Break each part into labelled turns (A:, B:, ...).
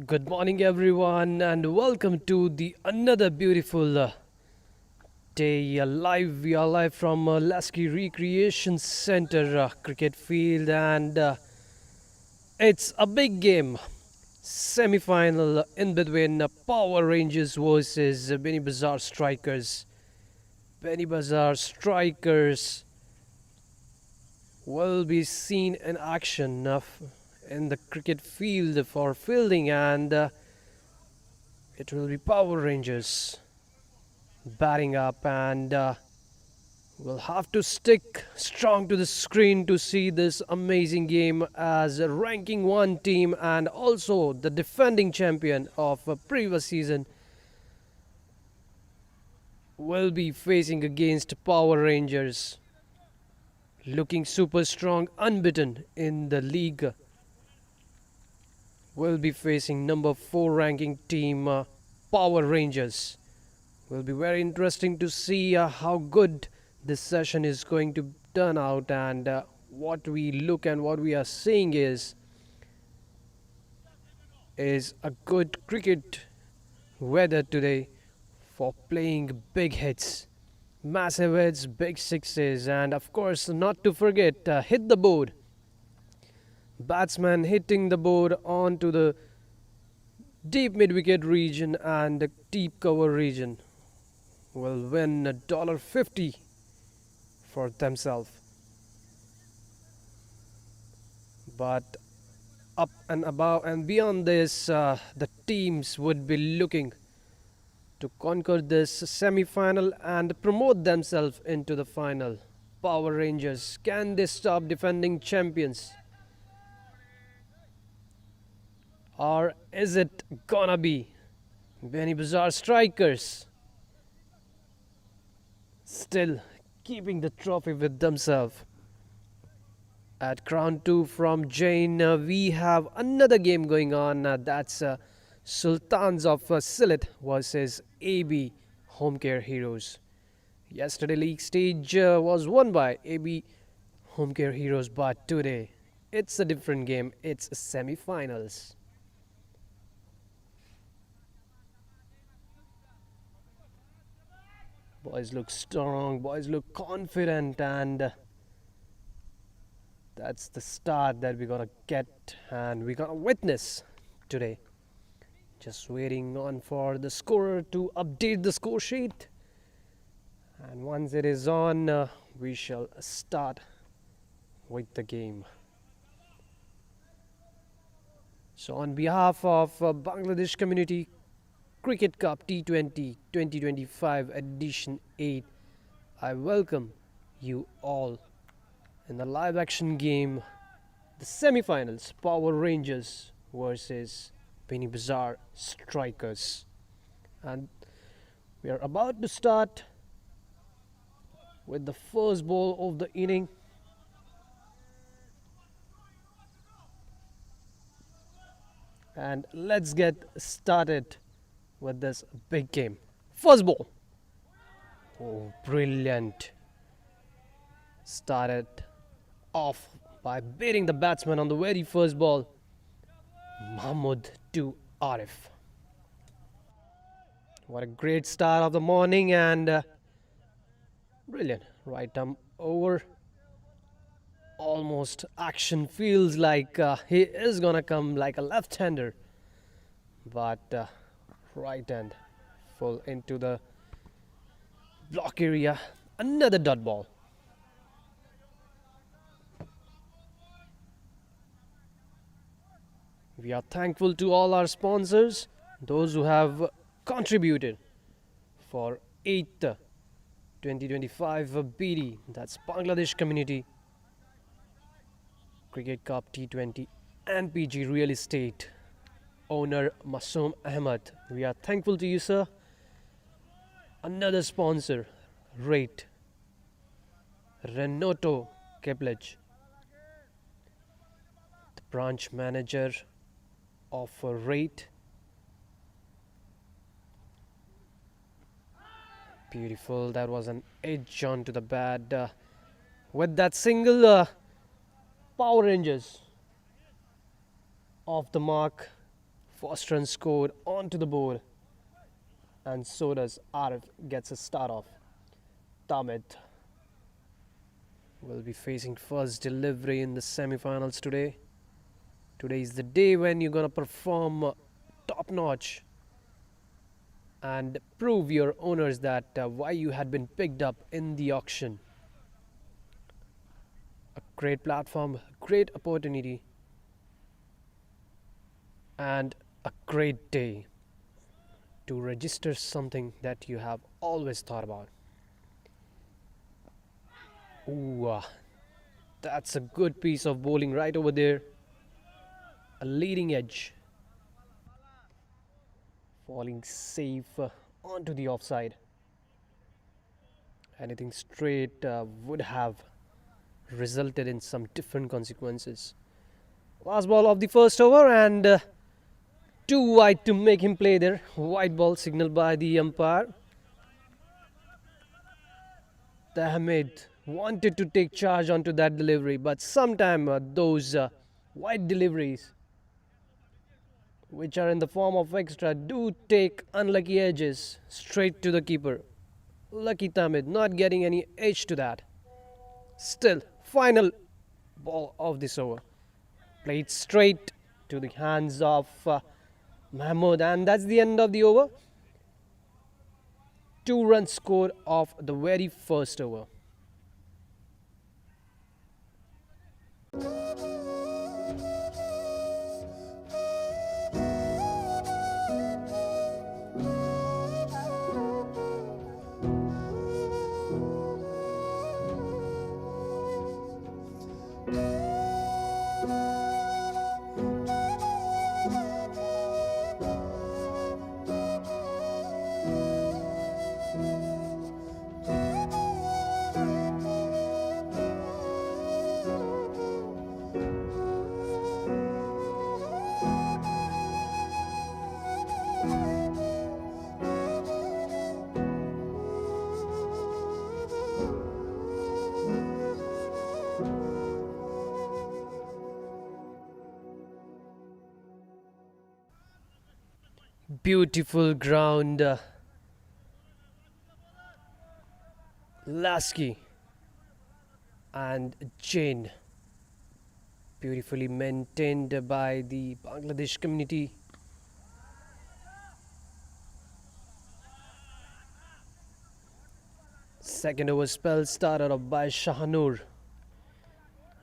A: Good morning, everyone, and welcome to the another beautiful day live. We are live from Lasky Recreation Center cricket field, and it's a big game. Semi-final in between Power Rangers versus Beanibazar Strikers. Beanibazar Strikers will be seen in action in the cricket field for fielding, and it will be Power Rangers batting up, and we'll have to stick strong to the screen to see this amazing game as a ranking 1 team and also the defending champion of a previous season will be facing against Power Rangers, looking super strong, unbeaten in the league. Will be facing number 4 ranking team Power Rangers. Will be very interesting to see how good this session is going to turn out, and what we look and what we are seeing is a good cricket weather today for playing big hits, massive hits, big sixes, and of course not to forget hit the board. Batsman hitting the board onto the deep mid-wicket region and the deep cover region will win $50 for themselves. But up and above and beyond this, the teams would be looking to conquer this semi-final and promote themselves into the final. Power Rangers, can they stop defending champions? Or is it gonna be Beanibazar Strikers still keeping the trophy with themselves? At Crown 2 from Jayne, we have another game going on. That's Sultans of Sylhet versus AB Homecare Heroes. Yesterday league stage was won by AB Homecare Heroes, but today it's a different game. It's semi-finals. Boys look strong, boys look confident, and that's the start that we're gonna get and we're gonna witness today. Just waiting on for the scorer to update the score sheet, and once it is on, we shall start with the game. So on behalf of Bangladesh Community Cricket Cup T20 2025 Edition 8, I welcome you all in the live action game, the semi-finals, Power Rangers versus Beanibazar Strikers. And we are about to start with the first ball of the inning. And let's get started with this big game. First ball. Oh, brilliant. Started off by beating the batsman on the very first ball. Mahmood to Arif. What a great start of the morning, and brilliant. Right arm over. Almost action feels like he is gonna come like a left-hander, but right hand full into the block area. Another dot ball. We are thankful to all our sponsors, those who have contributed for 8th 2025 BD, that's Bangladesh Community Cricket Cup T20 and PG Real Estate owner Masoom Ahmed. We are thankful to you, sir. Another sponsor, Rate Renato Keplech, the branch manager of Rate. Beautiful, that was an edge onto the bat. With that single, Power Rangers off the mark First run scored onto the board, and so does Arif gets a start off. Tamid will be facing first delivery in the semi-finals today. Today is the day when you're gonna perform top notch and prove your owners that why you had been picked up in the auction. A great platform, great opportunity, and a great day to register something that you have always thought about. Ooh, that's a good piece of bowling right over there. A leading edge. Falling safe onto the offside. Anything straight would have resulted in some different consequences. Last ball of the first over, and too wide to make him play there. White ball signaled by the umpire. The Hamid wanted to take charge onto that delivery, but sometimes those wide deliveries, which are in the form of extra, do take unlucky edges straight to the keeper. Lucky Tamid not getting any edge to that. Still, final ball of this over. Played straight to the hands of Mahmood, and that's the end of the over. 2 runs scored of the very first over. Beautiful ground. Lasky and Jayne, beautifully maintained by the Bangladesh community. Second over spell started off by Hamidur.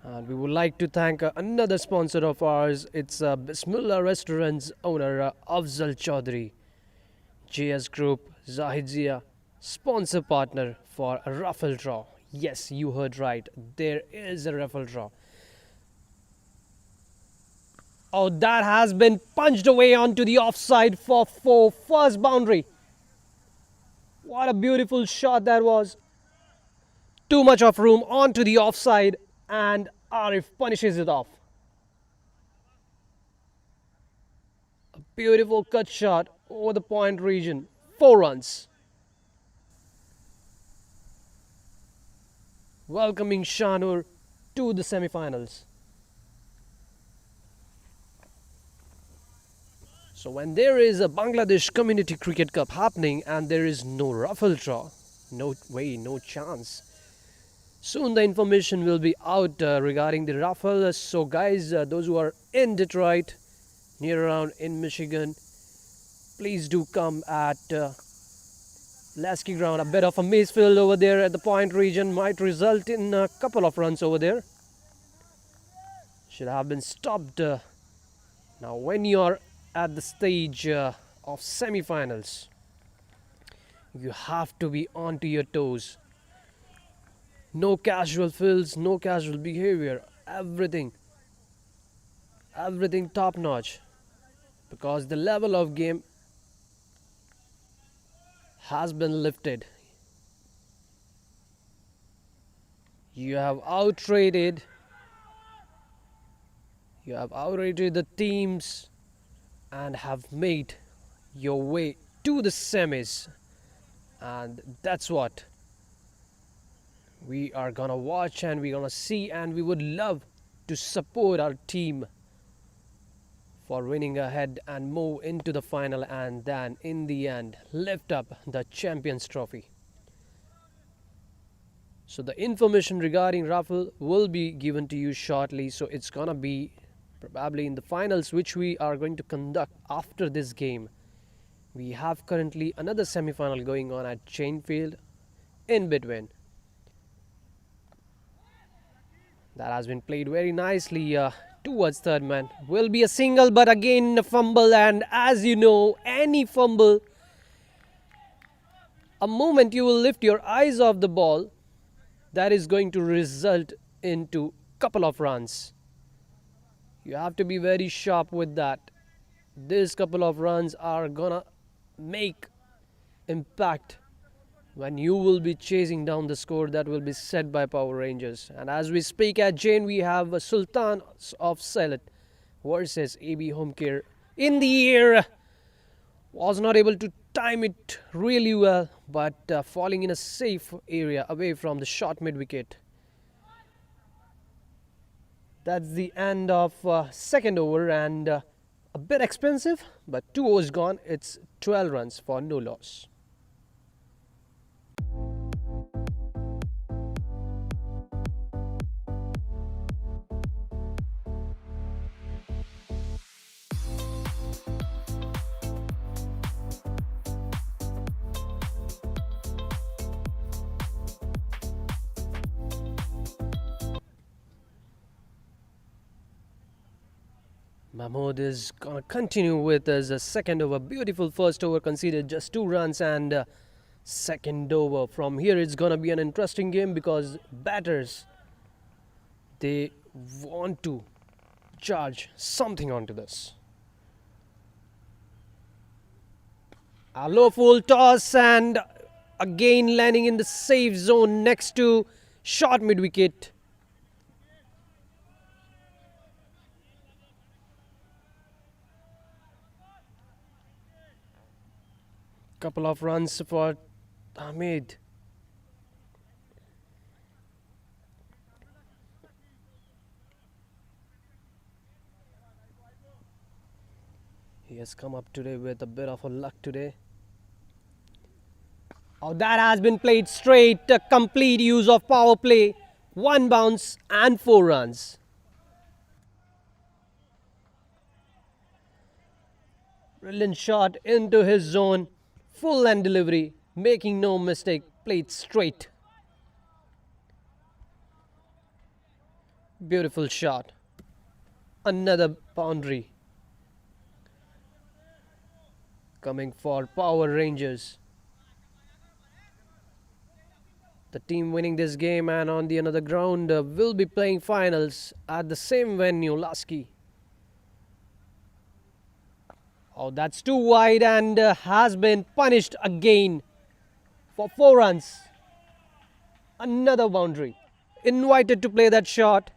A: And we would like to thank another sponsor of ours. It's Bismillah Restaurant's owner Afzal Chaudhary, JS Group, Zahid Zia, sponsor partner for a raffle draw. Yes, you heard right. There is a raffle draw. Oh, that has been punched away onto the offside for 4. First boundary. What a beautiful shot that was. Too much of room onto the offside, and Arif punishes it off. A beautiful cut shot over the point region. 4 runs. Welcoming Shanur to the semi-finals. So when there is a Bangladesh Community Cricket Cup happening and there is no raffle draw, no way, no chance. Soon the information will be out regarding the raffle. So guys, those who are in Detroit, near around in Michigan, please do come at Lasky ground. A bit of a maze field over there at the point region might result in a couple of runs over there. Should have been stopped. Now when you're at the stage of semi-finals, you have to be onto your toes. No casual fields, no casual behavior, everything top notch, because the level of game has been lifted. You have outrated the teams and have made your way to the semis, and that's what we are gonna watch and we're gonna see, and we would love to support our team for winning ahead and move into the final, and then in the end lift up the Champions Trophy. So the information regarding raffle will be given to you shortly. So it's gonna be probably in the finals, which we are going to conduct after this game. We have currently another semi-final going on at Jayne Field in between. That has been played very nicely towards third man. Will be a single, but again a fumble, and as you know, any fumble, a moment you will lift your eyes off the ball, that is going to result into couple of runs. You have to be very sharp with that. This couple of runs are gonna make impact when you will be chasing down the score that will be set by Power Rangers. And as we speak at Jayne, we have a Sultans of Sylhet versus AB Homecare. In the air, was not able to time it really well, but falling in a safe area away from the short mid wicket. That's the end of second over, and a bit expensive, but 2 overs gone. It's 12 runs for no loss. Mahmood is gonna continue with his second over. Beautiful first over, conceded just 2 runs, and second over. From here it's gonna be an interesting game because batters, they want to charge something onto this. A low full toss, and again landing in the safe zone next to short mid wicket. Couple of runs for Hamid. He has come up today with a bit of a luck today. Oh, that has been played straight. A complete use of power play. 1 bounce and 4 runs. Brilliant shot into his zone. Full and delivery, making no mistake, played straight. Beautiful shot. Another boundary coming for Power Rangers. The team winning this game and on the another ground will be playing finals at the same venue, Lasky. Oh, that's too wide and has been punished again for 4 runs. Another boundary. Invited to play that shot.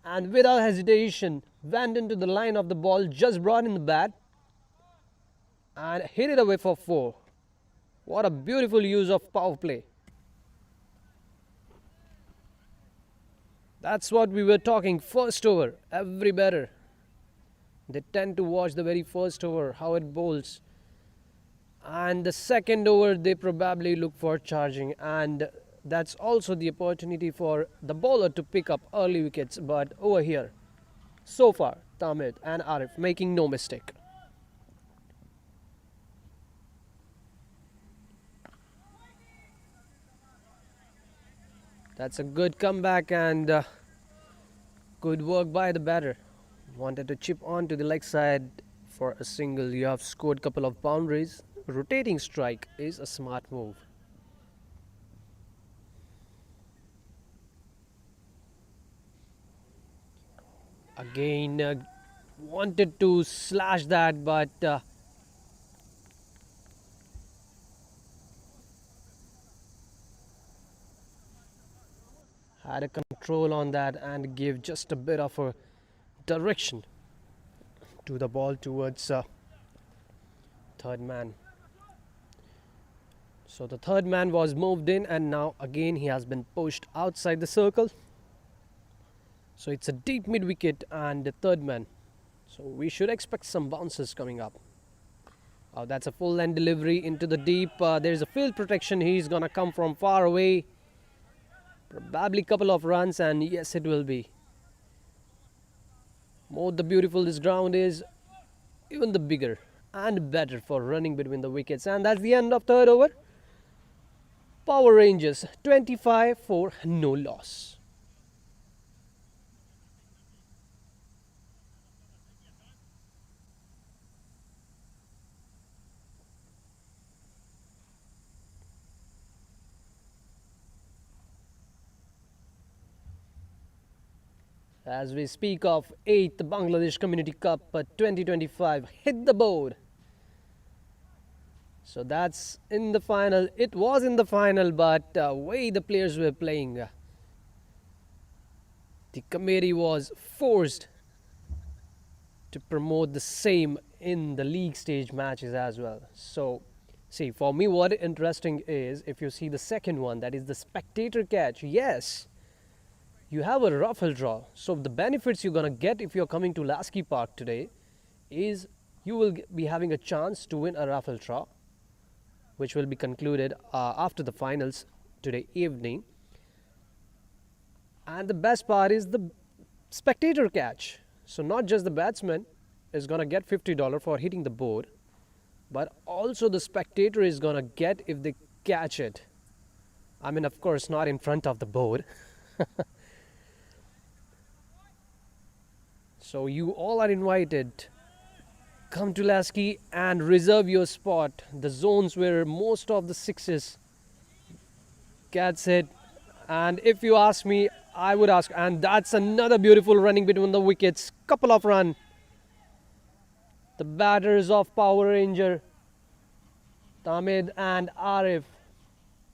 A: And without hesitation, went into the line of the ball, just brought in the bat. And hit it away for 4. What a beautiful use of power play. That's what we were talking. First over, every batter, they tend to watch the very first over, how it bowls. And the second over, they probably look for charging. And that's also the opportunity for the bowler to pick up early wickets. But over here, so far, Tamid and Arif making no mistake. That's a good comeback and good work by the batter. Wanted to chip onto the leg side for a single. You have scored a couple of boundaries. Rotating strike is a smart move. Again, wanted to slash that, but had a control on that and gave just a bit of a direction to the ball towards third man. So the third man was moved in and now again he has been pushed outside the circle. So it's a deep mid wicket and the third man So we should expect some bounces coming up. Oh, that's a full end delivery into the deep. There's a field protection. He's gonna come from far away. Probably couple of runs, and yes, it will be. More the beautiful this ground is, even the bigger and better for running between the wickets. And that's the end of third over. Power Rangers 25 for no loss. As we speak of 8th Bangladesh Community Cup 2025 hit the board. So that's in the final. It was in the final, but way the players were playing, the committee was forced to promote the same in the league stage matches as well. So see, for me what interesting is, if you see the second one, that is the spectator catch. Yes, you have a raffle draw. So the benefits you're gonna get if you're coming to Lasky Park today is you will be having a chance to win a raffle draw, which will be concluded after the finals today evening. And the best part is the spectator catch. So not just the batsman is gonna get $50 for hitting the board, but also the spectator is gonna get if they catch it. I mean, of course, not in front of the board. So you all are invited. Come to Lasky and reserve your spot. The zones where most of the sixes gets hit. And if you ask me, I would ask. And that's another beautiful running between the wickets. Couple of run. The batters of Power Ranger, Tamid and Arif,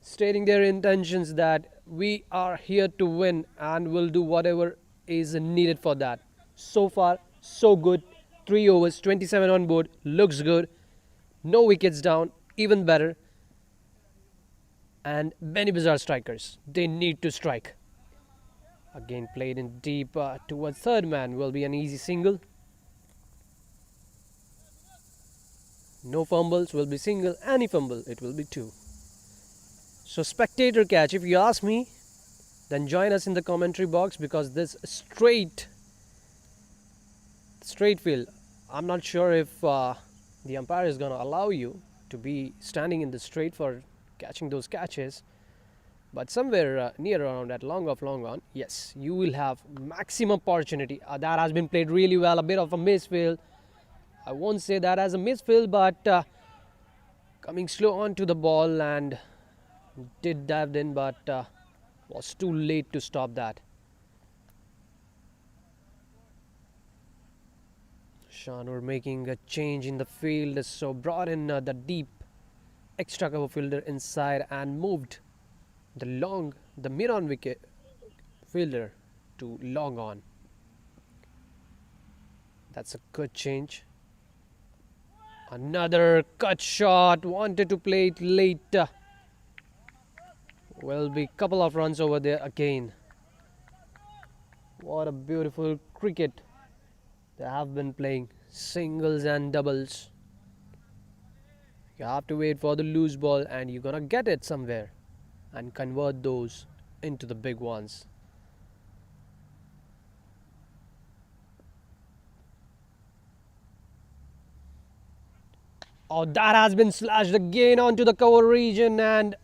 A: stating their intentions that we are here to win and will do whatever is needed for that. So far, so good. 3 overs, 27 on board. Looks good. No wickets down. Even better. And Beanibazar Strikers, they need to strike. Again played in deep towards third man. Will be an easy single. No fumbles, will be single. Any fumble, it will be 2. So spectator catch, if you ask me, then join us in the commentary box, because this straight field, I'm not sure if the umpire is going to allow you to be standing in the straight for catching those catches, but somewhere near around that long on, yes, you will have maximum opportunity. That has been played really well. A bit of a misfield. I won't say that as a misfield, but coming slow onto the ball and did dive in, but was too late to stop that. Shanur making a change in the field, so brought in the deep extra cover fielder inside and moved the mid-on wicket fielder to long on. That's a good change. Another cut shot, wanted to play it late. Will be couple of runs over there again. What a beautiful cricket they have been playing. Singles and doubles. You have to wait for the loose ball and you're gonna get it somewhere and convert those into the big ones. Oh, that has been slashed again onto the cover region, and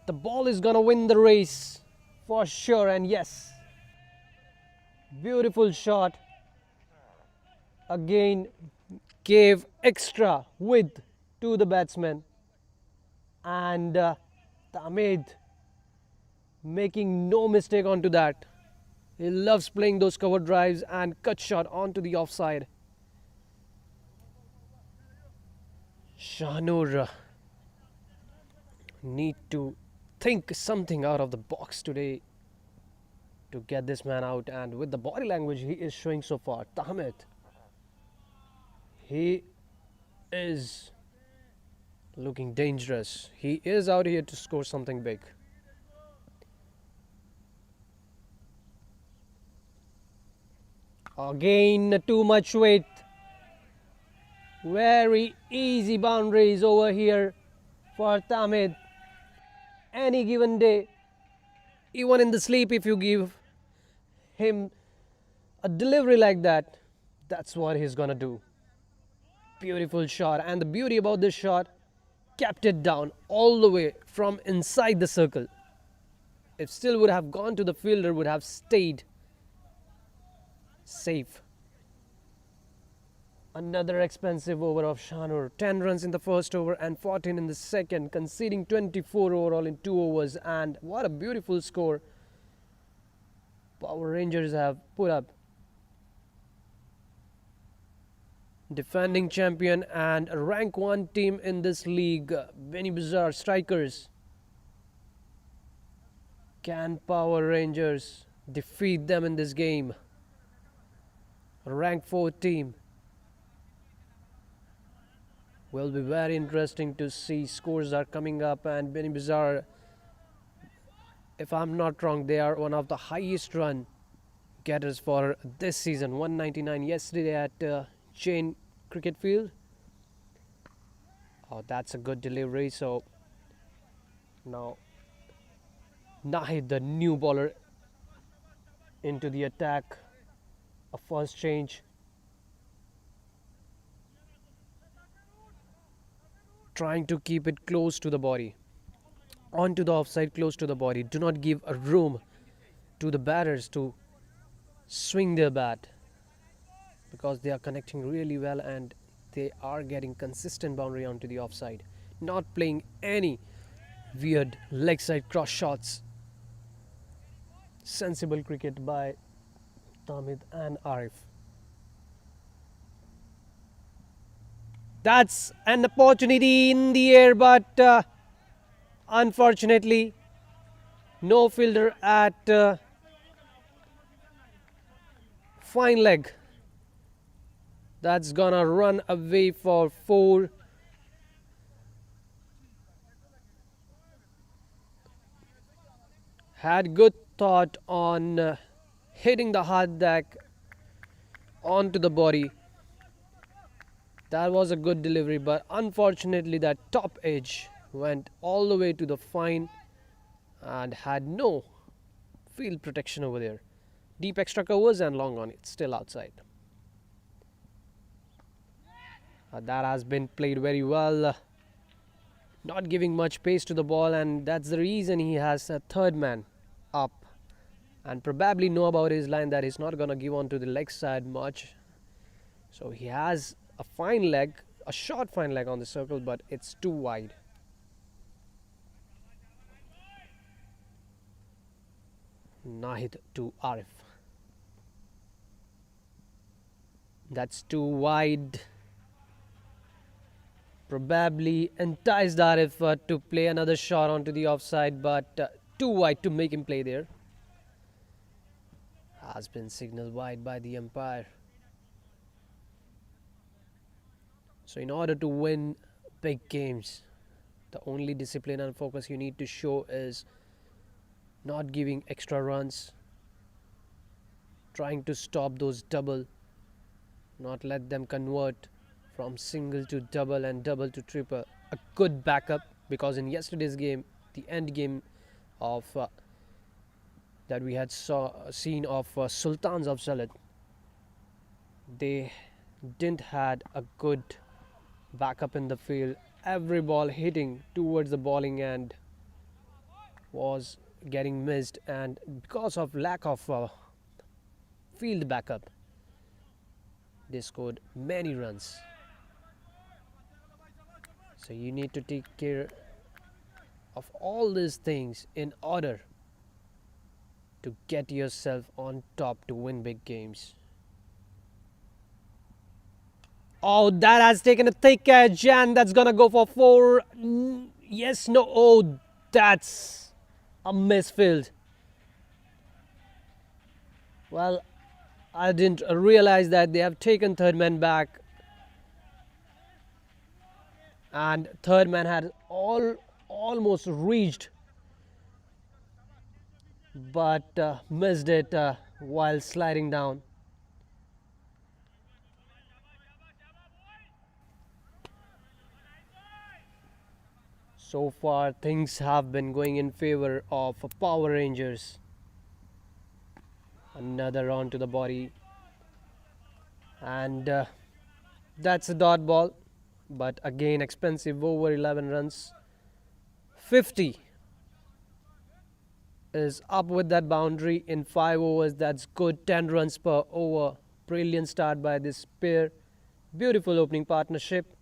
A: the ball is gonna win the race for sure. And yes, beautiful shot. Again gave extra width to the batsman, and Tamid making no mistake onto that. He loves playing those cover drives and cut shot onto the offside. Shahnur need to think something out of the box today to get this man out, and with the body language he is showing so far, Tamid, he is looking dangerous. He is out here to score something big. Again, too much weight. Very easy boundaries over here for Tamid. Any given day, even in the sleep, if you give him a delivery like that, that's what he's gonna do. Beautiful shot, and the beauty about this shot, kept it down all the way from inside the circle. If still would have gone to the fielder, would have stayed safe. Another expensive over of Shanur. 10 runs in the first over and 14 in the second, conceding 24 overall in 2 overs. And what a beautiful score Power Rangers have put up. Defending champion and rank 1 team in this league, Beanibazar Strikers. Can Power Rangers defeat them in this game? Rank 4 team. Will be very interesting to see. Scores are coming up, and Beanibazar, if I'm not wrong, they are one of the highest run getters for this season. 199 yesterday at Jayne cricket field. Oh, that's a good delivery. So now Nahid, the new bowler, into the attack. A first change. Trying to keep it close to the body. Onto the offside, close to the body. Do not give a room to the batters to swing their bat, because they are connecting really well and they are getting consistent boundary onto the offside. Not playing any weird leg side cross shots. Sensible cricket by Tamid and Arif. That's an opportunity in the air, but unfortunately no fielder at fine leg. That's gonna run away for 4. Had good thought on hitting the hard deck onto the body. That was a good delivery, but unfortunately that top edge went all the way to the fine and had no field protection over there. Deep extra covers and long on it, still outside. That has been played very well. Not giving much pace to the ball, and that's the reason he has a third man up. And probably know about his line that he's not going to give on to the leg side much. So he has a fine leg, a short fine leg on the circle, but it's too wide. Nahid to Arif. That's too wide. Probably enticed Arif to play another shot onto the offside, but too wide to make him play there. Has been signaled wide by the umpire. So in order to win big games, the only discipline and focus you need to show is not giving extra runs, trying to stop those double, not let them convert from single to double and double to triple. A good backup, because in yesterday's game, the end game of that we had seen of Sultans of Sylhet, they didn't had a good backup in the field. Every ball hitting towards the bowling end was getting missed, and because of lack of field backup, they scored many runs. So you need to take care of all these things in order to get yourself on top to win big games. Oh, that has taken a thick edge, and that's gonna go for 4. Yes, no. Oh, that's a misfield. Well, I didn't realize that they have taken third man back, and third man had almost reached, but missed it while sliding down. So far, things have been going in favor of Power Rangers. Another on to the body, and that's a dot ball, but again expensive over 11 runs. 50 is up with that boundary in 5 overs. That's good. 10 runs per over. Brilliant start by this pair. Beautiful opening partnership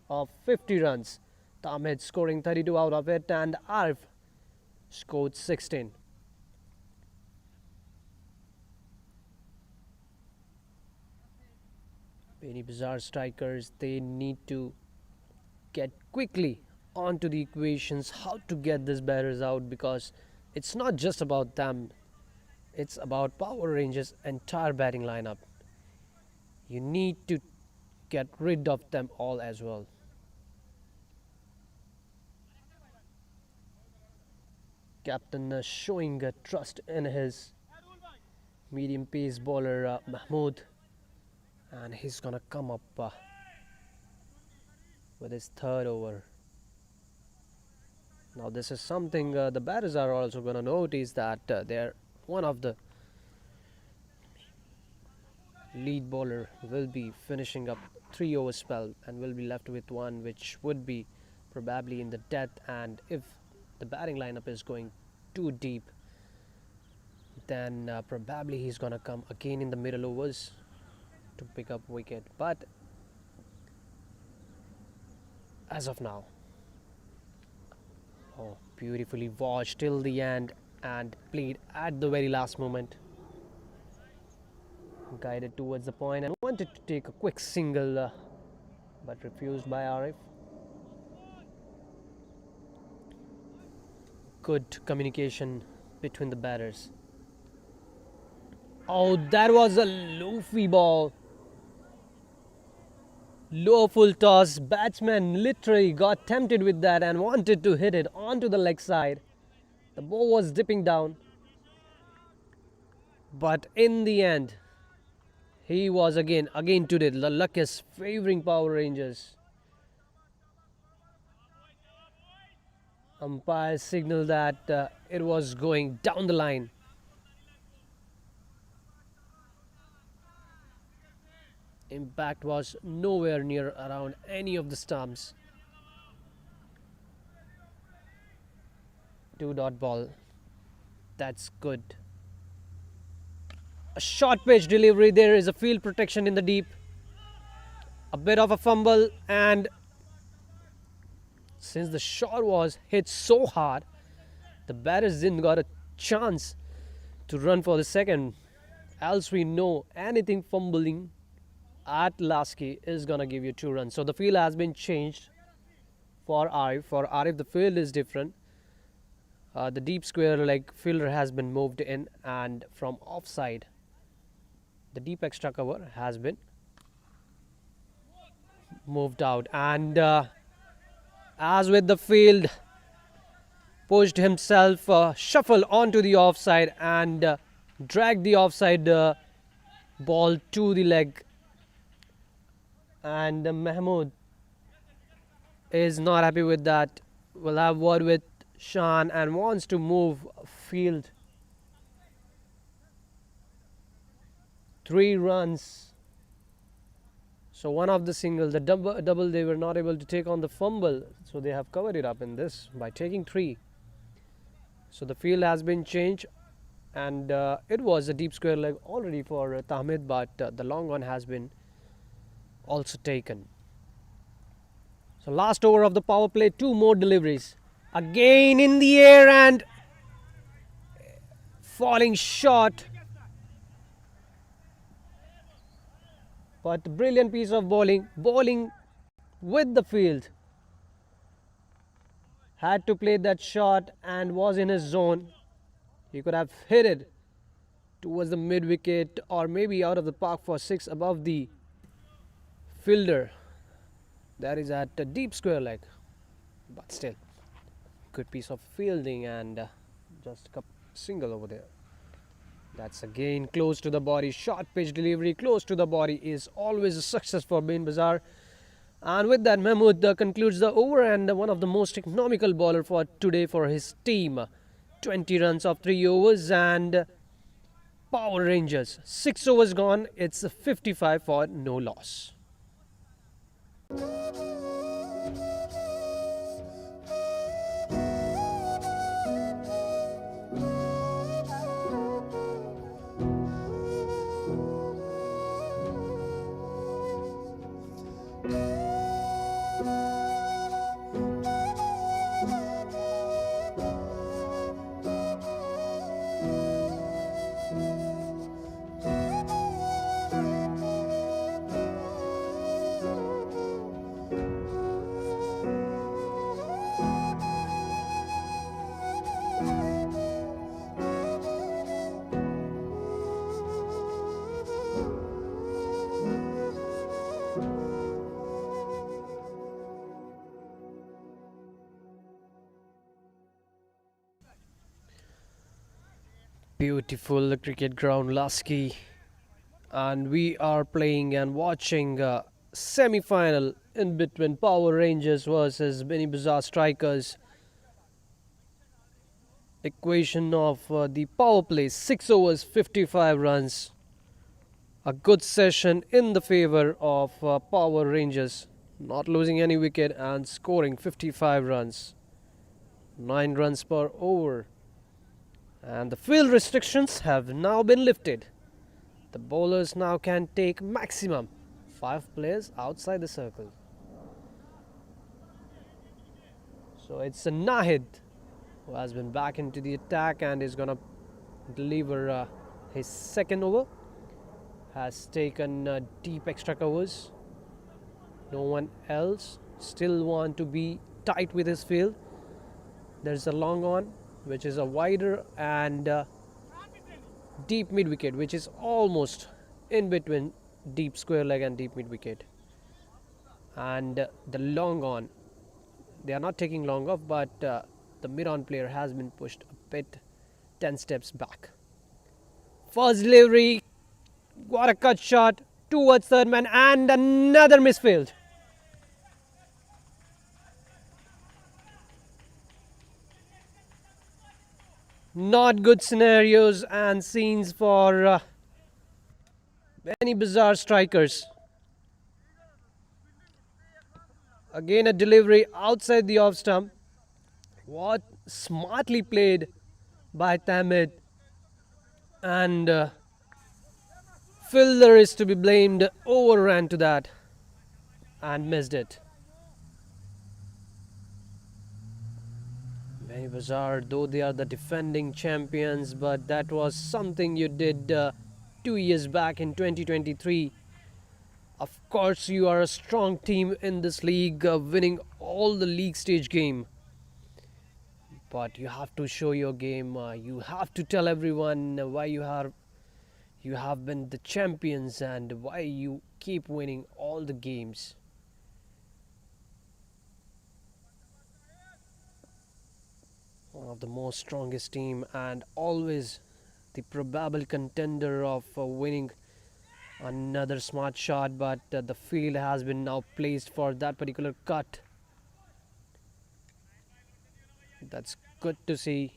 A: of 50 runs. Tamid scoring 32 out of it, and Arif scored 16. Beanibazar Strikers, they need to get quickly onto the equations how to get these batters out, because it's not just about them, it's about Power Rangers' entire batting lineup. You need to get rid of them all as well. Captain showing trust in his medium pace bowler Mahmood, and he's gonna come up with his third over. Now this is something the batters are also gonna notice, that they're one of the lead bowler will be finishing up 3 over spell and will be left with one, which would be probably in the death. And if the batting lineup is going too deep, then probably he's gonna come again in the middle overs to pick up wicket. But as of now, oh, beautifully watched till the end and played at the very last moment. Guided towards the point and wanted to take a quick single, but refused by Arif. Good communication between the batters. Oh, that was a loafy ball. Low full toss. Batsman literally got tempted with that and wanted to hit it onto the leg side. The ball was dipping down, but in the end, he was again today the luck is favouring Power Rangers. Umpire signaled that it was going down the line. Impact was nowhere near around any of the stumps. 2-dot ball. That's good. A short pitch delivery. There is a field protection in the deep. A bit of a fumble, and since the shot was hit so hard, the batters didn't got a chance to run for the second. Else we know anything fumbling at Lasky is gonna give you 2 runs. So the field has been changed for Arif. For Arif, the field is different. The deep square leg fielder has been moved in, and from offside, the deep extra cover has been moved out. And as with the field, pushed himself, shuffled onto the offside and dragged the offside ball to the leg. And Mahmood is not happy with that. Will have word with Shan and wants to move field. 3 runs. So one of the single, the double, they were not able to take on the fumble. So they have covered it up in this by taking 3. So the field has been changed, and it was a deep square leg already for Tahmid, but the long one has been also taken. So last over of the power play, 2 more deliveries. Again in the air and falling short. But brilliant piece of bowling with the field. Had to play that shot and was in his zone. He could have hit it towards the mid wicket or maybe out of the park for 6 above the fielder. That is at a deep square leg. But still, good piece of fielding and just a single over there. That's again close to the body. Short pitch delivery close to the body is always a success for Beanibazar. And with that, Mahmood concludes the over and one of the most economical bowler for today for his team. 20 runs of 3 overs and Power Rangers. 6 overs gone. It's 55 for no loss. Beautiful cricket ground, Lasky. And we are playing and watching a semi-final in between Power Rangers versus Beanibazar Strikers. Equation of the power play: 6 overs, 55 runs. A good session in the favor of Power Rangers, not losing any wicket and scoring 55 runs. 9 runs per over. And the field restrictions have now been lifted. The bowlers now can take maximum 5 players outside the circle. So it's a Nahid who has been back into the attack and is going to deliver his second over. Has taken deep extra covers. No one else. Still want to be tight with his field. There's a long on, which is a wider and deep mid wicket, which is almost in between deep square leg and deep mid wicket. And the long on, they are not taking long off, but the mid on player has been pushed a bit 10 steps back. First delivery, what a cut shot towards third man, and another misfield. Not good scenarios and scenes for Beanibazar Strikers. Again a delivery outside the off stump. What smartly played by Tamid. And fielder is to be blamed, overran to that and missed it. Beanibazar, though they are the defending champions, but that was something you did 2 years back in 2023. Of course, you are a strong team in this league, winning all the league stage game. But you have to show your game. You have to tell everyone why you have been the champions and why you keep winning all the games. One of the most strongest team and always the probable contender of winning another smart shot, but the field has been now placed for that particular cut. That's good to see.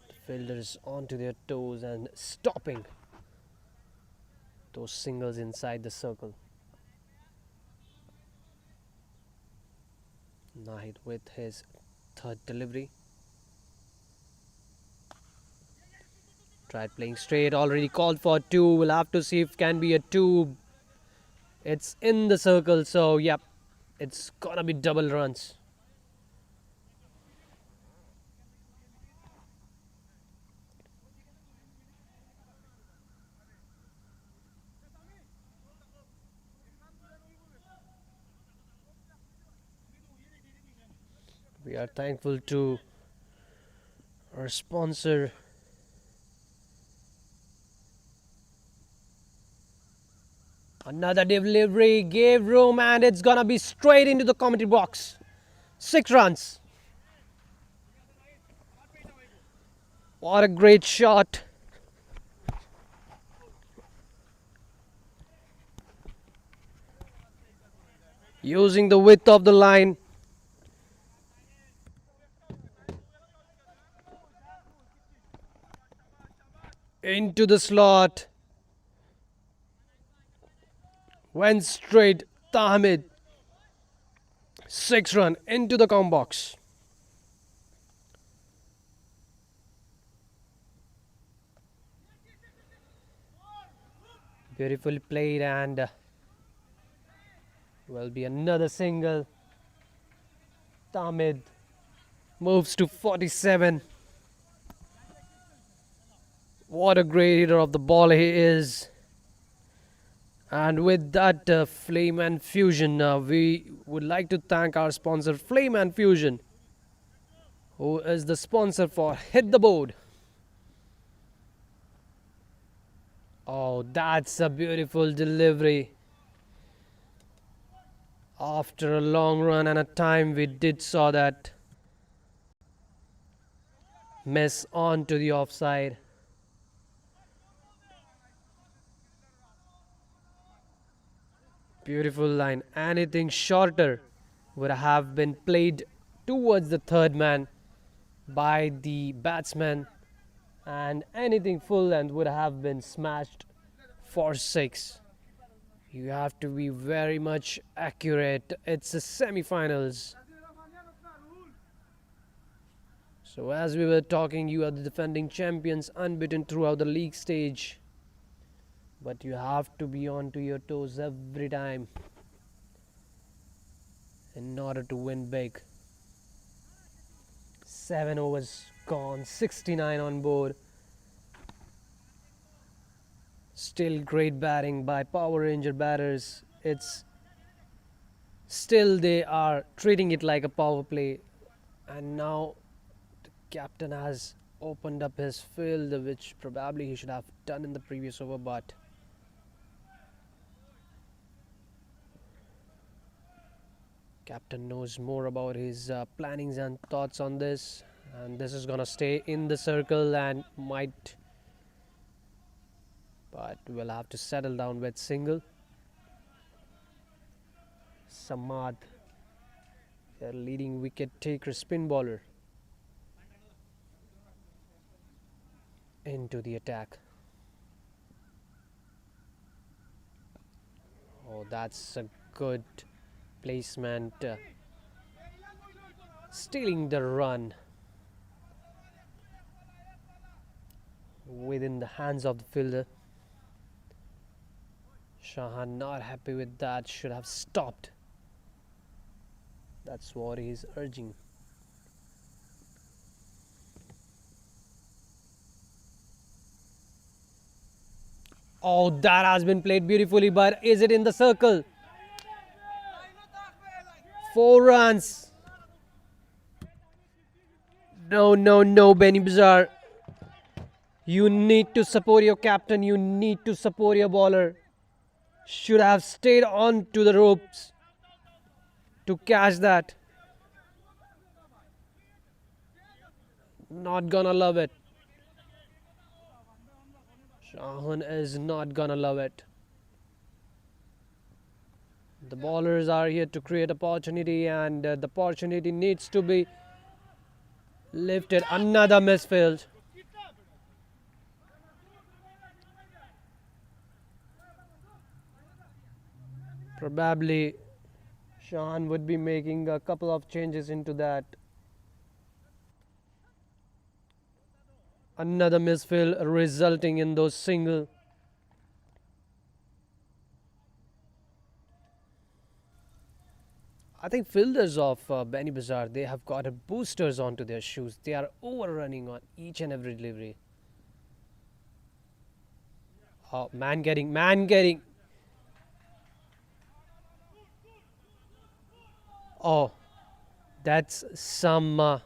A: The fielders onto their toes and stopping those singles inside the circle. Nahid with his third delivery. Tried playing straight, already called for 2. We'll have to see if can be a 2. It's in the circle, so yep, it's gonna be double runs. We are thankful to our sponsor, another delivery, gave room, and it's gonna be straight into the commentary box. 6 runs. What a great shot. using the width of the line. Into the slot. Went straight. Tahmid. 6 run into the com box. Beautifully played and will be another single. Tahmid moves to 47. What a great hitter of the ball he is. And with that Flame and Fusion, we would like to thank our sponsor Flame and Fusion, who is the sponsor for Hit the Board. Oh, that's a beautiful delivery. After a long run and a time, we did saw that miss on to the offside. Beautiful line. Anything shorter would have been played towards the third man by the batsman, and anything full length would have been smashed for 6. You have to be very much accurate. It's the semi-finals. So as we were talking, you are the defending champions, unbeaten throughout the league stage. But you have to be on to your toes every time in order to win big. 7 overs gone, 69 on board. Still great batting by Power Ranger batters. It's still they are treating it like a power play, and now the captain has opened up his field, which probably he should have done in the previous over, but captain knows more about his plannings and thoughts on this, and this is gonna stay in the circle and might, but we'll have to settle down with single. Samad, their leading wicket taker, spin bowler, into the attack. Oh, that's a good placement, stealing the run within the hands of the fielder. Shahan not happy with that, should have stopped. That's what he's urging. Oh, that has been played beautifully, but is it in the circle? 4 runs. No, Beanibazar. You need to support your captain. You need to support your bowler. Should have stayed on to the ropes to catch that. Not gonna love it. Shahan is not gonna love it. The bowlers are here to create opportunity, and the opportunity needs to be lifted. Another misfield. Probably Shahan would be making a couple of changes into that. Another misfield resulting in those single. I think fielders of Beanibazar, they have got boosters onto their shoes. They are overrunning on each and every delivery. Oh, man getting. Oh, that's some.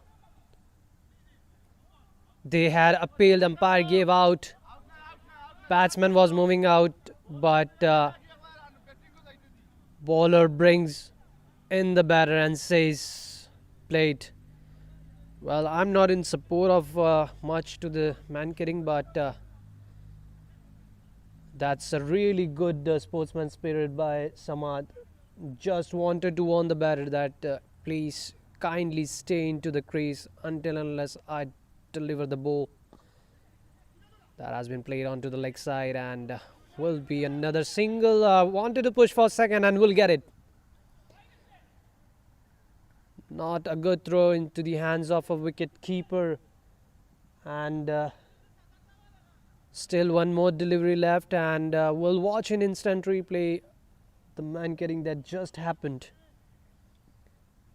A: They had appealed, umpire gave out. Batsman was moving out, but bowler brings in the batter and says played. Well, I'm not in support of much to the man kidding, but that's a really good sportsman spirit by Samad. just wanted to warn the batter that please kindly stay into the crease until unless I deliver the ball. That has been played onto the leg side and will be another single. Wanted to push for second and will get it. Not a good throw into the hands of a wicket keeper. And still one more delivery left, and we'll watch an instant replay. The man getting that just happened.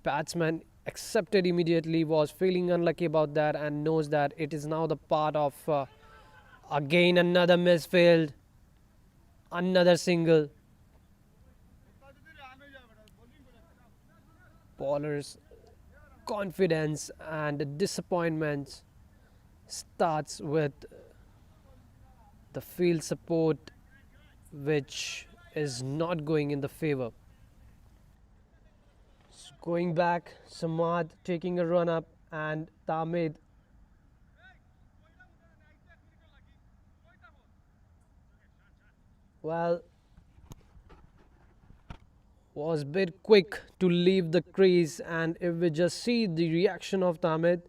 A: Batsman accepted immediately, was feeling unlucky about that and knows that it is now the part of again another misfield, another single. Bowlers' confidence and disappointments starts with the field support, which is not going in the favor. So going back, Samad taking a run up and Tamid well was a bit quick to leave the crease, and if we just see the reaction of Tamid,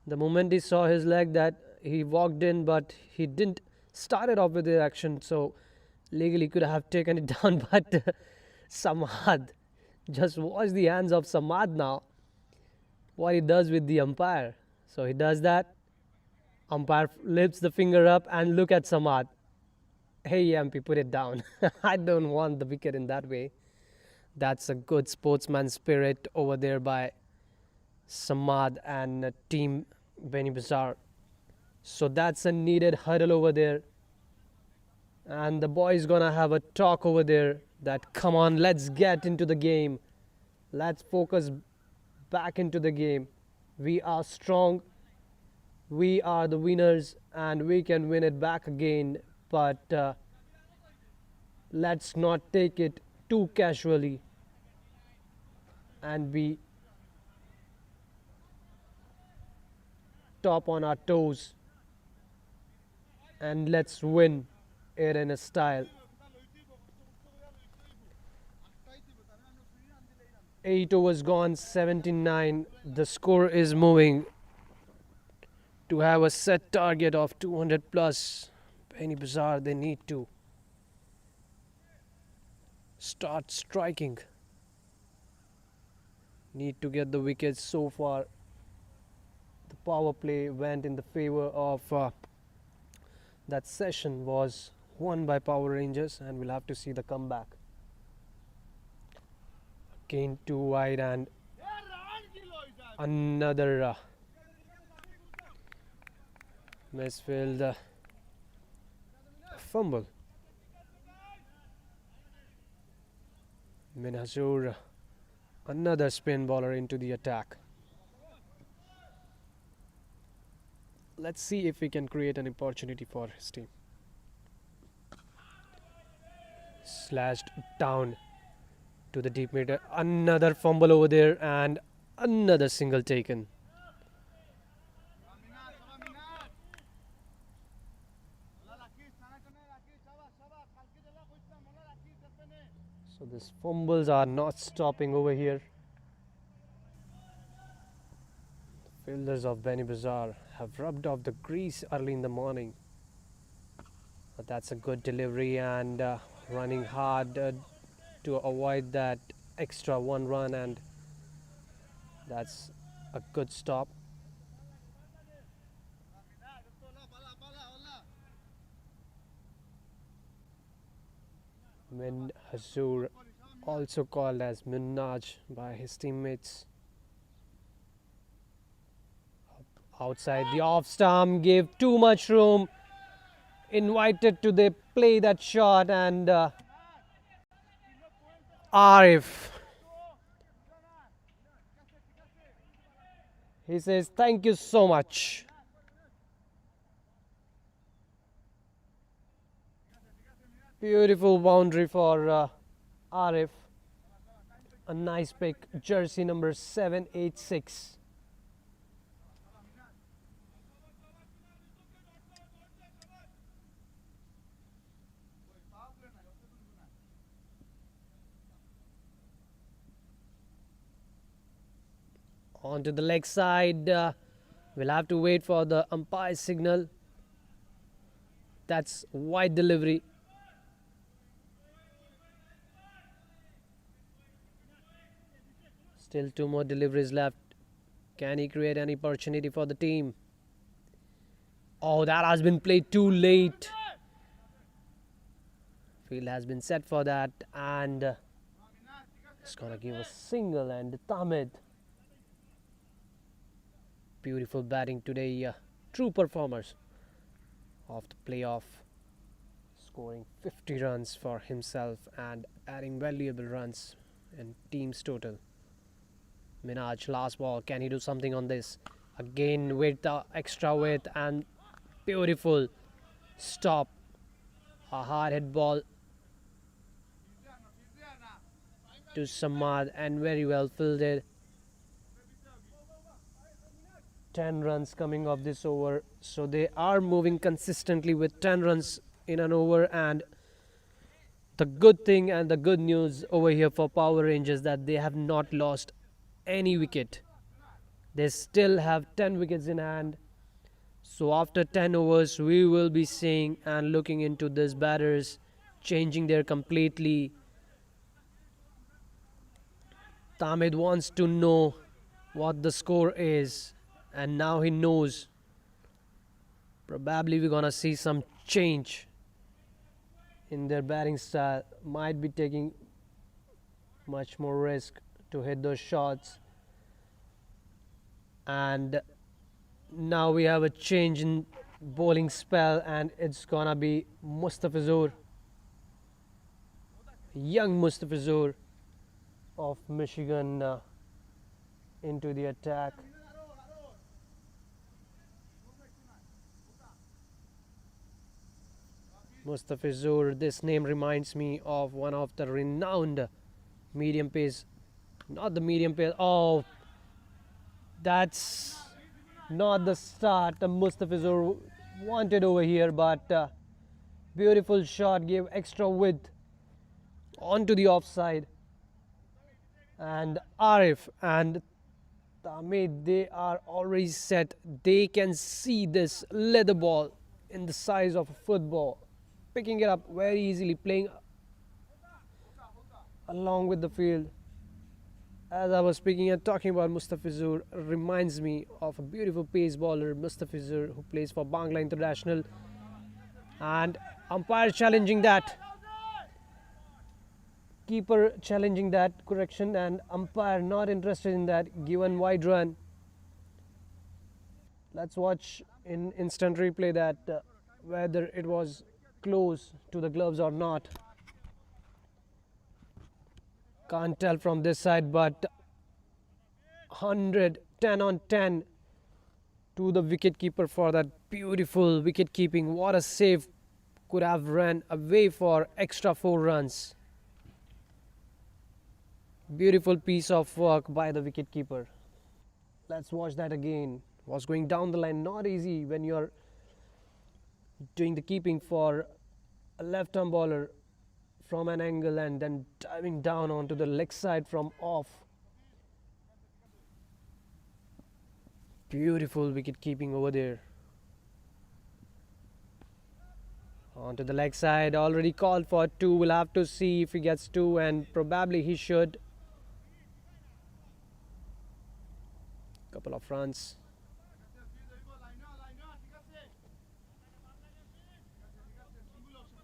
A: the moment he saw his leg that he walked in, but he didn't started off with the action, so legally could have taken it down, but Samad, just watch the hands of Samad now, what he does with the umpire. So he does that, umpire lifts the finger up and look at Samad. Hey MP, put it down. I don't want the wicket in that way. That's a good sportsman spirit over there by Samad and team Beanibazar. So that's a needed hurdle over there. And the boys gonna have a talk over there that come on, let's get into the game. Let's focus back into the game. We are strong. We are the winners and we can win it back again. But let's not take it too casually and be top on our toes, and let's win it in a style. 8 overs gone, 79. The score is moving to have a set target of 200 plus. Beanibazar, they need to start striking. Need to get the wickets. So far the power play went in the favor of that session was won by Power Rangers, and we'll have to see the comeback. Again too wide and another misfield fumble. Hamidur, another spin bowler into the attack. Let's see if we can create an opportunity for his team. Slashed down to the deep mid. Another fumble over there and another single taken. So these fumbles are not stopping over here. Fielders of Beanibazar have rubbed off the grease early in the morning. But that's a good delivery and running hard to avoid that extra one run, and that's a good stop. Hussain, also called as Minaj by his teammates. Outside the off stump, gave too much room, invited to the play that shot, and Arif, he says thank you so much. Beautiful boundary for Arif. A nice pick, jersey number 786. Onto the leg side. We'll have to wait for the umpire signal. That's wide delivery. Still 2 more deliveries left. Can he create any opportunity for the team? Oh, that has been played too late. Field has been set for that, and it's gonna give a single. And Tamid, beautiful batting today. True performers of the playoff, scoring 50 runs for himself and adding valuable runs in team's total. Minaj, last ball. Can he do something on this? Again with the extra width and beautiful stop. A hard hit ball to Samad and very well fielded. 10 runs coming off this over. So they are moving consistently with 10 runs in an over, and the good thing and the good news over here for Power Rangers that they have not lost any wicket. They still have 10 wickets in hand. So after 10 overs, we will be seeing and looking into these batters changing their completely. Tamid wants to know what the score is, and now he knows. Probably we're gonna see some change in their batting style. Might be taking much more risk to hit those shots. And now we have a change in bowling spell, and it's gonna be Mustafizur, young Mustafizur of Michigan, into the attack. Mustafizur, this name reminds me of one of the renowned medium pace, not the medium pace. Oh, that's not the start Mustafizur wanted over here, but beautiful shot, gave extra width onto the offside. And Arif and Tamid, they are already set. They can see this leather ball in the size of a football, picking it up very easily, playing along with the field. As I was speaking and talking about Mustafizur, reminds me of a beautiful pace bowler, Mustafizur, who plays for Bangla International. And umpire challenging that. Keeper challenging that correction, and umpire not interested in that, given wide run. Let's watch in instant replay that whether it was close to the gloves or not. Can't tell from this side, but 10 on 10 to the wicket keeper for that beautiful wicket keeping. What a save, could have ran away for extra 4 runs. Beautiful piece of work by the wicket keeper. Let's watch that again. Was going down the line, not easy when you're doing the keeping for a left arm bowler from an angle and then diving down onto the leg side from off. Beautiful wicket keeping over there. Onto the leg side, already called for 2. We'll have to see if he gets 2, and probably he should. Couple of runs.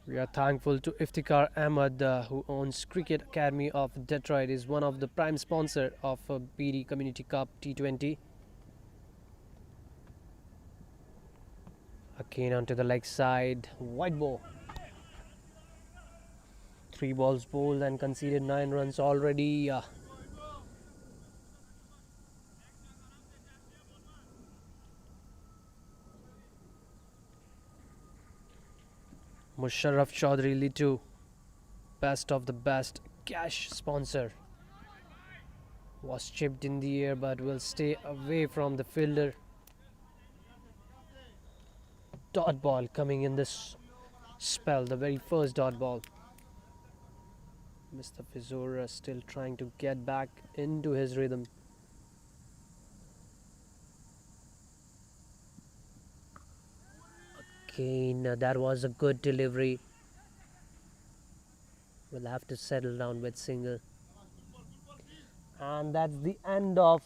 A: We are thankful to Iftekhar Ahmed, who owns Cricket Academy of Detroit, is one of the prime sponsor of BD Community Cup T20. Again onto the leg side, white ball. 3 balls bowled and conceded 9 runs already. Musharraf Chaudhary Litu, best of the best cash sponsor, was chipped in the air but will stay away from the fielder. Dot ball coming in this spell, the very first dot ball. Mr. Fizura still trying to get back into his rhythm. again, that was a good delivery. We'll have to settle down with single. And that's the end of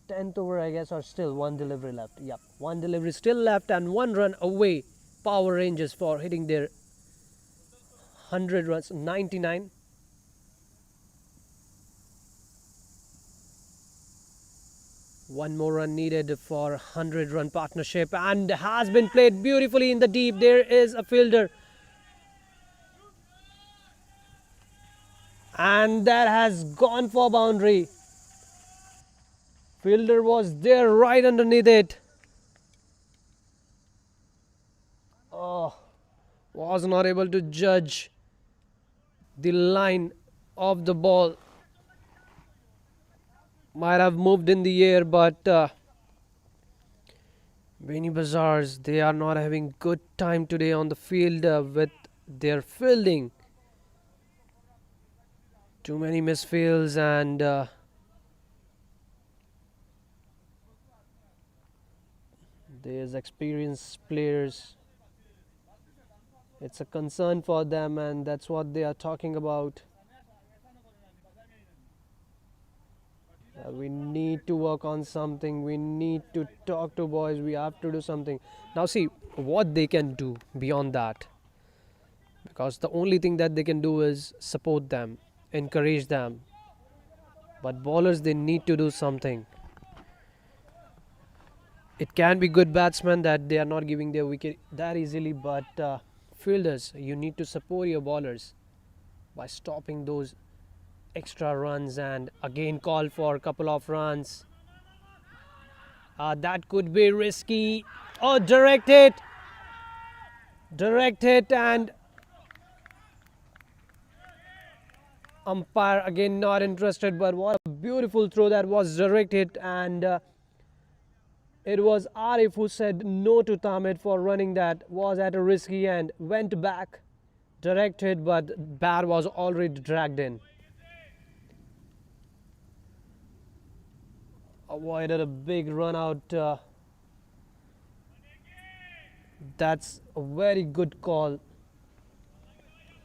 A: 10th over, I guess, or still one delivery left. Yep, one delivery still left and one run away. Power Rangers for hitting their 100 runs, 99. One more run needed for 100-run partnership and has been played beautifully in the deep. There is a fielder. And that has gone for boundary. Fielder was there right underneath it. Oh, was not able to judge the line of the ball. Might have moved in the air, but Beanibazars, they are not having good time today on the field with their fielding. Too many misfields and there's experienced players. It's a concern for them and that's what they are talking about. We need to work on something. We need to talk to boys. We have to do something. Now see what they can do beyond that. Because the only thing that they can do is support them, encourage them. But bowlers, they need to do something. It can be good batsmen that they are not giving their wicket that easily, but fielders, you need to support your bowlers by stopping those extra runs and again call for a couple of runs. That could be risky. Oh, direct hit and umpire again not interested, but what a beautiful throw. That was direct hit and it was Arif who said no to Tamid for running that. Was at a risky and went back. Direct hit, but bat was already dragged in. Avoided a big run out. That's a very good call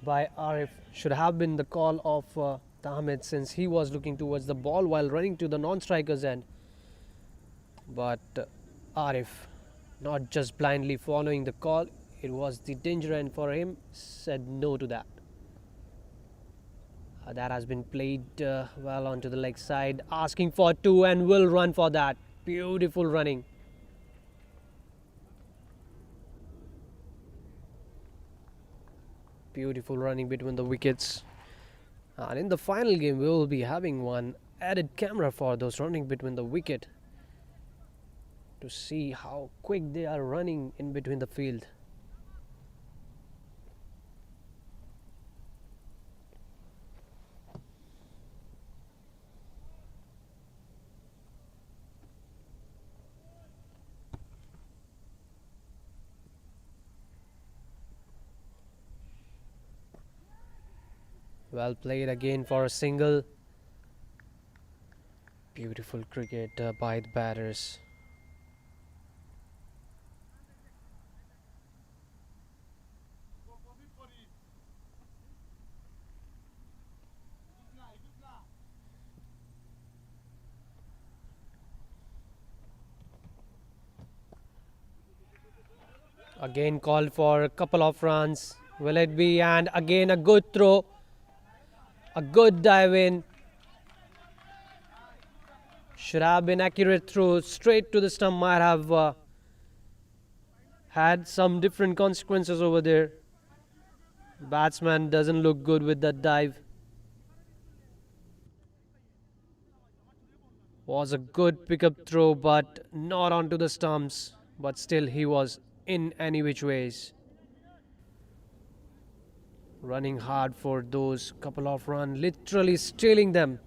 A: by Arif. Should have been the call of Tamid since he was looking towards the ball while running to the non-striker's end. But Arif, not just blindly following the call, it was the danger end for him, said no to that. That has been played well onto the leg side, asking for two and will run for that. Beautiful running. Beautiful running between the wickets. And in the final game, we will be having one added camera for those running between the wicket to see how quick they are running in between the field. Well played again for a single. Beautiful cricket by the batters. Again called for a couple of runs. Will it be? And again a good throw. A good dive in. Should have been accurate throw straight to the stump. Might have had some different consequences over there. Batsman doesn't look good with that dive. Was a good pickup throw, but not onto the stumps. But still, he was in any which ways. Running hard for those couple of runs, literally stealing them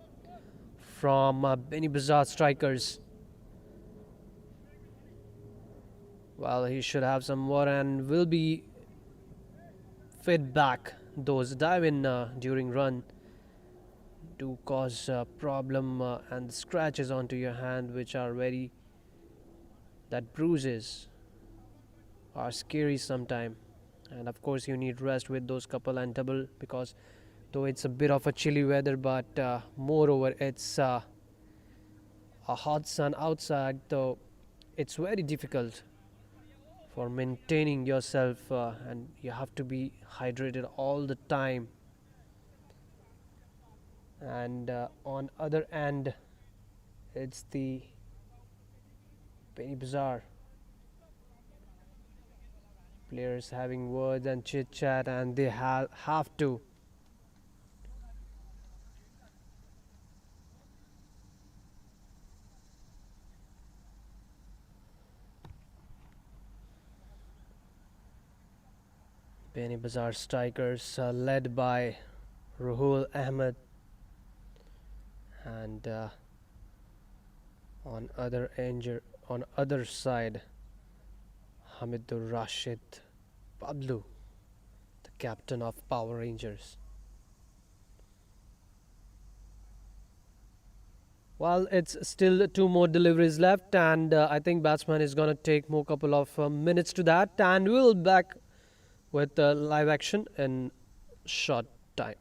A: from Beanibazar Strikers. Well, he should have some more and will be fed back. Those dive in during run do cause problem and scratches onto your hand, which are that bruises. are scary sometime. And of course, you need rest with those couple and double, because though it's a bit of a chilly weather, but moreover, it's a hot sun outside, though it's very difficult for maintaining yourself, and you have to be hydrated all the time. And on other end, it's the Beanibazar players having words and chit chat, and they have to. Beanibazar Strikers, led by Ruhul Ahmed, and on other side, Hamidur Rashid Pablu, the captain of Power Rangers. Well, it's still two more deliveries left, and I think batsman is gonna take more couple of minutes to that, and we'll back with live action in short time.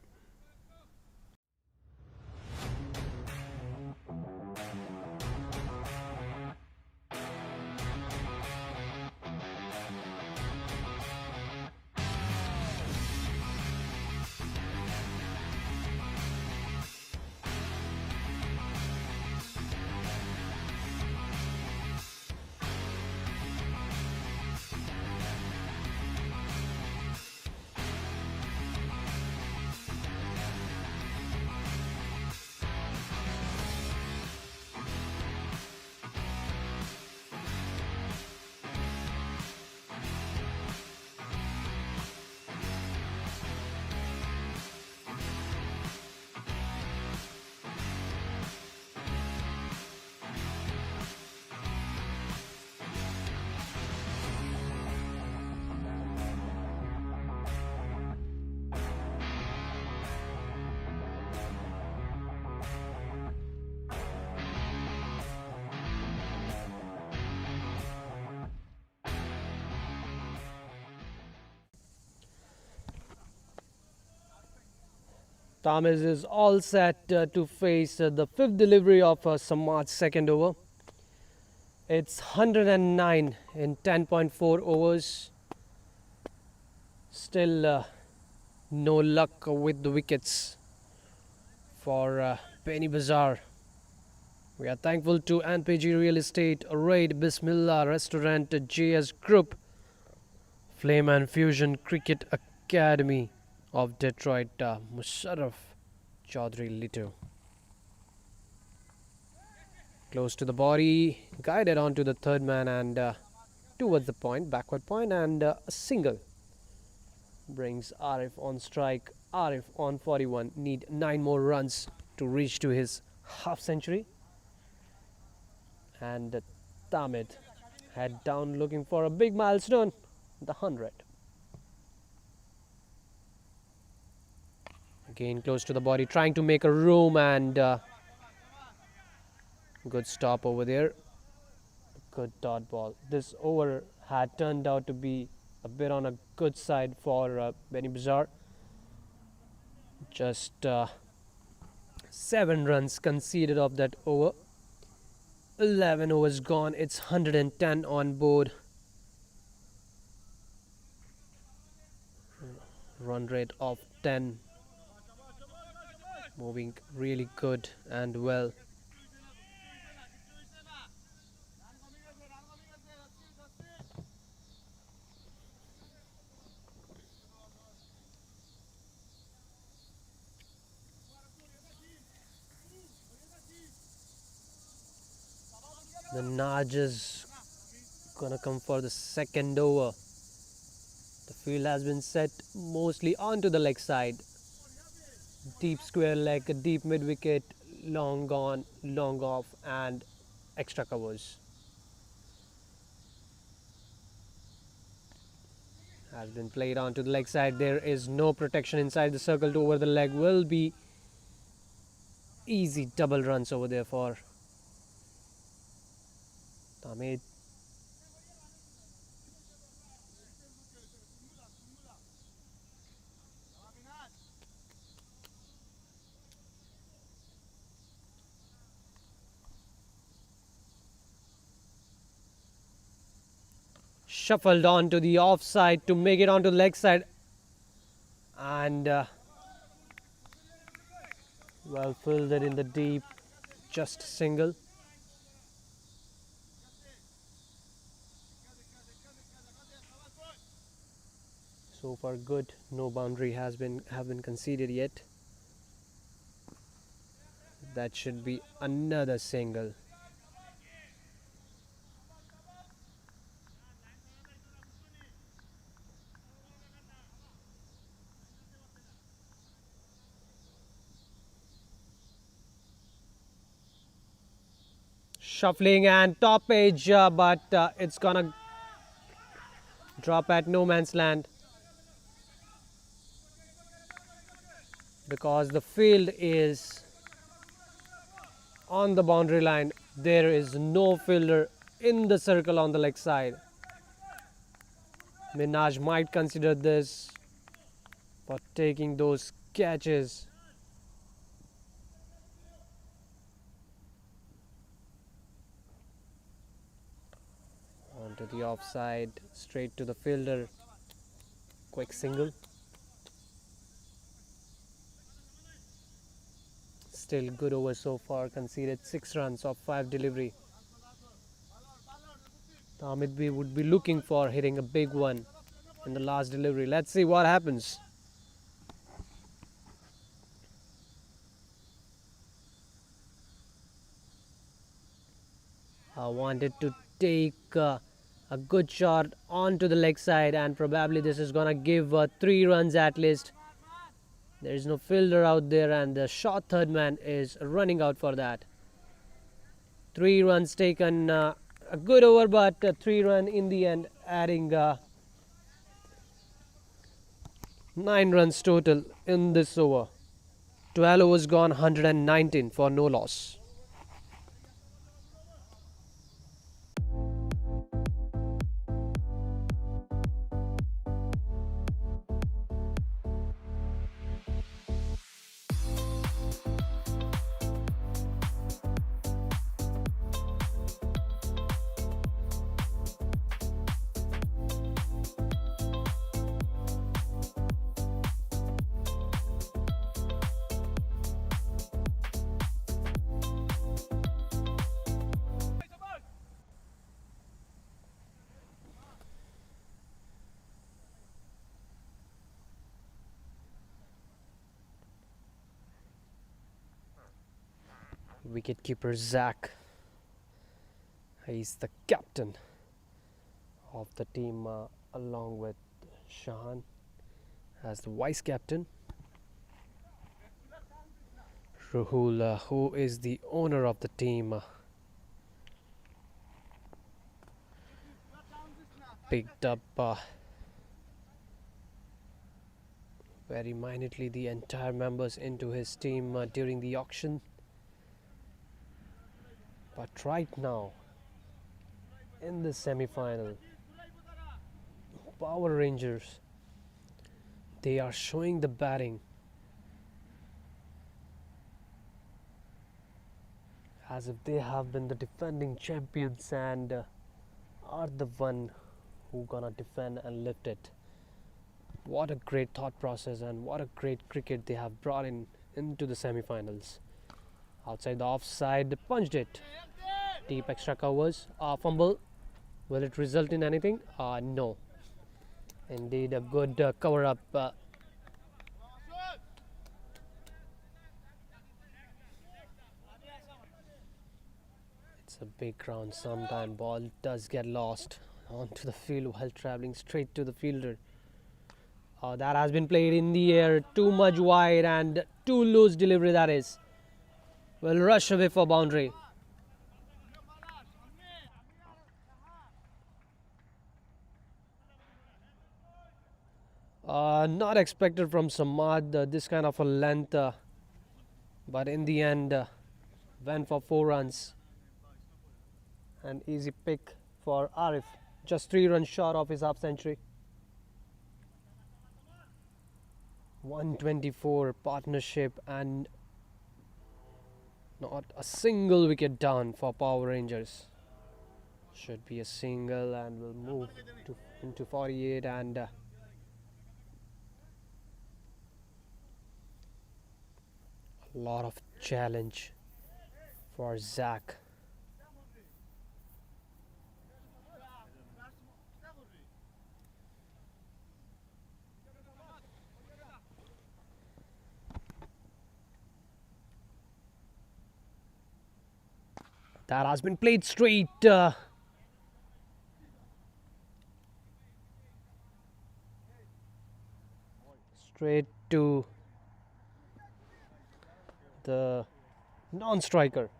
A: Tamiz is all set to face the fifth delivery of Samad's second over. It's 109 in 10.4 overs. Still no luck with the wickets for Beanibazar. We are thankful to NPG Real Estate, Raid, Bismillah Restaurant, JS Group, Flame and Fusion Cricket Academy of Detroit, Musharraf Chaudhry Lito. Close to the body, guided onto the third man and towards the point, backward point, and a single brings Arif on strike. Arif on 41, need 9 more runs to reach to his half century. And Tamid head down looking for a big milestone, the 100. Again close to the body, trying to make a room, and good stop over there. Good dot ball. This over had turned out to be a bit on a good side for Beanibazar. Just 7 runs conceded of that over. 11 overs gone. It's 110 on board. Run rate of 10. Moving really good and well. The Naj is gonna come for the second over. The field has been set mostly onto the leg side. Deep square leg, a deep mid wicket, long on, long off, and extra covers. Has been played onto the leg side. There is no protection inside the circle. To over the leg will be easy double runs over there for Tamid. shuffled on to the offside to make it onto the leg side. And well fielded in the deep, just single. So far good, no boundary have been conceded yet. That should be another single. Shuffling and top edge, but it's gonna drop at no man's land because the field is on the boundary line. There is no fielder in the circle on the leg side. Minaj might consider this for taking those catches. Onto the offside, straight to the fielder. Quick single. Still good over so far, conceded 6 runs off 5 delivery. Hamidur would be looking for hitting a big one in the last delivery. Let's see what happens. I wanted to take a good shot onto the leg side, and probably this is gonna give 3 runs at least. There is no fielder out there, and the short third man is running out for that. 3 runs taken, a good over, but 3 run in the end, adding 9 runs total in this over. 12 overs gone, 119 for no loss. Wicketkeeper Zach, he's the captain of the team, along with Shahan as the vice captain. Rahul, who is the owner of the team, picked up very minutely the entire members into his team during the auction. But right now, in the semi-final, Power Rangers, they are showing the batting as if they have been the defending champions and are the one who gonna defend and lift it. What a great thought process and what a great cricket they have brought into the semi-finals. Outside the offside, they punched it. Deep extra covers. Fumble. Will it result in anything? No. Indeed, a good cover up. It's a big ground. Sometime ball does get lost onto the field while traveling straight to the fielder. That has been played in the air. Too much wide and too loose delivery, that is. Will rush away for boundary. Not expected from Samad this kind of a length, but in the end went for 4 runs. An easy pick for Arif, just 3 runs short of his half century. 124 partnership and not a single wicket down for Power Rangers. Should be a single and will move into 48 and a lot of challenge for Zach. That has been played straight. Straight to the non-striker.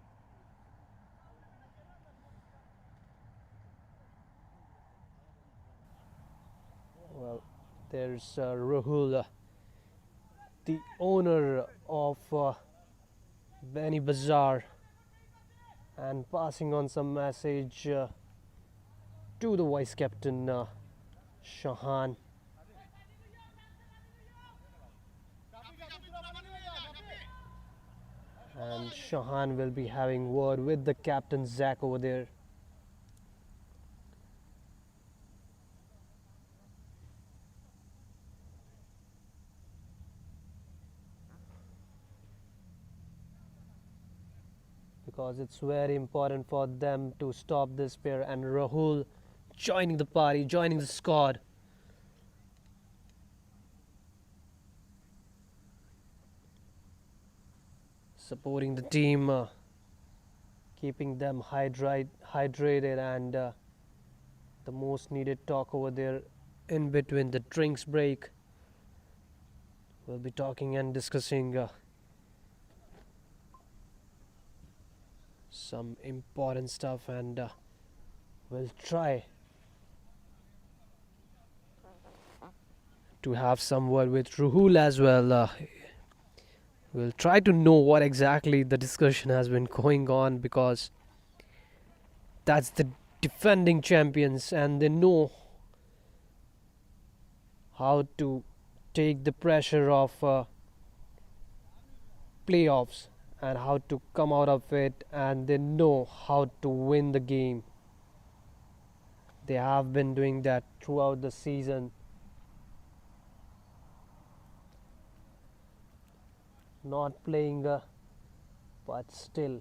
A: Well, there's Rahul, the owner of Beanibazar, and passing on some message to the vice captain Shahan. And Shahan will be having word with the captain Zach over there. Because it's very important for them to stop this pair, and Rahul joining the party, joining the squad. Supporting the team, keeping them hydrated, and the most needed talk over there in between the drinks break. We'll be talking and discussing some important stuff, and we'll try to have some word with Rahul as well. We'll try to know what exactly the discussion has been going on, because that's the defending champions and they know how to take the pressure of playoffs and how to come out of it, and they know how to win the game. They have been doing that throughout the season. Not playing but still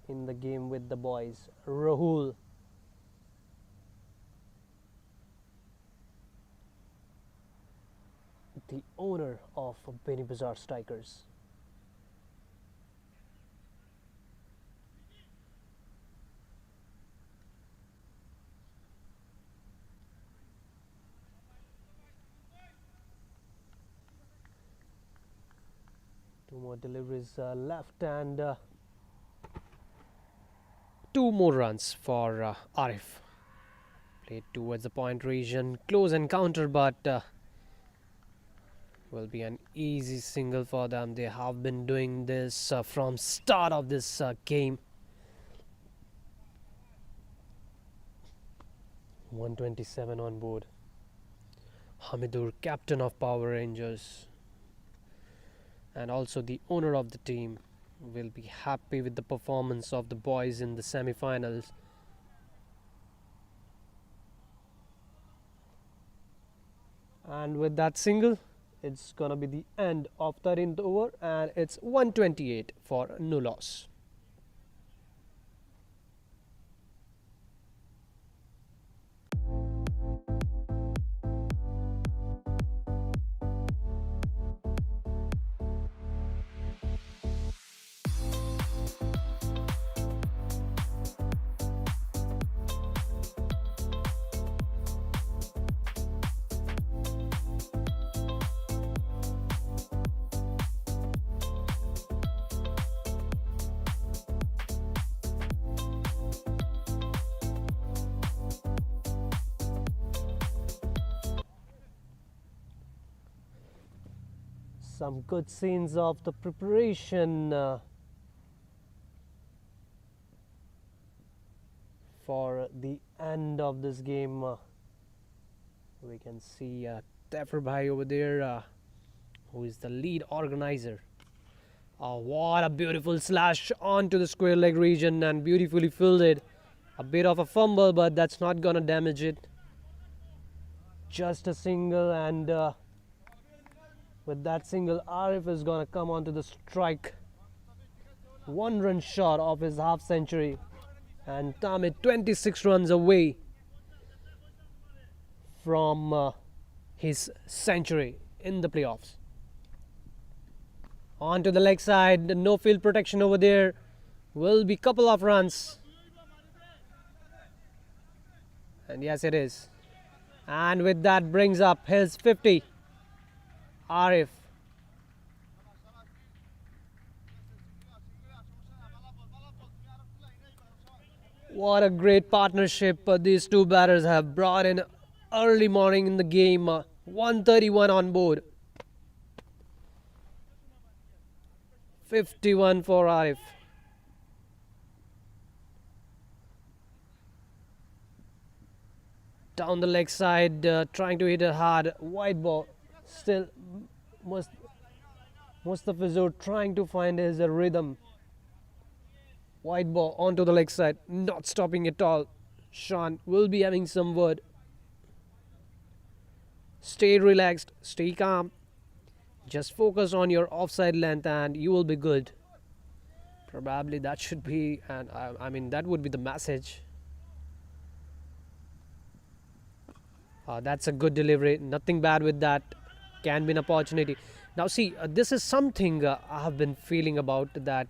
A: in the game with the boys. Rahul, the owner of Beanibazar Strikers. Two more deliveries left, and 2 more runs for Arif. Played towards the point region, close encounter, but will be an easy single for them. They have been doing this from start of this game. 127 on board. Hamidur, captain of Power Rangers, and also the owner of the team, will be happy with the performance of the boys in the semi-finals. And with that single, it's gonna be the end of 13th over, and it's 128 for no loss. Some good scenes of the preparation for the end of this game. We can see Taffer Bhai over there, who is the lead organizer. What a beautiful slash onto the square leg region, and beautifully fielded. A A bit of a fumble, but that's not gonna damage it. Just a single, and with that single, Arif is gonna come onto the strike. 1 run short of his half century, and Tamid 26 runs away from his century in the playoffs. On to the leg side, no field protection over there. Will be couple of runs. And yes, it is. And with that brings up his 50. Arif. What a great partnership these two batters have brought in early morning in the game. 131 on board. 51 for Arif. Down the leg side, trying to hit a hard white ball. Still, Mustafizur trying to find his rhythm. White ball onto the leg side, not stopping at all. Sean will be having some word. Stay relaxed, stay calm. Just focus on your offside length and you will be good. Probably that should be, and I mean, that would be the message. That's a good delivery. Nothing bad with that. Can be an opportunity. Now see, this is something I have been feeling about that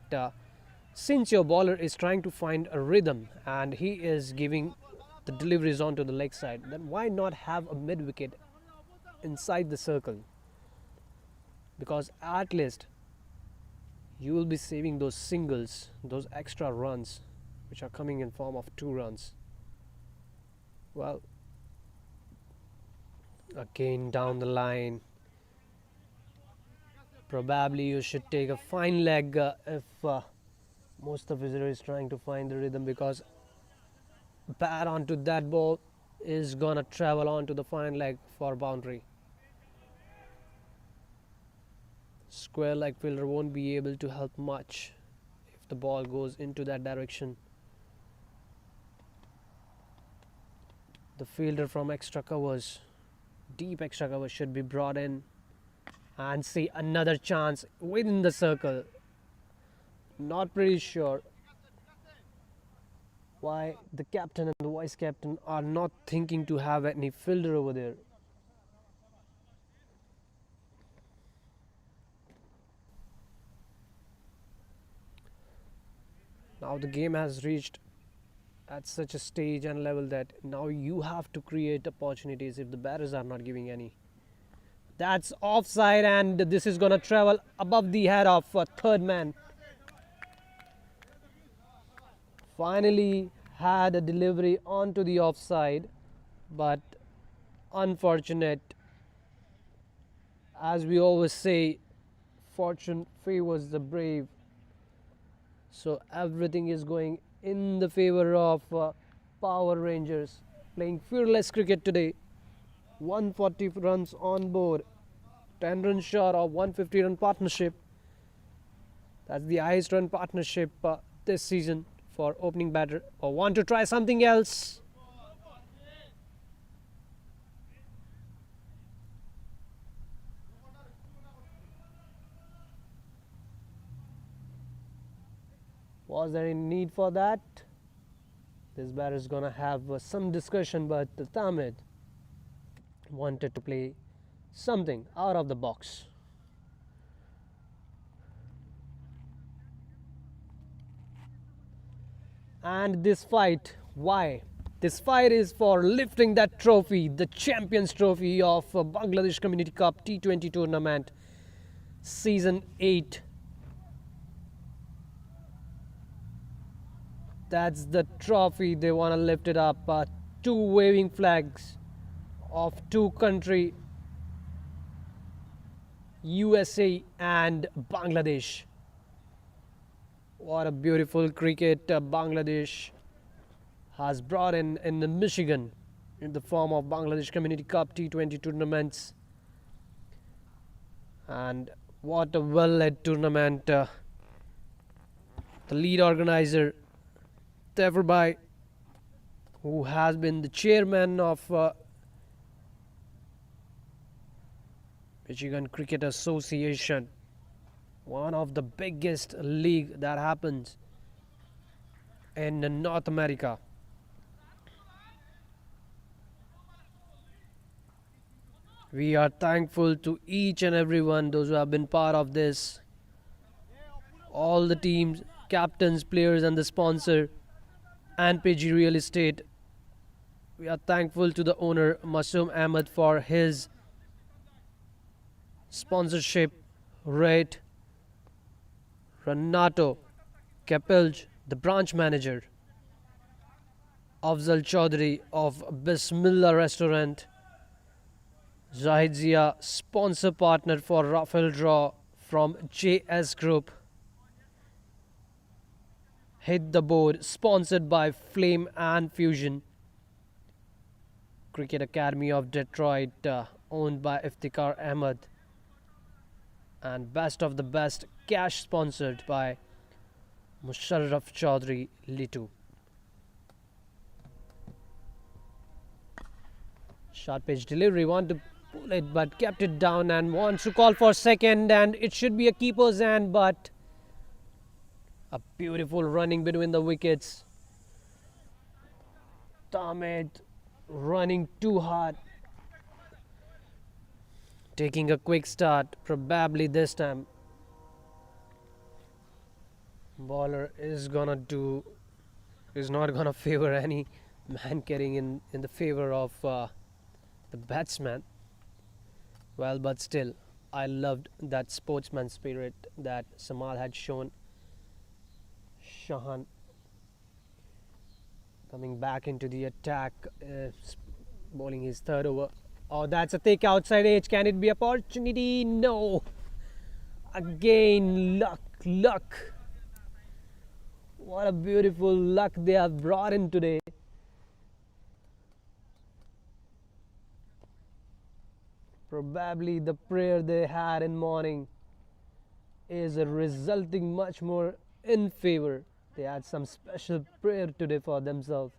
A: since your bowler is trying to find a rhythm and he is giving the deliveries onto the leg side, then why not have a mid-wicket inside the circle? Because at least you will be saving those singles, those extra runs which are coming in form of 2 runs. Well, again down the line. Probably you should take a fine leg if Mustafizur is trying to find the rhythm, because bat onto that ball is gonna travel onto the fine leg for boundary. Square leg fielder won't be able to help much if the ball goes into that direction. The fielder from extra covers, deep extra cover, should be brought in and see another chance within the circle. Not pretty sure why the captain and the vice captain are not thinking to have any fielder over there. Now the game has reached at such a stage and level that now you have to create opportunities if the batters are not giving any. That's offside, and this is gonna travel above the head of third man. Finally had a delivery onto the offside, but unfortunate. As we always say, fortune favors the brave. So everything is going in the favor of Power Rangers, playing fearless cricket today. 140 runs on board, 10 runs short of 150 run partnership. That's the highest run partnership this season for opening batter. Or want to try something else? Was there any need for that? This batter is gonna have some discussion, but Tamid wanted to play something out of the box. And this fight, why? This fight is for lifting that trophy, the Champions Trophy of Bangladesh Community Cup T20 tournament, Season 8. That's the trophy. They want to lift it up. 2 waving flags of 2 countries, USA and Bangladesh. What a beautiful cricket Bangladesh has brought in the Michigan in the form of Bangladesh Community Cup T20 tournaments. And what a well-led tournament. The lead organizer, Teverbai, who has been the chairman of Michigan Cricket Association, one of the biggest league that happens in North America. We are thankful to each and everyone, those who have been part of this, all the teams, captains, players and the sponsor, and PG Real Estate. We are thankful to the owner Masoom Ahmed for his sponsorship rate. Renato Kapilj, the branch manager. Afzal Chaudhary of Bismillah Restaurant. Zahid Zia, sponsor partner for Raffle Draw from JS Group. Hit the Board, sponsored by Flame and Fusion. Cricket Academy of Detroit, owned by Iftekhar Ahmed. And Best of the Best, cash sponsored by Musharraf Chaudhary Litu. Short pitch delivery, want to pull it but kept it down and wants to call for second, and it should be a keeper's hand, but a beautiful running between the wickets. Tamid running too hard, taking a quick start, probably this time. Bowler is not gonna favor any man carrying in the favor of the batsman. Well, but still, I loved that sportsman spirit that Samal had shown. Shahan coming back into the attack, bowling his third over. Oh, that's a thick outside edge. Can it be opportunity? No. Again, luck. What a beautiful luck they have brought in today. Probably the prayer they had in morning is resulting much more in favor. They had some special prayer today for themselves.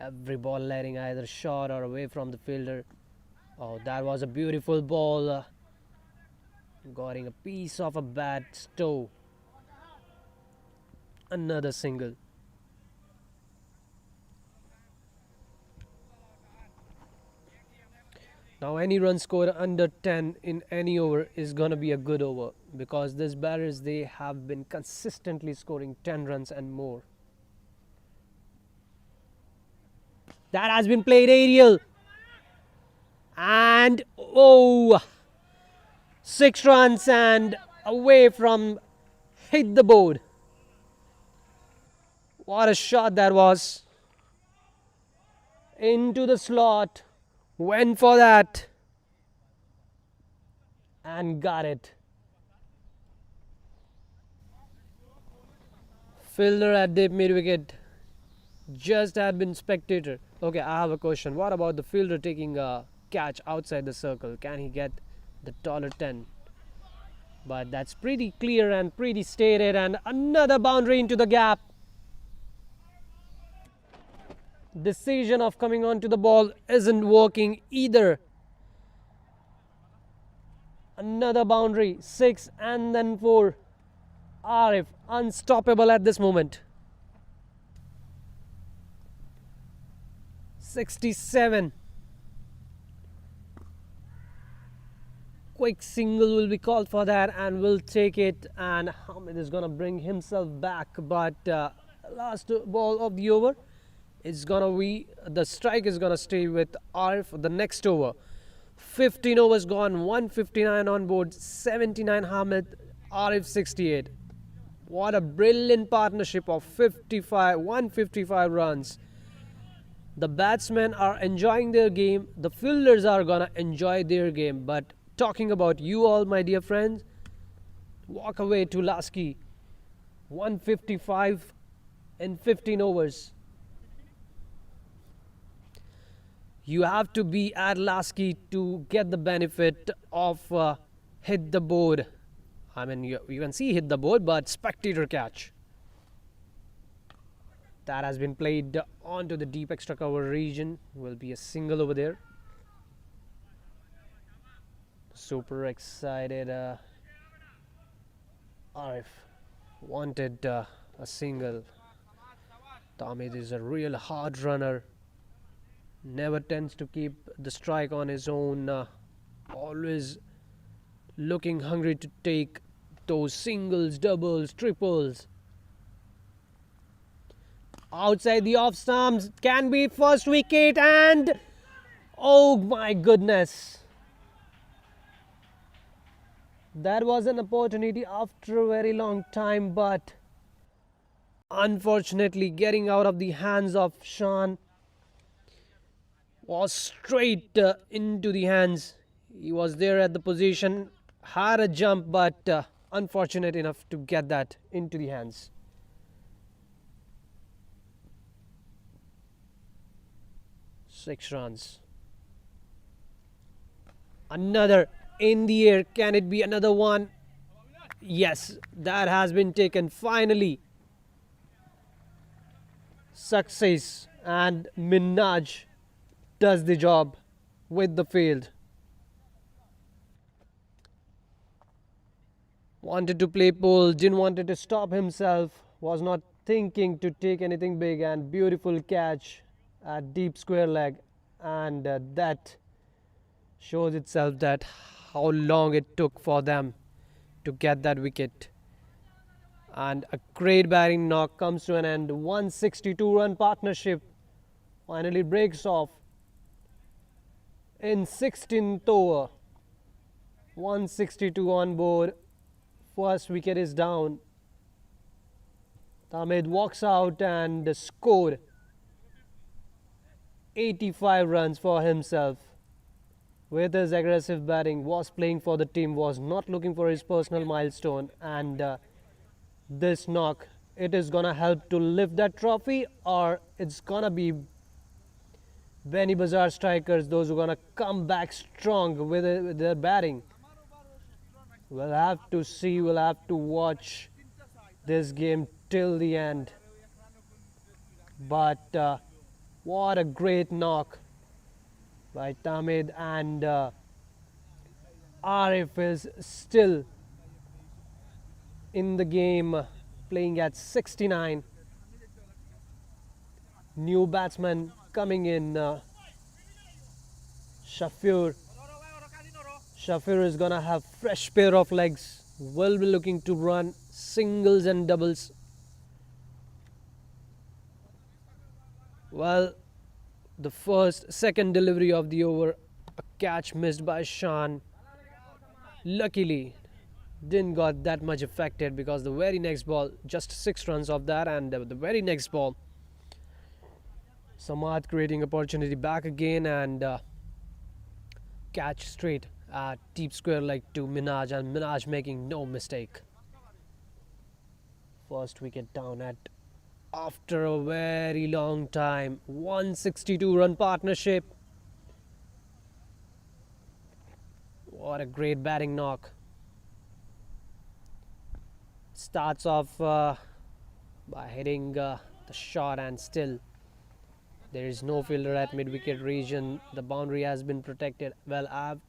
A: Every ball letting either short or away from the fielder. Oh, that was a beautiful ball. Getting a piece of a bat toe. Another single. Now any run scored under 10 in any over is going to be a good over, because these batters, they have been consistently scoring 10 runs and more. That has been played aerial. And 6 runs and away from hit the board. What a shot that was. Into the slot. Went for that and got it. Fielder at deep mid wicket just had been spectator. Okay, I have a question. What about the fielder taking a catch outside the circle? Can he get the taller 10? But that's pretty clear and pretty stated, and another boundary into the gap. Decision of coming onto the ball isn't working either. Another boundary, 6 and then 4. Arif unstoppable at this moment. 67. Quick single will be called for that, and we'll take it, and Hamid is gonna bring himself back, but last ball of the over. It's gonna be, the strike is gonna stay with Arif for the next over. 15 overs gone, 159 on board, 79 Hamid, Arif 68. What a brilliant partnership of 155 runs. The batsmen are enjoying their game, the fielders are gonna enjoy their game. But talking about you all, my dear friends, walk away to Lasky. 155 in 15 overs. You have to be at Lasky to get the benefit of hit the board. I mean, you can see hit the board, but spectator catch. That has been played onto the deep extra cover region. Will be a single over there. Super excited. Arif wanted a single. Tamid is a real hard runner. Never tends to keep the strike on his own. Always looking hungry to take those singles, doubles, triples. Outside the off stumps, can be first wicket, and oh my goodness. That was an opportunity after a very long time, but unfortunately getting out of the hands of Shan was straight into the hands. He was there at the position, had a jump, but unfortunate enough to get that into the hands. Six runs. Another in the air. Can it be another one? Yes, that has been taken finally. Success, and Minaj does the job with the field. Wanted to play pole, didn't want to stop himself, was not thinking to take anything big, and beautiful catch at deep square leg, and that shows itself that how long it took for them to get that wicket. And a great batting knock comes to an end. 162-run partnership finally breaks off in 16th over. 162 on board. First wicket is down. Tamid walks out and scored 85 runs for himself. With his aggressive batting, was playing for the team, was not looking for his personal milestone, and this knock, it is gonna help to lift that trophy, or it's gonna be Beanibazar Strikers, those who are gonna come back strong with their batting. We'll have to see, we'll have to watch this game till the end. But what a great knock by Tamid, and Arif is still in the game, playing at 69. New batsman coming in, Shafir. Shafir is gonna have fresh pair of legs, will be looking to run singles and doubles. Well, the second delivery of the over, a catch missed by Shan. Luckily didn't got that much affected, because the very next ball, just 6 runs of that, and the very next ball, Samad creating opportunity back again, and catch straight at deep square leg to Minaj, and Minaj making no mistake. First wicket down at after a very long time. 162-run partnership. What a great batting knock. Starts off by hitting the shot, and still there is no fielder at mid-wicket region. The boundary has been protected. Well,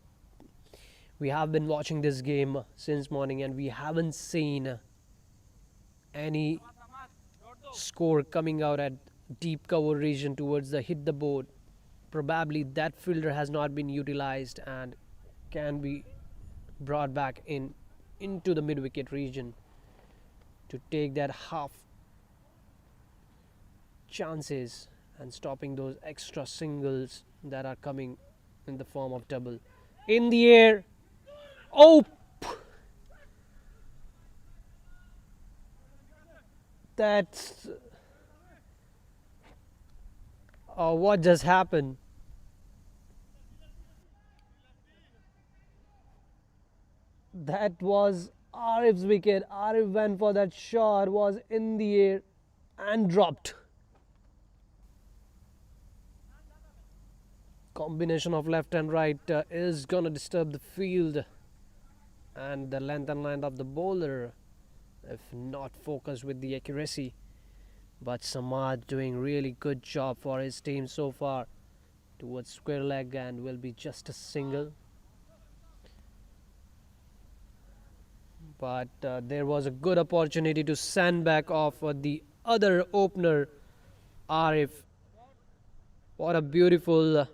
A: we have been watching this game since morning, and we haven't seen any score coming out at deep cover region towards the hit the board. Probably that fielder has not been utilized and can be brought back into the mid-wicket region to take that half chances and stopping those extra singles that are coming in the form of double. In the air. Oh! That's... what just happened? That was Arif's wicket. Arif went for that shot, was in the air and dropped. Combination of left and right is gonna disturb the field and the length and line of the bowler if not focused with the accuracy. But Samad doing really good job for his team so far towards square leg and will be just a single. But there was a good opportunity to sandbag off the other opener, Arif. What a beautiful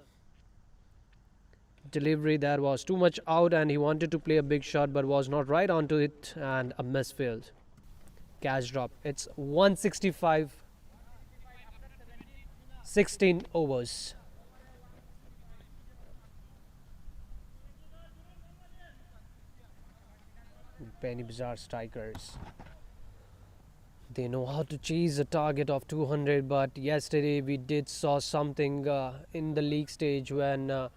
A: delivery that was. Too much out and he wanted to play a big shot but was not right onto it and a miss field. Catch drop. It's 165, 16 overs. Beanibazar Strikers. They know how to chase a target of 200, but yesterday we did saw something in the league stage when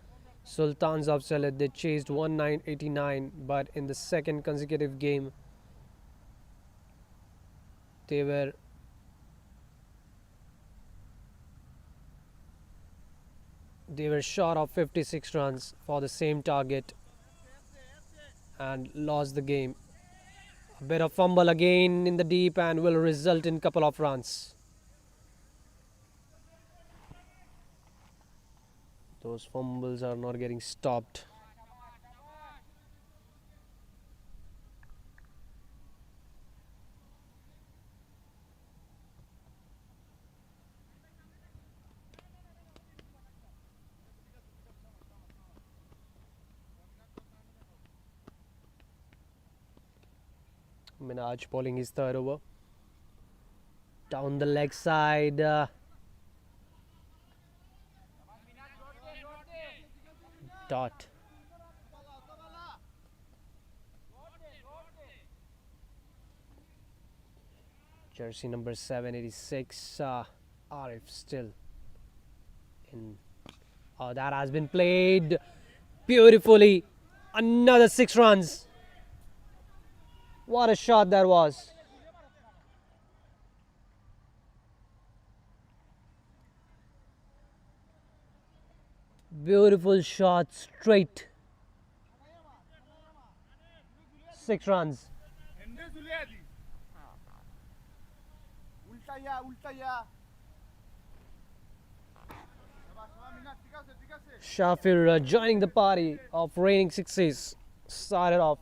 A: Sultans of Sylhet they chased 1989, but in the second consecutive game they were short of 56 runs for the same target and lost the game. A bit of fumble again in the deep and will result in couple of runs. Those fumbles are not getting stopped. Minaj bowling his third over. Down the leg side. Dot. Jersey number 786. Arif still in. Oh, that has been played beautifully. Another 6 runs. What a shot that was. Beautiful shot straight. 6 runs. Shafir joining the party of raining sixes. Started off.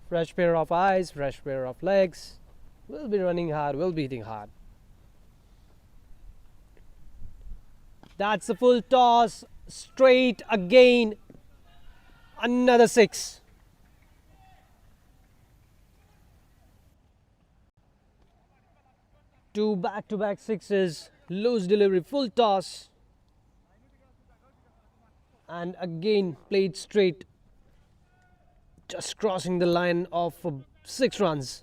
A: Fresh pair of eyes, fresh pair of legs. Will be running hard, will be hitting hard. That's a full toss. Straight again. Another 6. Two back-to-back sixes. Loose delivery, full toss. And again played straight. Just crossing the line of 6 runs.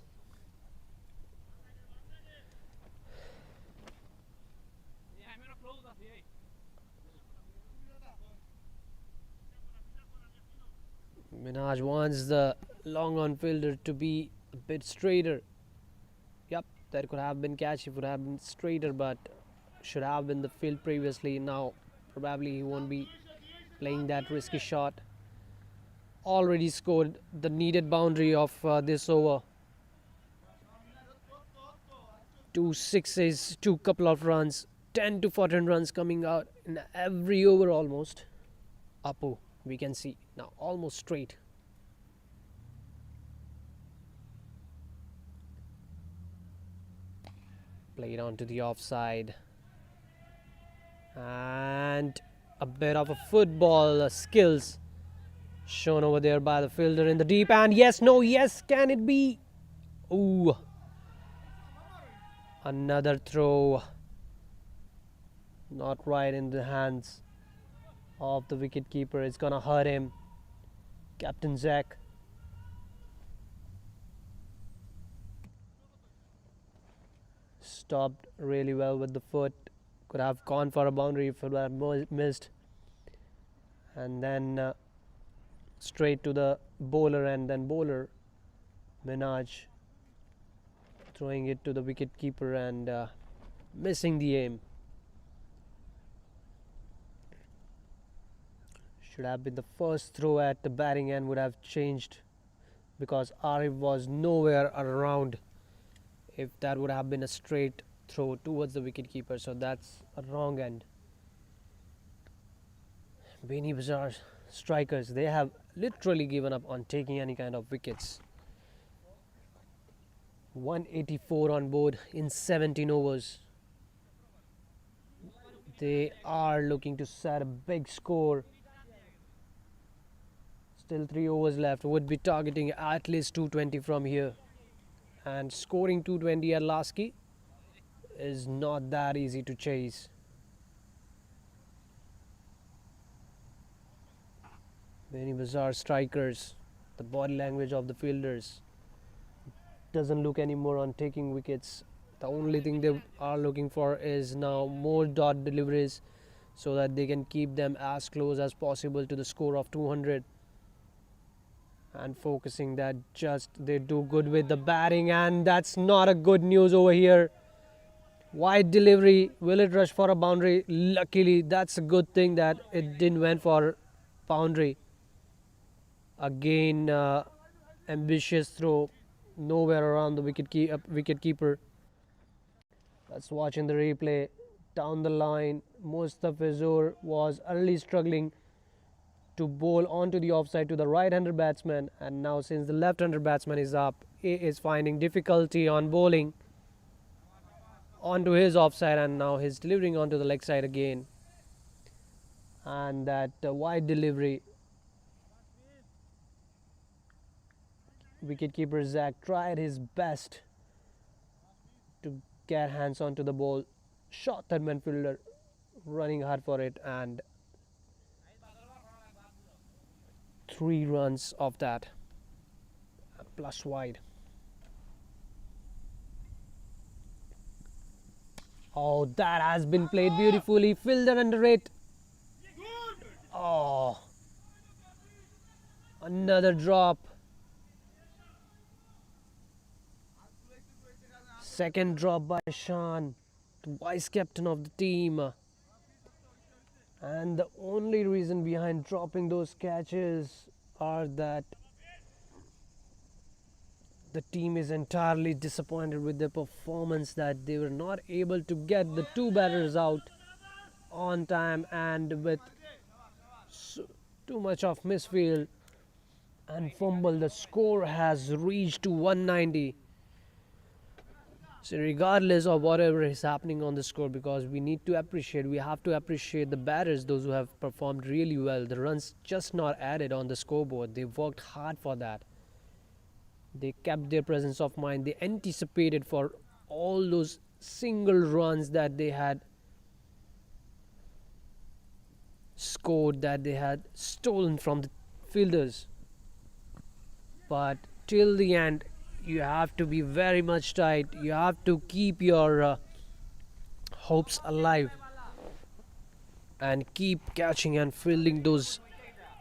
A: Minaj wants the long on fielder to be a bit straighter. Yep, that could have been catch, it would have been straighter, but should have been the field previously. Now probably he won't be playing that risky shot. Already scored the needed boundary of this over. 2 sixes, 2 couple of runs, 10 to 14 runs coming out in every over almost. Apu, we can see now almost straight. Played onto the offside. And a bit of a football skills shown over there by the fielder in the deep, and yes, no, yes, can it be? Ooh, another throw, not right in the hands of the wicket keeper. It's gonna hurt him. Captain Zach. Stopped really well with the foot. Could have gone for a boundary if it had missed. And then straight to the bowler, and then bowler Minaj throwing it to the wicket keeper and missing the aim. Should have been the first throw at the batting end, would have changed because Arif was nowhere around. If that would have been a straight throw towards the wicketkeeper, so that's a wrong end. Beanibazar Strikers, they have literally given up on taking any kind of wickets. 184 on board in 17 overs. They are looking to set a big score. Still 3 overs left. Would be targeting at least 220 from here. And scoring 220 at Lasky is not that easy to chase. Beanibazar Strikers, the body language of the fielders doesn't look anymore on taking wickets. The only thing they are looking for is now more dot deliveries so that they can keep them as close as possible to the score of 200. And focusing that just they do good with the batting, and that's not a good news over here. Wide delivery, will it rush for a boundary? Luckily, that's a good thing that it didn't went for boundary. Again, ambitious throw, nowhere around the wicket keeper. Let's watch in the replay. Down the line, Iftekhar was early struggling to bowl onto the offside to the right-hander batsman, and now since the left-hander batsman is up, he is finding difficulty on bowling onto his offside, and now he's delivering onto the leg side again. And that wide delivery, wicketkeeper Zach tried his best to get hands onto the ball. Shot that midfielder, running hard for it, and 3 runs of that, plus wide. Oh, that has been played beautifully. Fielder under it. Oh, another drop. Second drop by Shan, the vice captain of the team. And the only reason behind dropping those catches are that the team is entirely disappointed with their performance, that they were not able to get the 2 batters out on time, and with too much of misfield and fumble, the score has reached to 190. So regardless of whatever is happening on the score, because we have to appreciate the batters, those who have performed really well. The runs just not added on the scoreboard. They worked hard for that. They kept their presence of mind. They anticipated for all those single runs that they had scored, that they had stolen from the fielders. But till the end, you have to be very much tight. You have to keep your hopes alive and keep catching and fielding those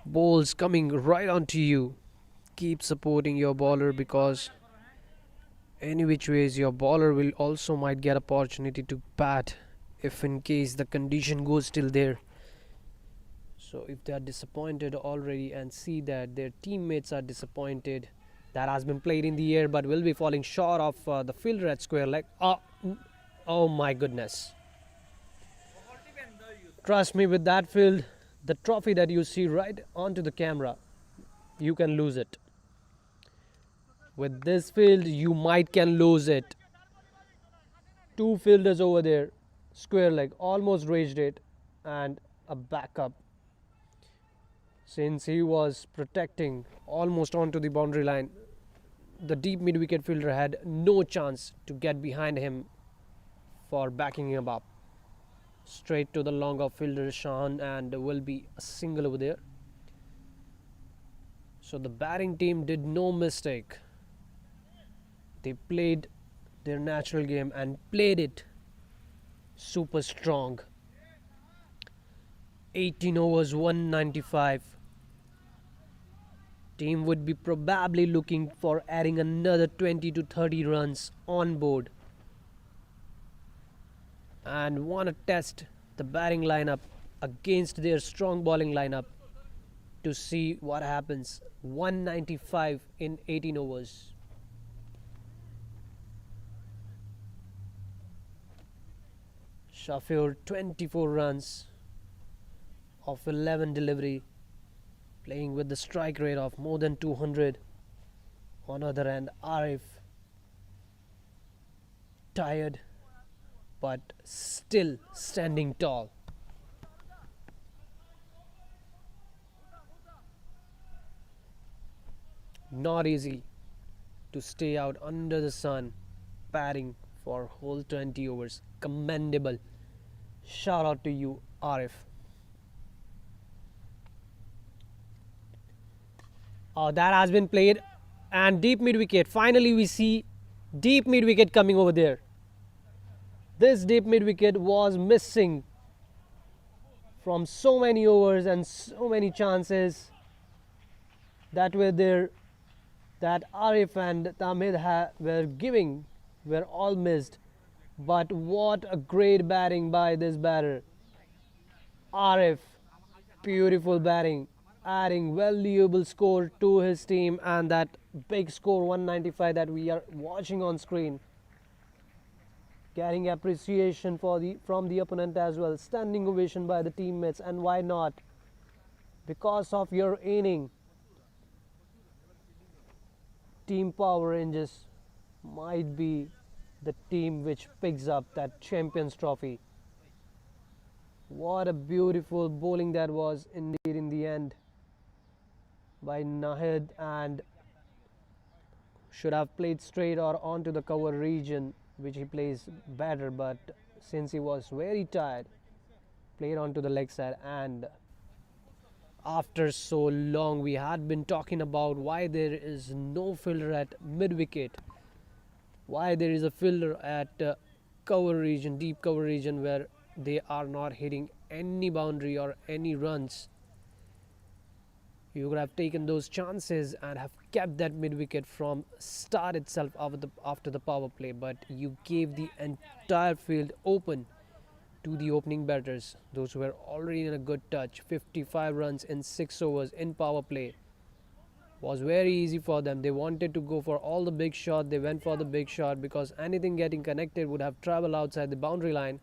A: balls coming right onto you. Keep supporting your bowler, because any which ways your bowler will also might get opportunity to bat if in case the condition goes still there. So if they are disappointed already and see that their teammates are disappointed, that has been played in the air but will be falling short of the fielder at square leg. Oh my goodness. Trust me, with that field, the trophy that you see right onto the camera, you can lose it. With this field, you might can lose it. 2 fielders over there, square leg, almost reached it, and a backup. Since he was protecting almost onto the boundary line, the deep mid-wicket fielder had no chance to get behind him for backing him up. Straight to the long off fielder Shan, and will be a single over there. So the batting team did no mistake. They played their natural game and played it super strong. 18 overs, 195. Team would be probably looking for adding another 20 to 30 runs on board, and want to test the batting lineup against their strong bowling lineup to see what happens. 195 in 18 overs. Shafir 24 runs of 11 delivery, playing with the strike rate of more than 200. On other end, Arif tired but still standing tall. Not easy to stay out under the sun, batting for whole 20 overs. Commendable. Shout out to you, Arif. That has been played, and deep mid wicket. Finally, we see deep mid wicket coming over there. This deep mid wicket was missing from so many overs and so many chances that were there, that Arif and Tamid were giving, were all missed. But what a great batting by this batter. Arif, beautiful batting, adding valuable score to his team, and that big score 195 that we are watching on screen. Getting appreciation from the opponent as well. Standing ovation by the teammates, and why not? Because of your inning, Team Power Rangers might be the team which picks up that Champions Trophy. What a beautiful bowling that was indeed in the end by Nahid, and should have played straight or onto the cover region, which he plays better, but since he was very tired, played onto the leg side. And after so long, we had been talking about why there is no fielder at mid wicket, why there is a fielder at cover region, deep cover region, where they are not hitting any boundary or any runs. You could have taken those chances and have kept that mid wicket from start itself after the power play, but you gave the entire field open to the opening batters. Those who were already in a good touch. 55 runs in 6 overs in power play was very easy for them. They wanted to go for all the big shot. They went for the big shot because anything getting connected would have traveled outside the boundary line,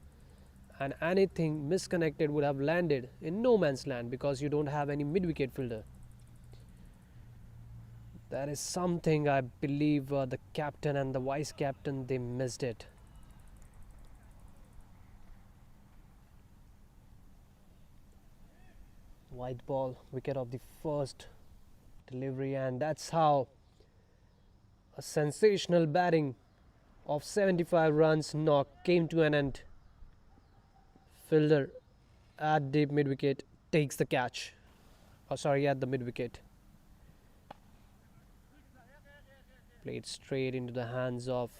A: and anything misconnected would have landed in no man's land because you don't have any mid wicket fielder. That is something I believe the captain and the vice captain, they missed it. White ball, wicket of the first delivery, and that's how a sensational batting of 75 runs knock came to an end. Fielder at deep mid wicket takes the catch. At the mid wicket. Played straight into the hands of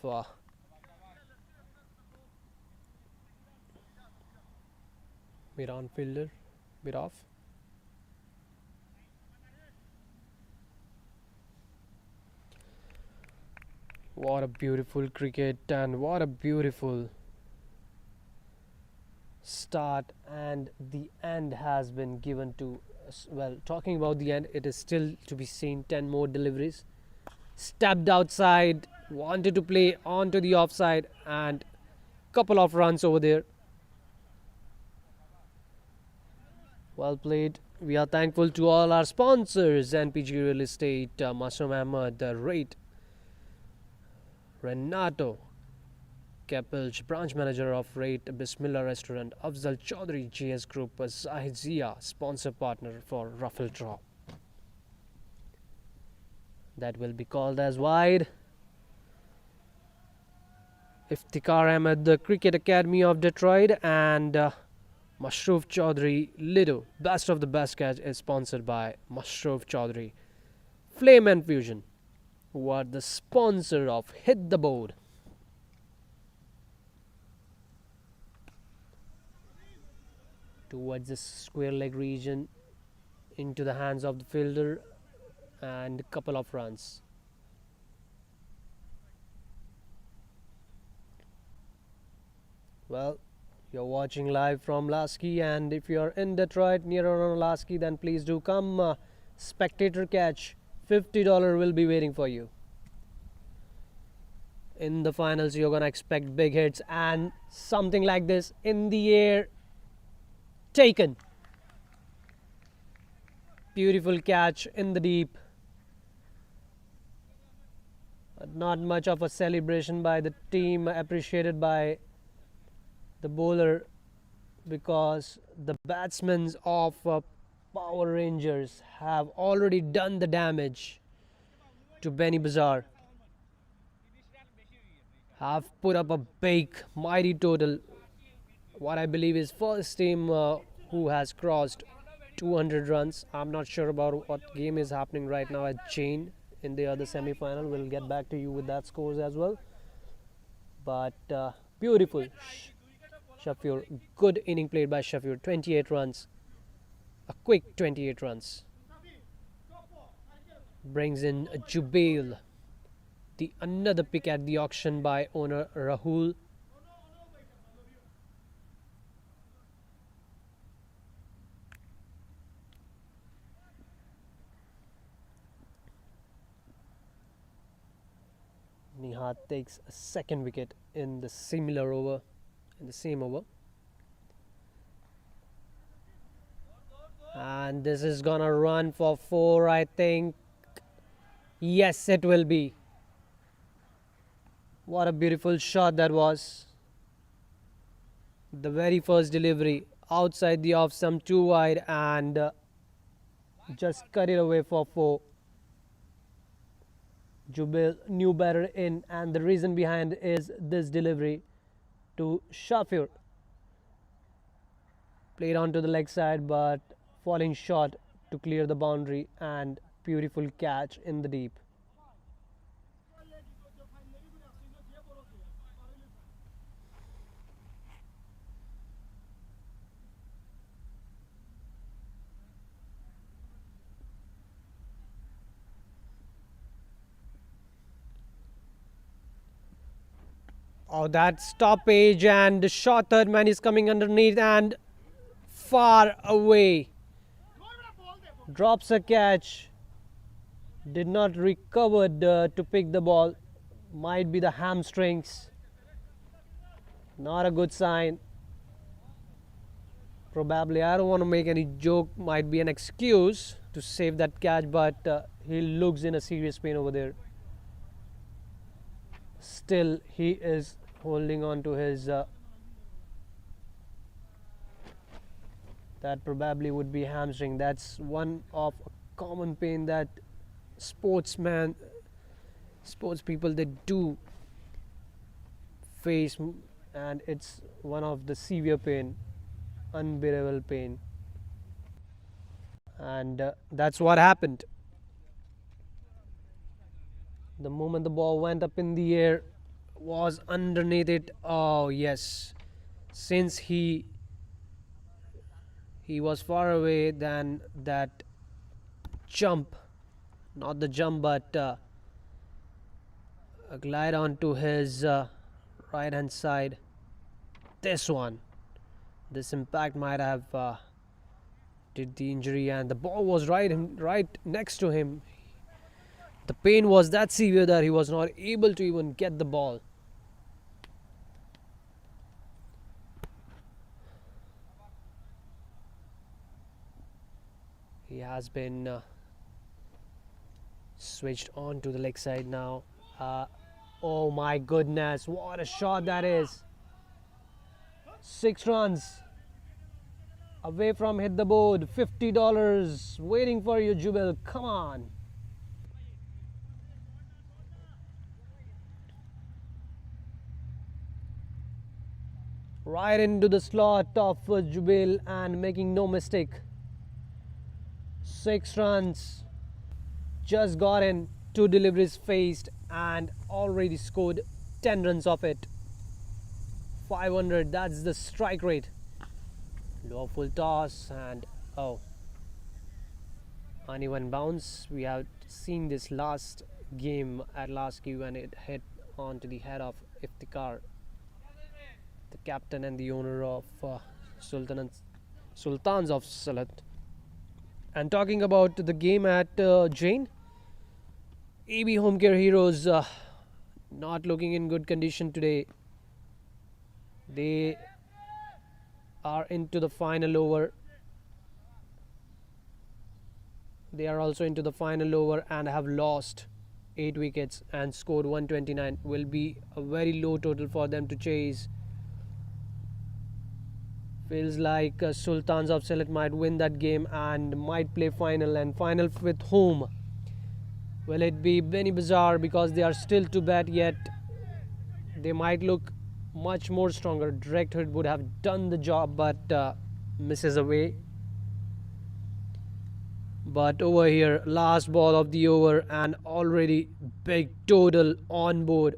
A: mid-on fielder, bit off. What a beautiful cricket, and what a beautiful start, and the end has been given to, well, talking about the end, it is still to be seen. 10 more deliveries. Stepped outside, wanted to play onto the offside, and couple of runs over there. Well played. We are thankful to all our sponsors: NPG Real Estate, Masum Ahmad, Rate, Renato Kapilj, branch manager of Rate, Bismillah Restaurant, Afzal Chaudhary, GS Group, Zahid Zia, sponsor partner for Raffle Draw. That will be called as wide. Iftekhar Ahmed, the Cricket Academy of Detroit, and Mashroof Chaudhary, Lido, best of the best catch, is sponsored by Mashroof Chaudhary. Flame and Fusion, who are the sponsor of Hit the Board. Towards the square leg region, into the hands of the fielder, and a couple of runs. Well, you're watching live from Lasky, and if you're in Detroit near around Lasky, then please do come. Spectator catch, $50 will be waiting for you. In the finals, you're gonna expect big hits and something like this in the air. Taken. Beautiful catch in the deep. Not much of a celebration by the team, appreciated by the bowler, because the batsmen of Power Rangers have already done the damage to Beanibazar. Have put up a big, mighty total. What I believe is first team who has crossed 200 runs. I'm not sure about what game is happening right now at Jayne in the other semi-final. We'll get back to you with that scores as well. But beautiful. Shafir, good inning played by Shafir. 28 runs. A quick 28 runs. Brings in Jubail. The another pick at the auction by owner Rahul. Nihat takes a second wicket in the same over. And this is gonna run for 4, I think. Yes, it will be. What a beautiful shot that was. The very first delivery outside the off stump, too wide, and just cut it away for 4. Jubail knew better in, and the reason behind is this delivery to Shafir. Played onto the leg side, but falling short to clear the boundary, and beautiful catch in the deep. Oh, that stoppage, and the short third man is coming underneath and far away. Drops a catch. Did not recover to pick the ball. Might be the hamstrings. Not a good sign. Probably, I don't want to make any joke. Might be an excuse to save that catch, but he looks in a serious pain over there. Still, he is holding on to his that probably would be hamstring. That's one of a common pain that sports people, they do face, and it's one of the severe pain, unbearable pain, and that's what happened. The moment the ball went up in the air, was underneath it. Oh yes, since he was far away than that jump, not the jump, but a glide onto his right hand side. This impact might have did the injury, and the ball was right next to him. The pain was that severe that he was not able to even get the ball. He has been switched on to the leg side now. Oh my goodness, what a shot that is. 6 runs away from hit the board. $50 waiting for you, Jubail. Come on. Right into the slot of Jubail and making no mistake. 6 runs. Just got in, 2 deliveries faced, and already scored 10 runs off it. 500, that's the strike rate. Low full toss, and oh, uneven bounce. We have seen this last game at Lasky when it hit onto the head of Iftekhar, the captain and the owner of Sultans of Sylhet. And talking about the game at Jayne, AB Homecare Heroes not looking in good condition today. They are into the final over. They are also into the final over and have lost 8 wickets and scored 129. Will be a very low total for them to chase. Feels like Sultans of Sylhet might win that game and might play final, and final with whom? Will it be Beanibazar because they are still to bat, yet they might look much more stronger. Direct hit would have done the job, but misses away. But over here, last ball of the over and already big total on board.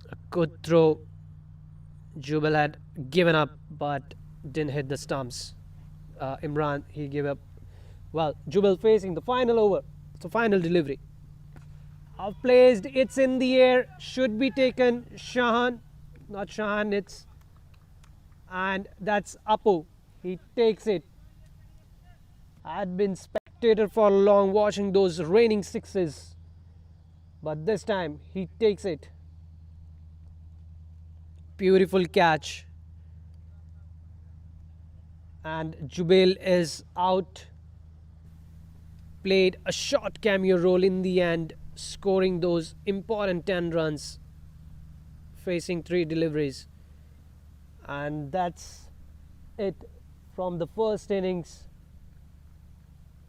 A: A good throw. Jubal had given up but didn't hit the stumps. Imran, he gave up. Well, Jubal facing the final over. It's a final delivery. Outplaced, it's in the air. Should be taken. Shahan. Not Shahan, it's. And that's Apu. He takes it. I had been spectator for long watching those raining sixes. But this time he takes it. Beautiful catch. And Jubail is out. Played a short cameo role in the end, scoring those important 10 runs, facing 3 deliveries. And that's it from the first innings.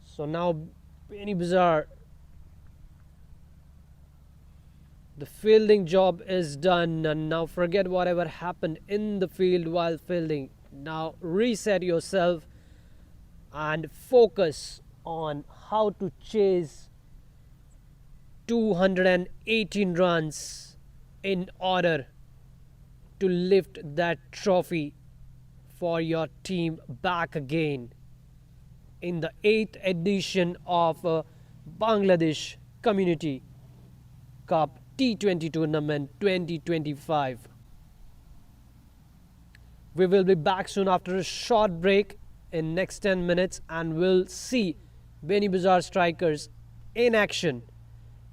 A: So now Beanibazar, the fielding job is done, and now forget whatever happened in the field while fielding. Now reset yourself and focus on how to chase 218 runs in order to lift that trophy for your team back again in the 8th edition of Bangladesh Community Cup T20 Tournament 2025. We will be back soon after a short break in next 10 minutes, and we'll see Beanibazar Strikers in action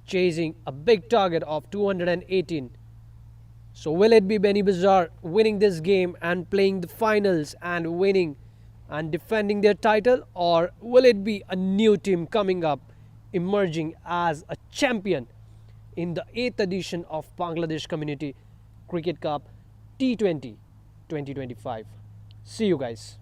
A: chasing a big target of 218. So will it be Beanibazar winning this game and playing the finals and winning and defending their title, or will it be a new team coming up emerging as a champion in the 8th edition of Bangladesh Community Cricket Cup T20 2025? See you guys.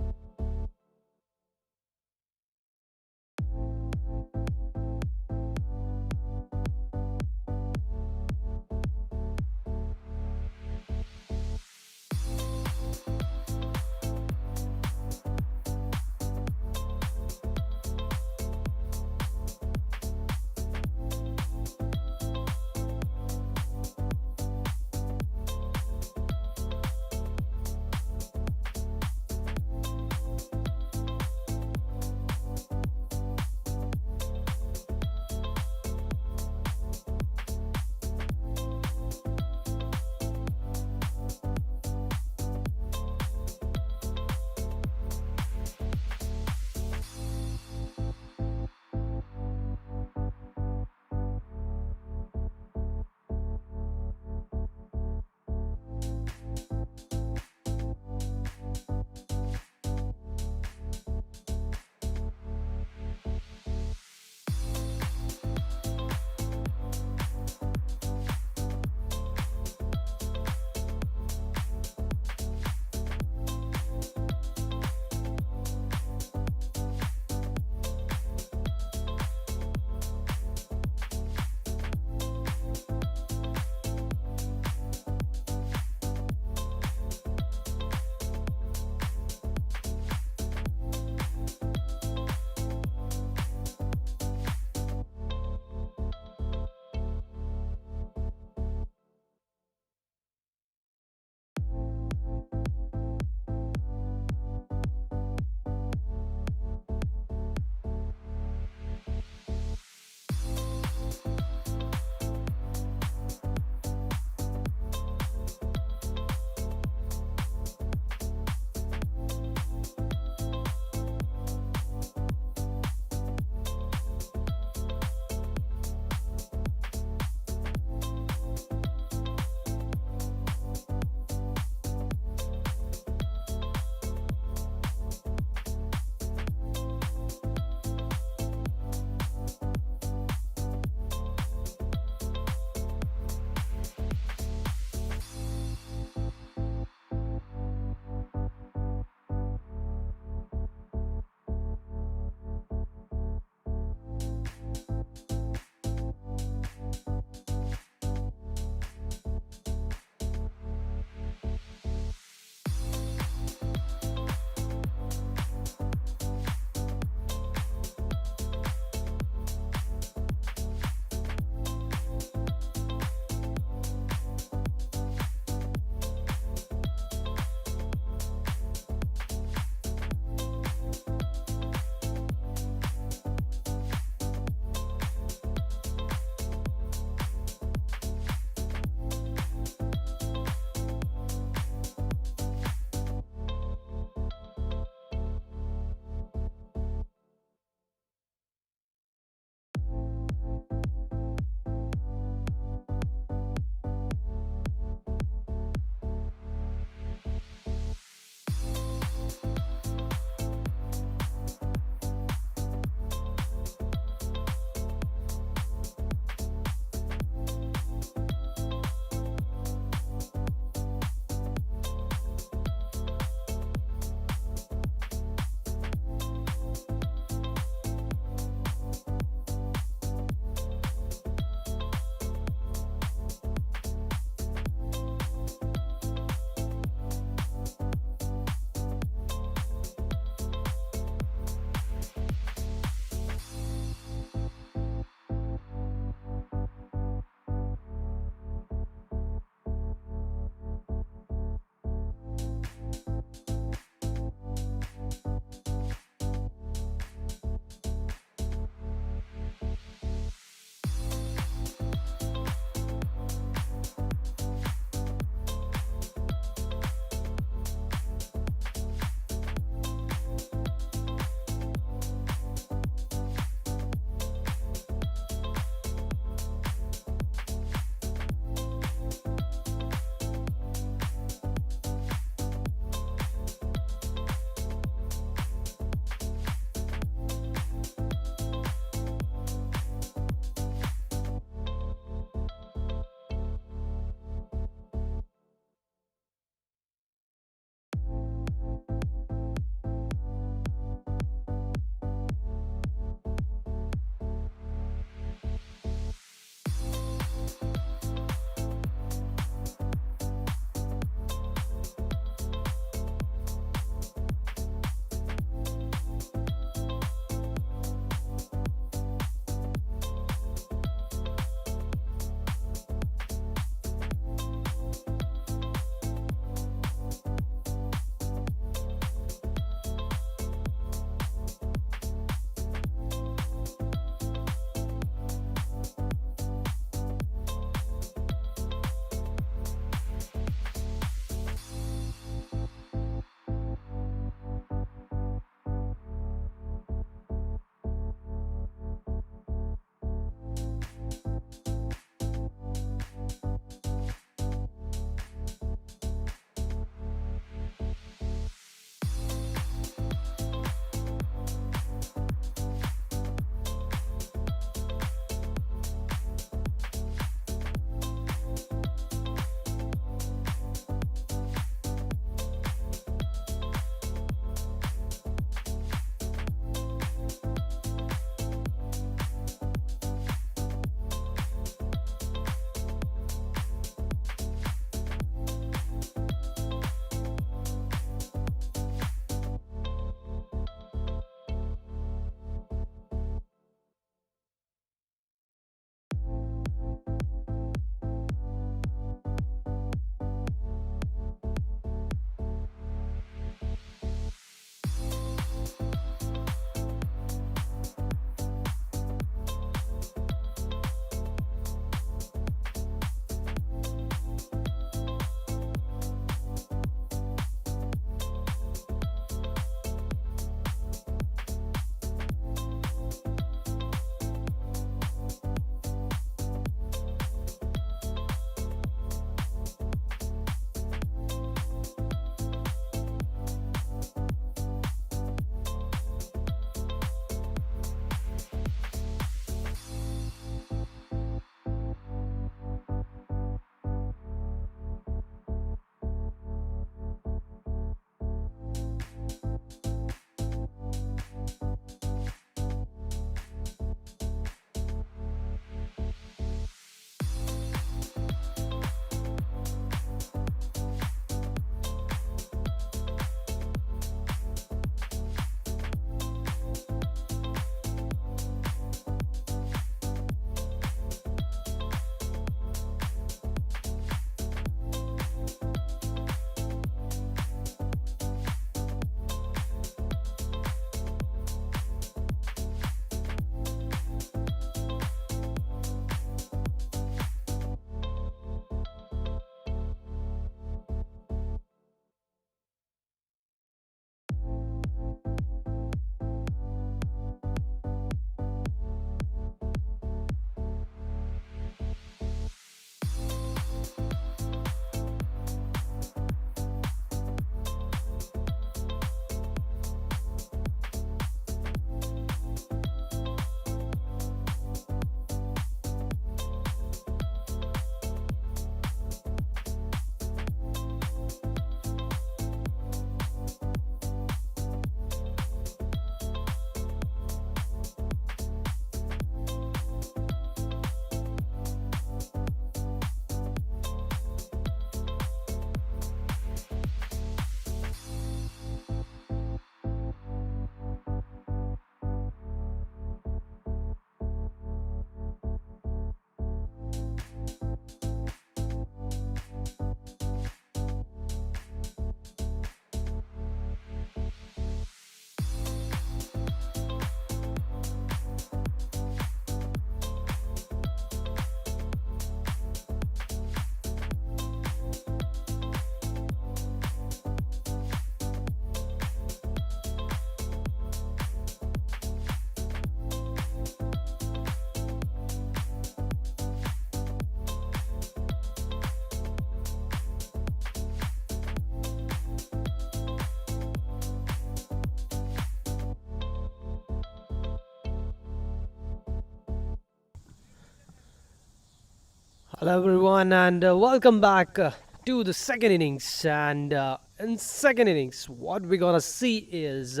A: Hello everyone and welcome back to the second innings. And in second innings, what we're gonna see is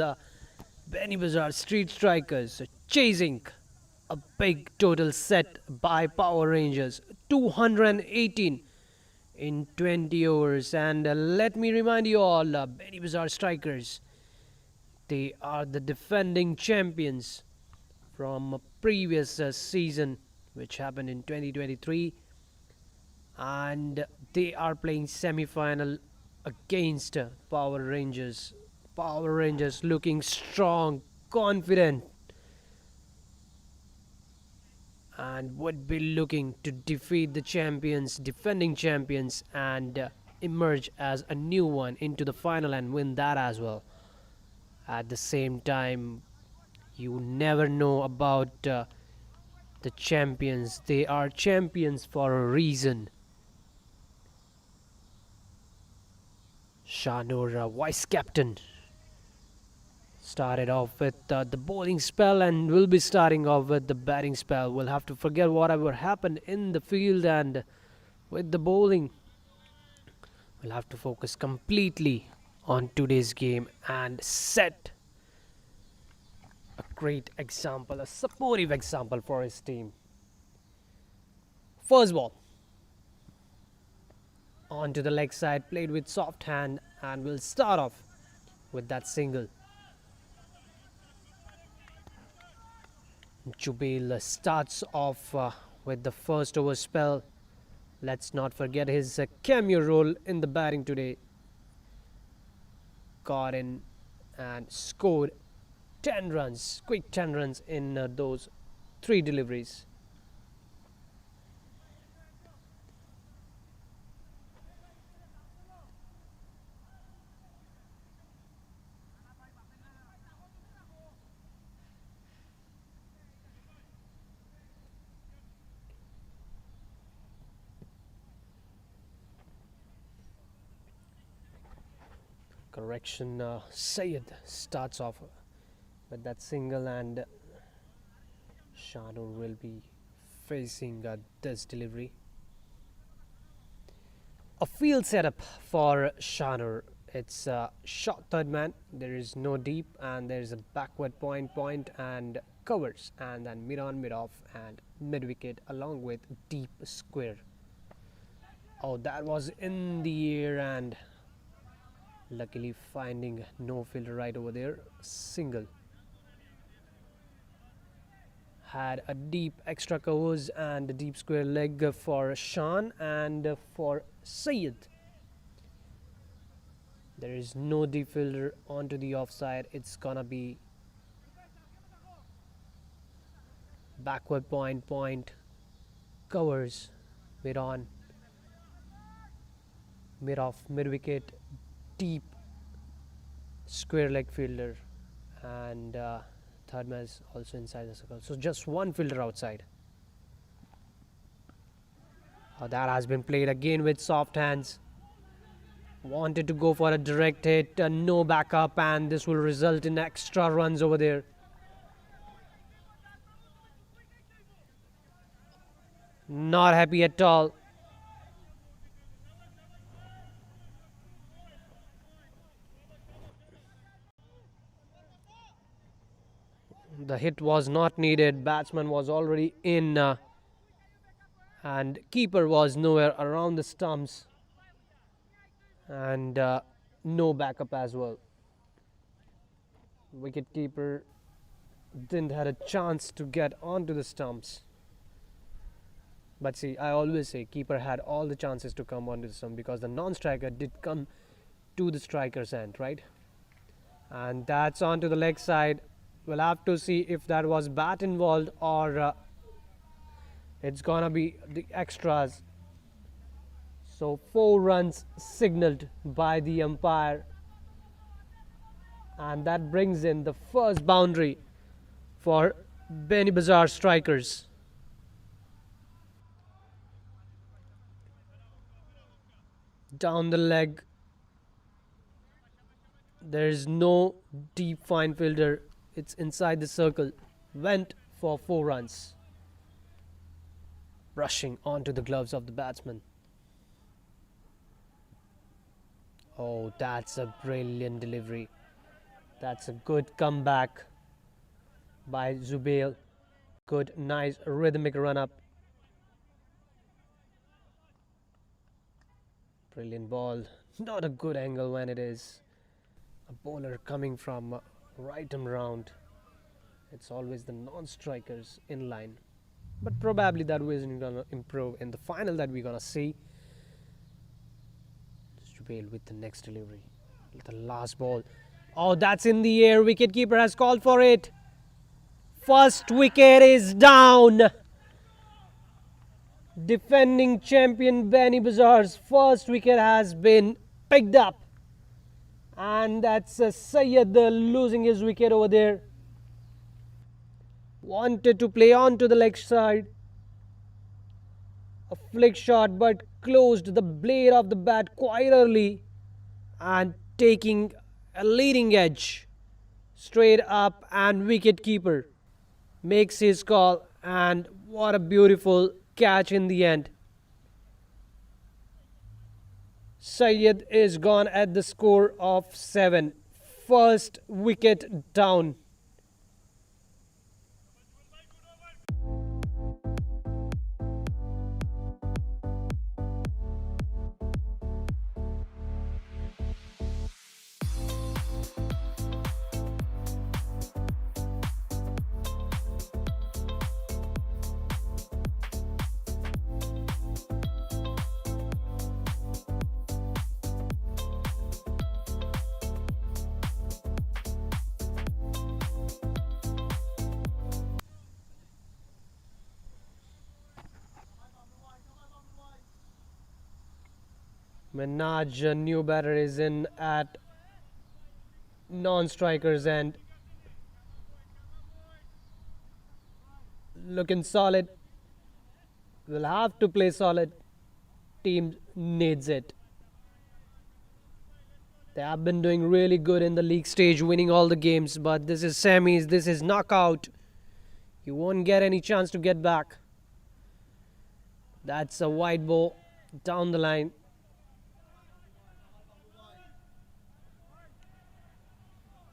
A: Beanibazar Street Strikers chasing a big total set by Power Rangers, 218 in 20 overs. And let me remind you all, Beanibazar Strikers, they are the defending champions from a previous season, which happened in 2023, and they are playing semi-final against Power Rangers. Power Rangers looking strong, confident, and would be looking to defeat the champions, defending champions, and emerge as a new one into the final and win that as well. At the same time, you never know about the champions. They are champions for a reason. Shanur, vice captain, started off with the bowling spell and will be starting off with the batting spell. We'll have to forget whatever happened in the field, and with the bowling, we'll have to focus completely on today's game and set a great example, a supportive example for his team. First ball onto the leg side, played with soft hand, and we'll start off with that single. Jubail starts off with the first over spell. Let's not forget his cameo role in the batting today. Got in and scored 10 runs, quick 10 runs in those 3 deliveries. Correction, Syed starts off with that single, and Shanur will be facing this delivery. A field setup for Shanur. It's a short third man, there is no deep, and there is a backward point and covers, and then mid on, mid off, and mid wicket along with deep square. Oh, that was in the air, and luckily finding no fielder right over there. Single. Had a deep extra covers and a deep square leg for Shan and for Syed. There is no deep fielder onto the offside. It's gonna be backward point, covers, mid on, mid off, mid wicket, deep square leg fielder, and third man is also inside the circle. So just one fielder outside. That has been played again with soft hands. Wanted to go for a direct hit, no backup, and this will result in extra runs over there. Not happy at all. The hit was not needed. Batsman was already in, and keeper was nowhere around the stumps, and no backup as well. Wicket keeper didn't had a chance to get onto the stumps. But see, I always say keeper had all the chances to come onto the stump because the non-striker did come to the striker's end, right? And that's onto the leg side. We'll have to see if that was bat involved or it's gonna be the extras. So 4 runs signaled by the umpire, and that brings in the first boundary for Beanibazar Strikers. Down the leg, there is no deep fine fielder. It's inside the circle. Went for 4 runs. Rushing onto the gloves of the batsman. Oh, that's a brilliant delivery. That's a good comeback by Zubail. Good, nice rhythmic run up. Brilliant ball. Not a good angle when it is a bowler coming from right arm round. It's always the non-strikers in line. But probably that isn't going to improve in the final that we're going to see. Zubail with the next delivery. The last ball. Oh, that's in the air. Wicketkeeper has called for it. First wicket is down. Defending champion Beanibazar's first wicket has been picked up. And that's Sylhet losing his wicket over there. Wanted to play on to the leg side. A flick shot, but closed the blade of the bat quite early and taking a leading edge straight up, and wicketkeeper makes his call, and what a beautiful catch in the end. Sylhet is gone at the score of 7. First wicket down. Minaj, a new batter, is in at non-strikers end. Looking solid. Will have to play solid. Team needs it. They have been doing really good in the league stage, winning all the games, but this is semis, this is knockout. You won't get any chance to get back. That's a wide ball down the line.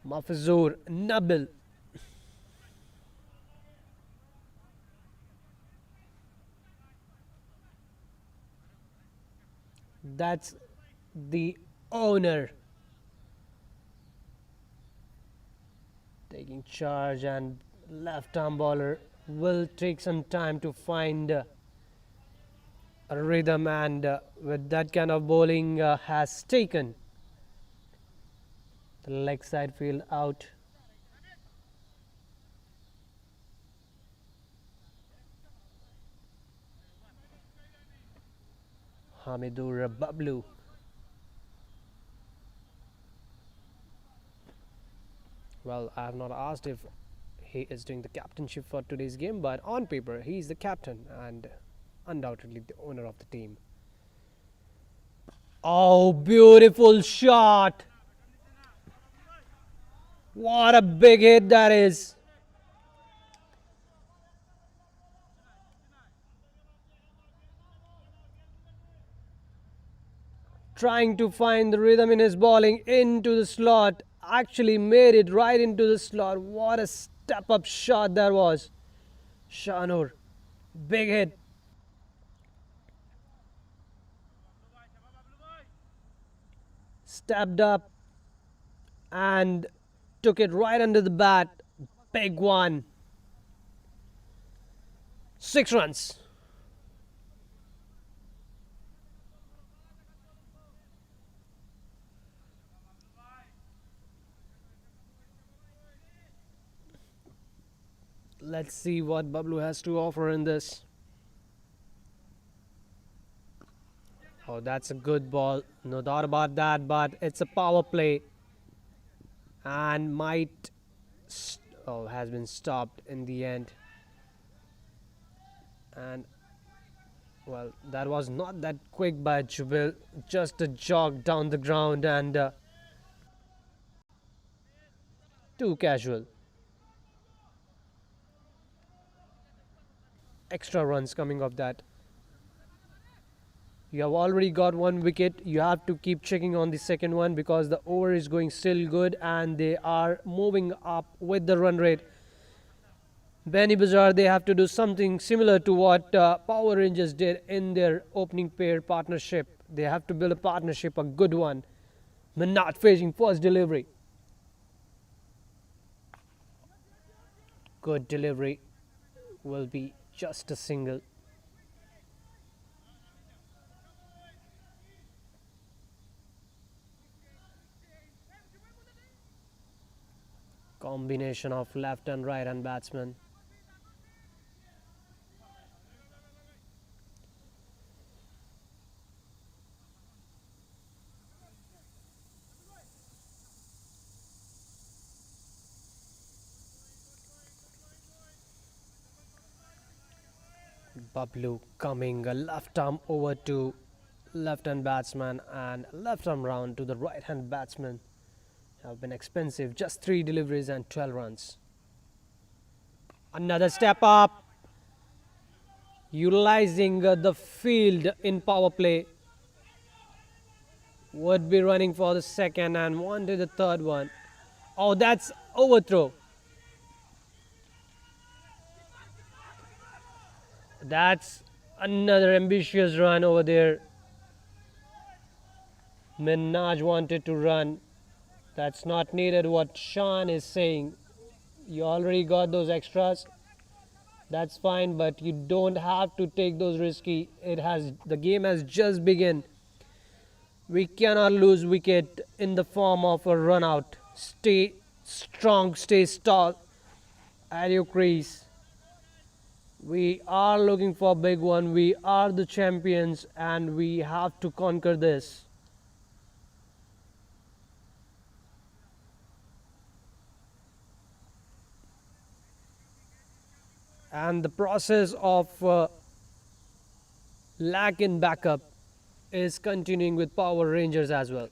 A: Mahfuzur Nabil. That's the owner taking charge, and left arm bowler will take some time to find a rhythm, and with that kind of bowling has taken the leg side field out. Hamidur Bablu. Well, I have not asked if he is doing the captainship for today's game, but on paper he is the captain and undoubtedly the owner of the team. Oh, beautiful shot. What a big hit that is. Trying to find the rhythm in his bowling into the slot. Actually made it right into the slot. What a step up shot that was. Shanur. Big hit. Stepped up and took it right under the bat. Big one. 6 runs. Let's see what Bablu has to offer in this. Oh, that's a good ball. No doubt about that, but it's a power play and might. Oh, has been stopped in the end. And well, that was not that quick by Jubil. Just a jog down the ground and too casual. Extra runs coming off that. You have already got one wicket. You have to keep checking on the second one because the over is going still good and they are moving up with the run rate. Beanibazar, they have to do something similar to what Power Rangers did in their opening pair partnership. They have to build a partnership, a good one. But not facing first delivery. Good delivery will be just a single. Combination of left and right hand batsmen. Bablu coming a left arm over to left hand batsman and left arm round to the right hand batsman. Have been expensive, just 3 deliveries and 12 runs. Another step up, utilizing the field in power play. Would be running for the second and wanted the third one. Oh, that's overthrow. That's another ambitious run over there. Minaj wanted to run. That's not needed. What Shan is saying, you already got those extras. That's fine, but you don't have to take those risky. The game has just begun. We cannot lose wicket in the form of a run out. Stay strong, stay tall at your crease. We are looking for a big one. We are the champions and we have to conquer this. And the process of lack in backup is continuing with Power Rangers as well.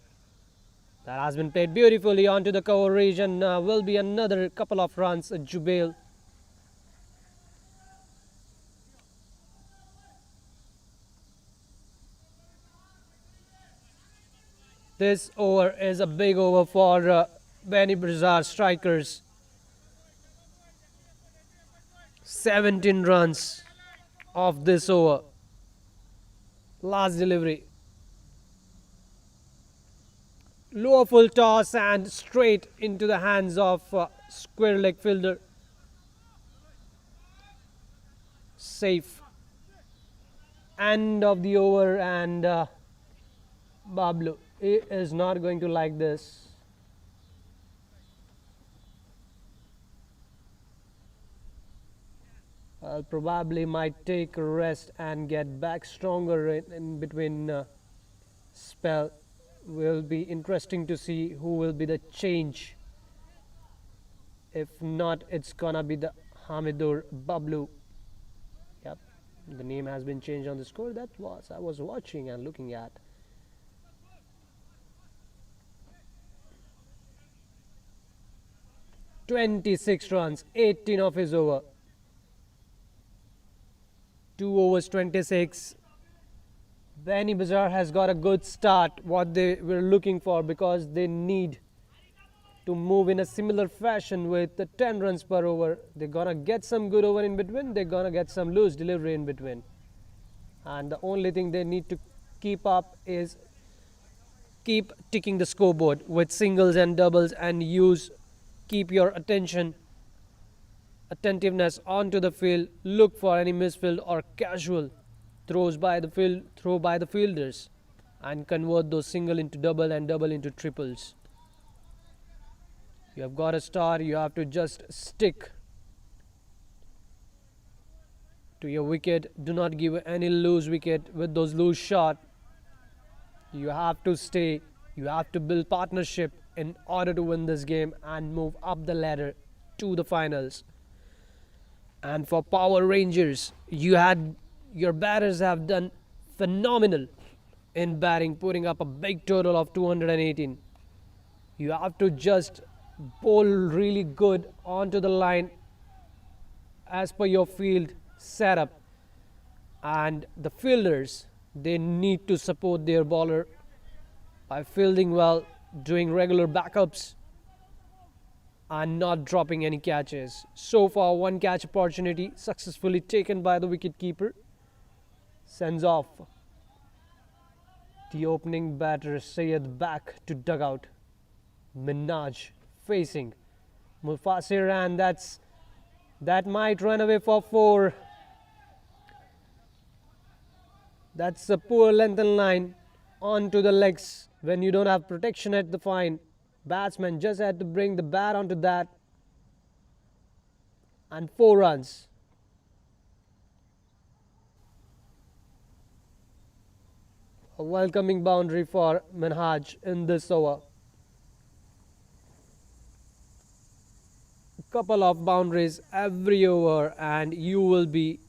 A: That has been played beautifully onto the cover region. Will be another couple of runs. Jubail. This over is a big over for Beanibazar Strikers. 17 runs of this over. Last delivery. Lower full toss and straight into the hands of square leg fielder. Safe. End of the over and Bablu is not going to like this. Probably might take a rest and get back stronger in between spell. Will be interesting to see who will be the change. If not, it's gonna be the Hamidur Bablu. Yep, the name has been changed on the score. That was I was watching and looking at. "26 runs, 18 of his over. 2 overs, 26. Beanibazar has got a good start, what they were looking for, because they need to move in a similar fashion with the 10 runs per over. They're gonna get some good over in between, they're gonna get some loose delivery in between. And the only thing they need to keep up is keep ticking the scoreboard with singles and doubles and keep your attentiveness onto the field. Look for any misfield or casual throw by the fielders and convert those single into double and double into triples. You have got a star, you have to just stick to your wicket. Do not give any loose wicket with those loose shot. You have to stay. You have to build partnership in order to win this game and move up the ladder to the finals. And for Power Rangers, your batters have done phenomenal in batting, putting up a big total of 218. You have to just bowl really good onto the line as per your field setup, and the fielders, they need to support their bowler by fielding well, doing regular backups, and not dropping any catches. So far, one catch opportunity successfully taken by the wicketkeeper. Sends off the opening batter Syed back to dugout. Minaj facing Mufasir, and that might run away for 4. That's a poor length and line onto the legs when you don't have protection at the fine. Batsman just had to bring the bat onto that, and 4 runs. A welcoming boundary for Minhaj in this over. A couple of boundaries every over, and you will be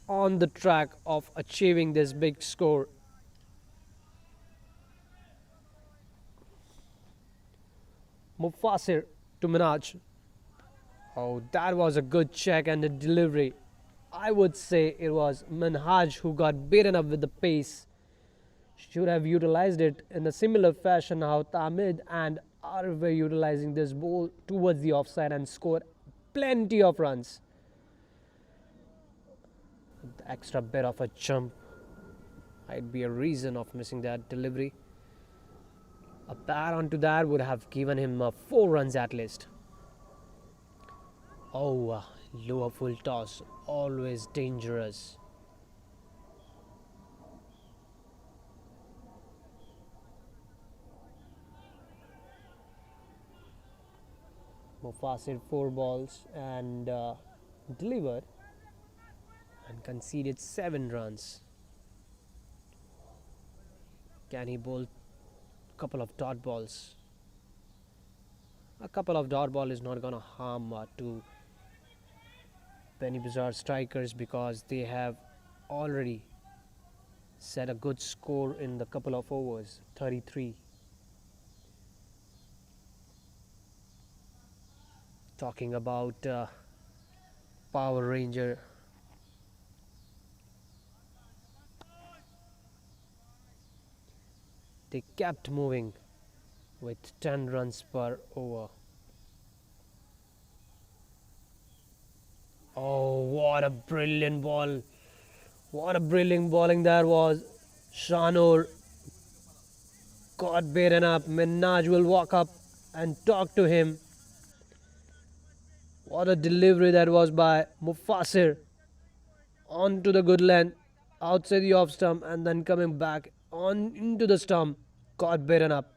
A: on the track of achieving this big score. Mufasir to Minaj. Oh, that was a good check and a delivery. I would say it was Minhaj who got beaten up with the pace. Should have utilized it in a similar fashion how Tamid and Arif were utilizing this ball towards the offside and scored plenty of runs. The extra bit of a jump might be a reason of missing that delivery. A bat onto that would have given him 4 runs at least. Oh, lower full toss, always dangerous. Mufasir 4 balls and delivered and conceded 7 runs. Can he bowl a couple of dot balls? A couple of dot ball is not gonna harm to Beanibazar Strikers because they have already set a good score in the couple of overs, 33. Talking about Power Ranger. They kept moving with 10 runs per over. Oh, what a brilliant ball. What a brilliant bowling that was. Shanur got beaten up. Minaj will walk up and talk to him. What a delivery that was by Mufasir. Onto the good length, outside the off stump, and then coming back on into the stump. Got beaten up.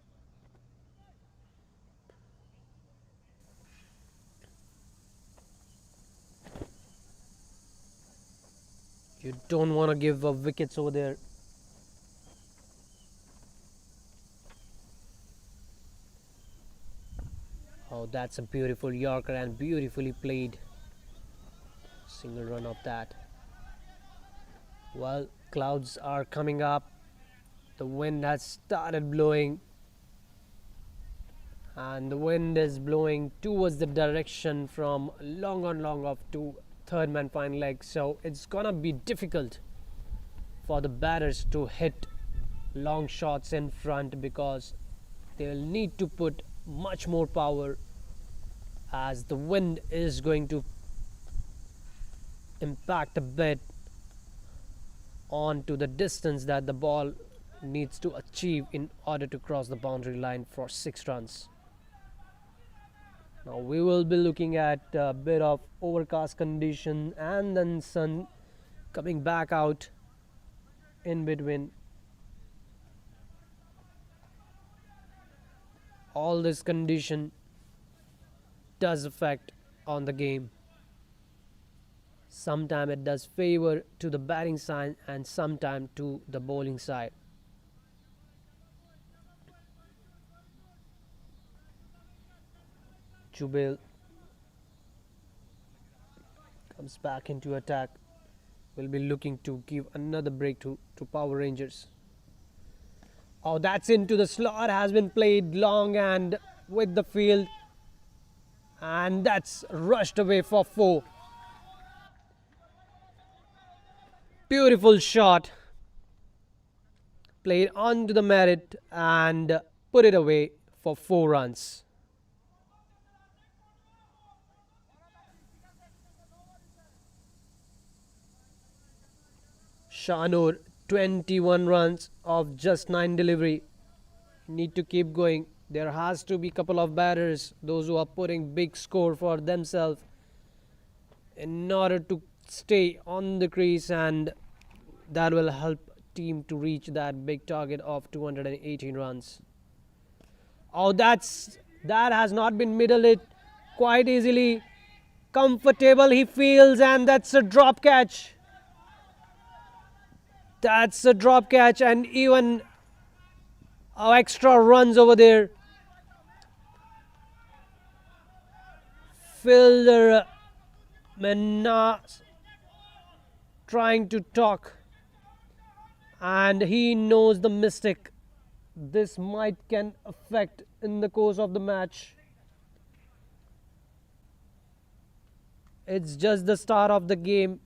A: You don't want to give up wickets over there. Oh, that's a beautiful Yorker and beautifully played. Single run of that. Well, clouds are coming up. The wind has started blowing. And the wind is blowing towards the direction from long on long off to third man fine leg. So it's gonna be difficult for the batters to hit long shots in front because they'll need to put much more power as the wind is going to impact a bit onto the distance that the ball needs to achieve in order to cross the boundary line for 6 runs. Now we will be looking at a bit of overcast condition and then sun coming back out in between. All this condition does affect on the game. Sometimes it does favor to the batting side and sometimes to the bowling side. Jubil comes back into attack. Will be looking to give another break to Power Rangers. Oh, that's into the slot, has been played long and with the field. And that's rushed away for 4. Beautiful shot. Played onto the merit and put it away for 4 runs. Shanur, 21 runs of just 9 delivery. Need to keep going. There has to be a couple of batters, those who are putting big score for themselves in order to stay on the crease, and that will help team to reach that big target of 218 runs. Oh, that has not been middle it quite easily. Comfortable he feels, and that's a drop catch. That's a drop catch, and even extra runs over there. Fielder Menas trying to talk, and he knows the mistake this might can affect in the course of the match. It's just the start of the game.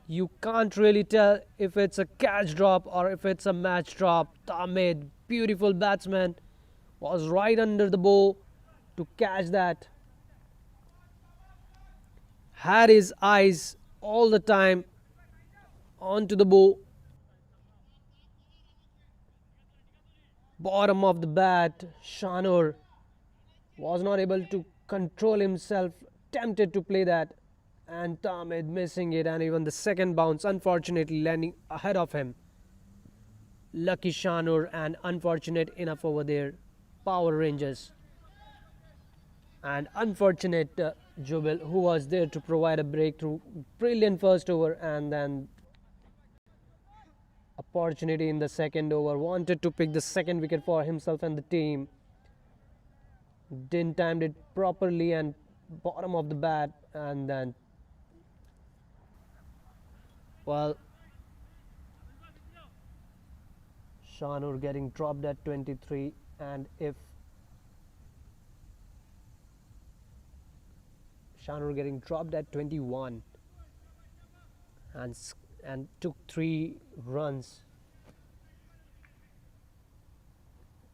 A: You can't really tell if it's a catch drop or if it's a match drop. Tamid, beautiful batsman, was right under the bow to catch that. Had his eyes all the time onto the bow. Bottom of the bat, Shanur was not able to control himself, tempted to play that, and Tamid missing it, and even the second bounce unfortunately landing ahead of him. Lucky Shanur, and unfortunate enough over there, Power Rangers. And unfortunate Jubil, who was there to provide a breakthrough. Brilliant first over, and then opportunity in the second over. Wanted to pick the second wicket for himself and the team. Didn't time it properly, and bottom of the bat, and then, well, Shanur getting dropped at 23, and if Shanur getting dropped at 21 and took 3 runs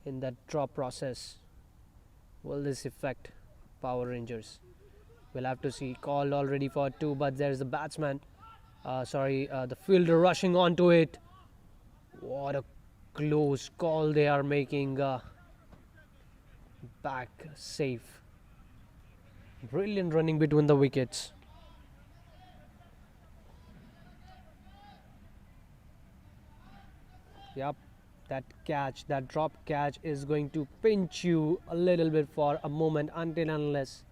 A: in that drop process. Will this affect Power Rangers? We'll have to see. Called already for 2, but there's the batsman. The fielder rushing onto it. What a close call they are making. Back safe. Brilliant running between the wickets. Yep, that catch, that drop catch is going to pinch you a little bit for a moment, until unless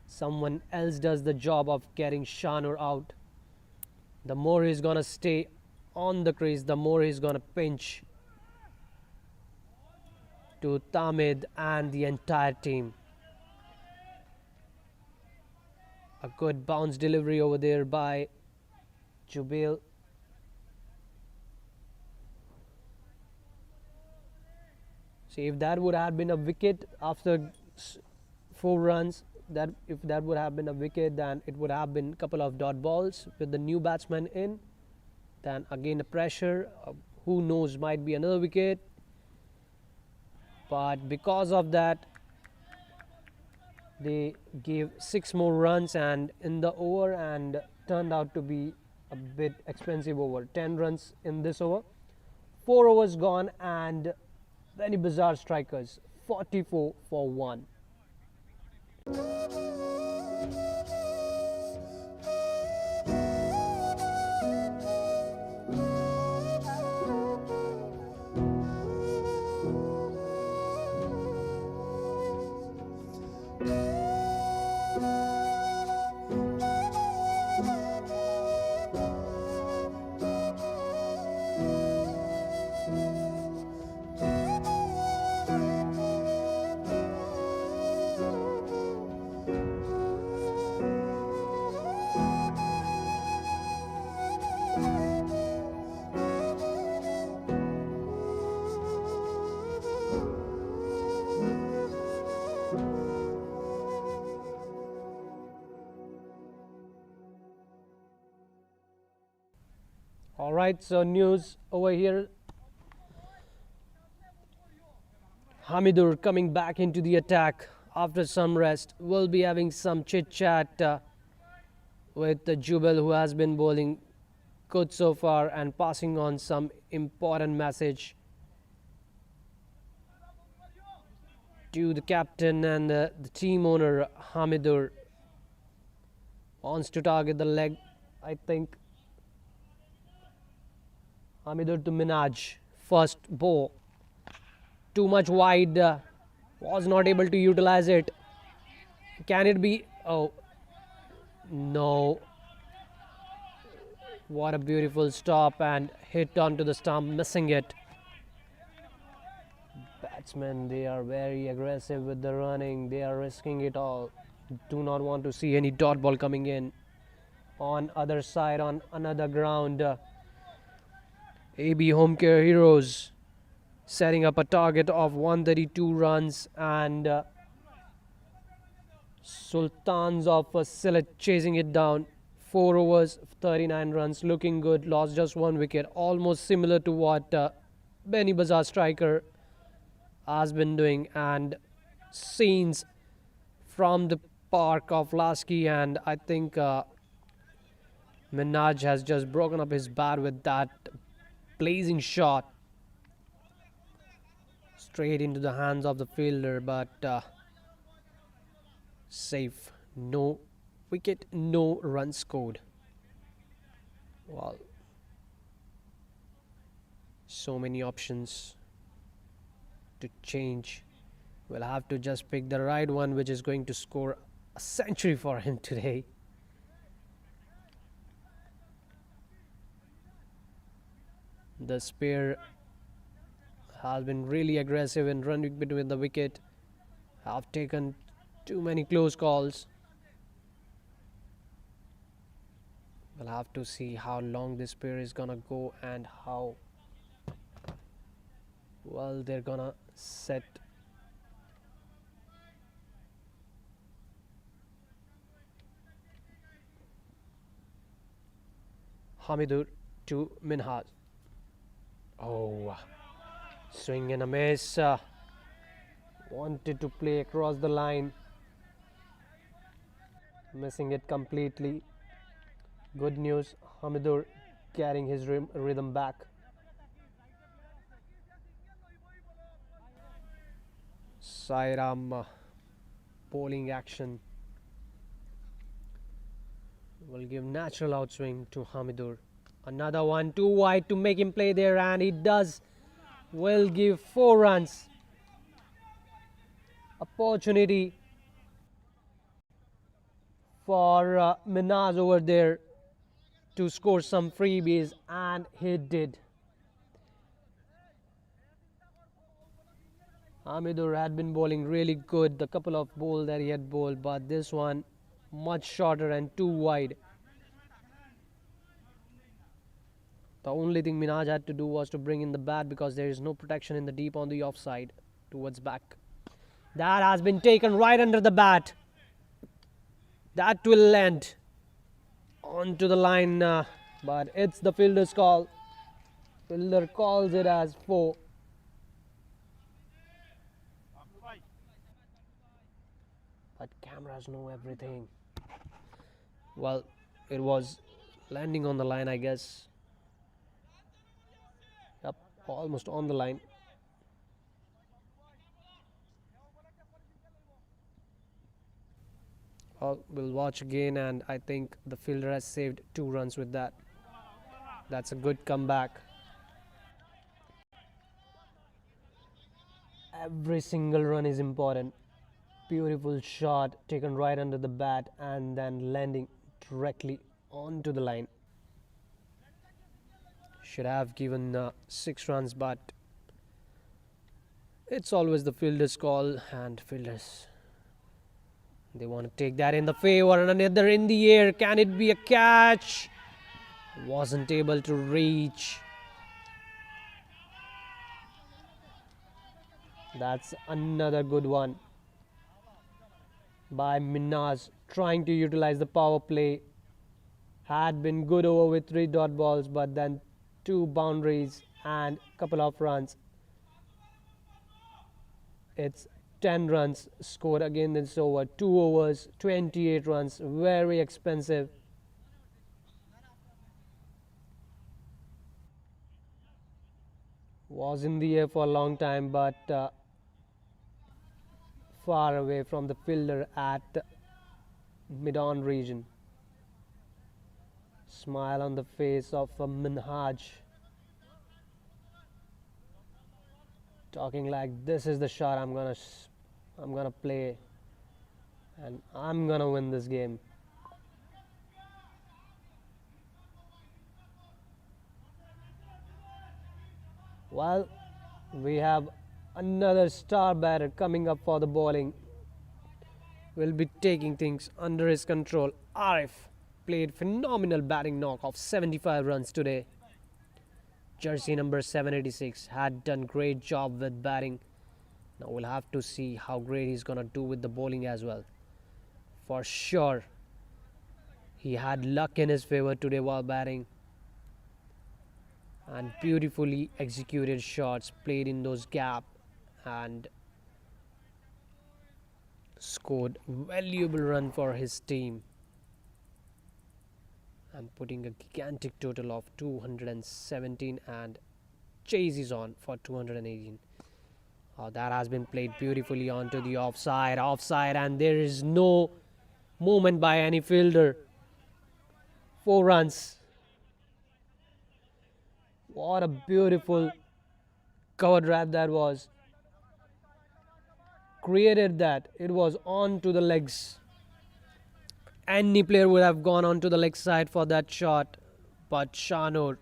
A: someone else does the job of getting Shanur out. The more he's gonna stay on the crease, the more he's gonna pinch to Tamid and the entire team. A good bounce delivery over there by Jubil. See, if that would have been a wicket after 4 runs, if that would have been a wicket, then it would have been a couple of dot balls with the new batsman in. Then again the pressure, who knows, might be another wicket. But because of that, they gave 6 more runs and in the over, and turned out to be a bit expensive over. 10 runs in this over. 4 overs gone, and Beanibazar Strikers 44 for 1. Alright, so news over here. Hamidur coming back into the attack after some rest. We'll be having some chit chat with the Jubel, who has been bowling good so far and passing on some important message to the captain and the team owner. Hamidur wants to target the leg, I think. Hamidur to Minaj, first ball. Too much wide, was not able to utilize it. Can it be? Oh, no. What a beautiful stop and hit onto the stump, missing it. Batsmen, they are very aggressive with the running. They are risking it all. Do not want to see any dot ball coming in. On other side, on another ground, AB Homecare Heroes setting up a target of 132 runs, and Sultans of Sylhet chasing it down. 4 overs, 39 runs, looking good. Lost just 1 wicket, almost similar to what Beanibazar Striker has been doing. And scenes from the park of Lasky, and I think Minaj has just broken up his bat with that blazing shot straight into the hands of the fielder, but safe. No wicket, no run scored. Well, so many options to change. We'll have to just pick the right one, which is going to score a century for him today. The spare has been really aggressive in running between the wicket. Have taken too many close calls. We'll have to see how long this pair is gonna go and how well they're gonna set. Hamidur to Minhaj. Oh, swing and a miss. Wanted to play across the line, missing it completely. Good news, Hamidur carrying his rhythm back. Sairam bowling action will give natural outswing to Hamidur. Another one too wide to make him play there, and he does. Will give 4 runs. Opportunity for Minaj over there to score some freebies, and he did. Hamidur had been bowling really good, the couple of balls that he had bowled, but this one much shorter and too wide. The only thing Minaj had to do was to bring in the bat, because there is no protection in the deep on the offside towards back. That has been taken right under the bat. That will land onto the line, but it's the fielder's call. Fielder calls it as 4. But cameras know everything. Well, it was landing on the line, I guess. Yep, almost on the line. Well, we'll watch again, and I think the fielder has saved 2 runs with that. That's a good comeback. Every single run is important. Beautiful shot taken right under the bat and then landing directly onto the line. Should have given 6 runs, but it's always the fielder's call, and fielders, they want to take that in the favor, and another in the air. Can it be a catch? Wasn't able to reach. That's another good one by Minaj, trying to utilize the power play Had been good over with 3 dot balls, but then 2 boundaries and couple of runs. It's 10 runs scored again this over. 2 overs, 28 runs. Very expensive. Was in the air for a long time, but far away from the fielder at mid-on region. Smile on the face of Minhaj, talking like this is the shot I'm gonna play, and I'm gonna win this game. Well, we have another star batter coming up for the bowling. Will be taking things under his control. Arif played phenomenal batting knock of 75 runs today. Jersey number 786 had done great job with batting. Now we'll have to see how great he's gonna do with the bowling as well. For sure, he had luck in his favor today while batting, and beautifully executed shots played in those gap and scored valuable run for his team and putting a gigantic total of 217, and chases on for 218. That has been played beautifully onto the offside, and there is no movement by any fielder. 4 runs. What a beautiful cover drive that was. Created that. It was on to the legs. Any player would have gone on to the leg side for that shot, but Shanur,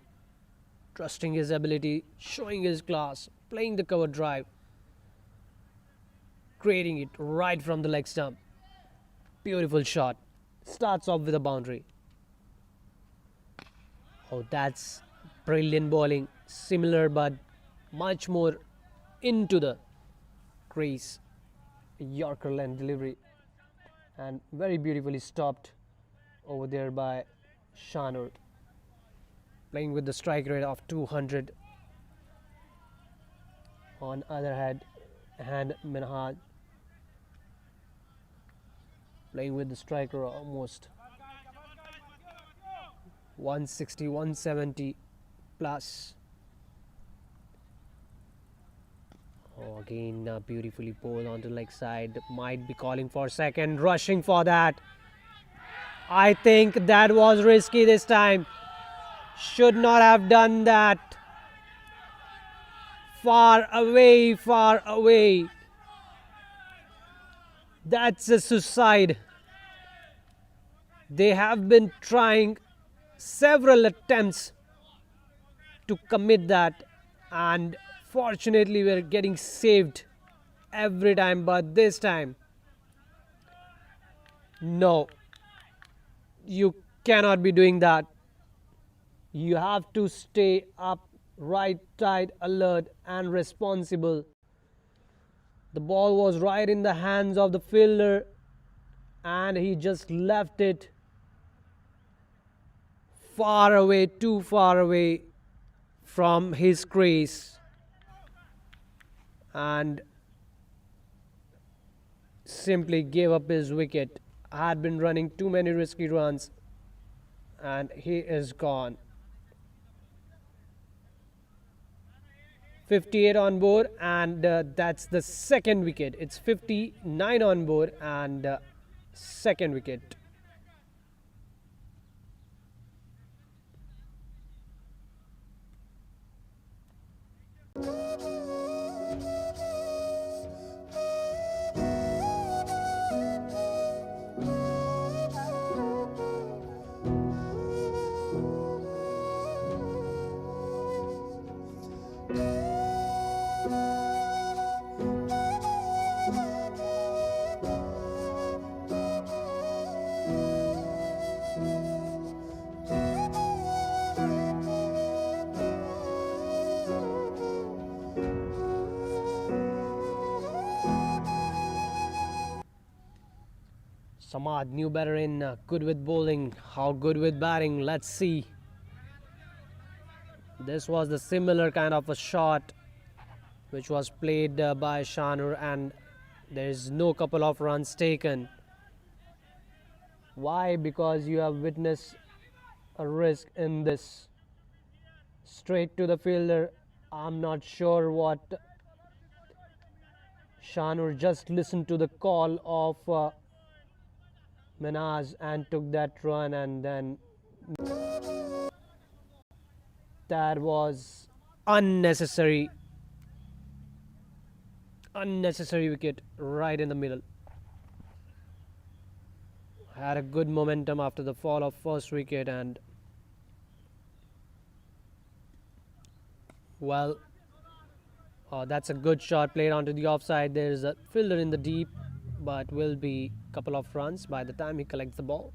A: trusting his ability, showing his class, playing the cover drive, creating it right from the leg stump. Beautiful shot. Starts off with a boundary. That's brilliant bowling. Similar but much more into the crease. Yorker length delivery, and very beautifully stopped over there by Shanur, playing with the strike rate of 200. On other hand, Minhaj playing with the striker almost 160, 170 plus. Again, beautifully bowled onto the leg side. Might be calling for second, rushing for that. I think that was risky this time. Should not have done that. Far away, far away. That's a suicide. They have been trying several attempts to commit that, and fortunately we're getting saved every time, but this time no, you cannot be doing that. You have to stay up, right, tight, alert and responsible. The ball was right in the hands of the fielder and he just left it far away, too far away from his crease, and simply gave up his wicket. Had been running too many risky runs and he is gone. 58 on board, and that's the second wicket. It's 59 on board and second wicket. Samad, new batter in, good with bowling. How good with batting? Let's see. This was the similar kind of a shot which was played by Shanur, and there is no couple of runs taken. Why? Because you have witnessed a risk in this. Straight to the fielder. I'm not sure what Shanur just listened to the call of Minaj and took that run, and then that was unnecessary wicket right in the middle. Had a good momentum after the fall of first wicket, and well, that's a good shot played onto the offside. There's a fielder in the deep, but will be a couple of runs by the time he collects the ball.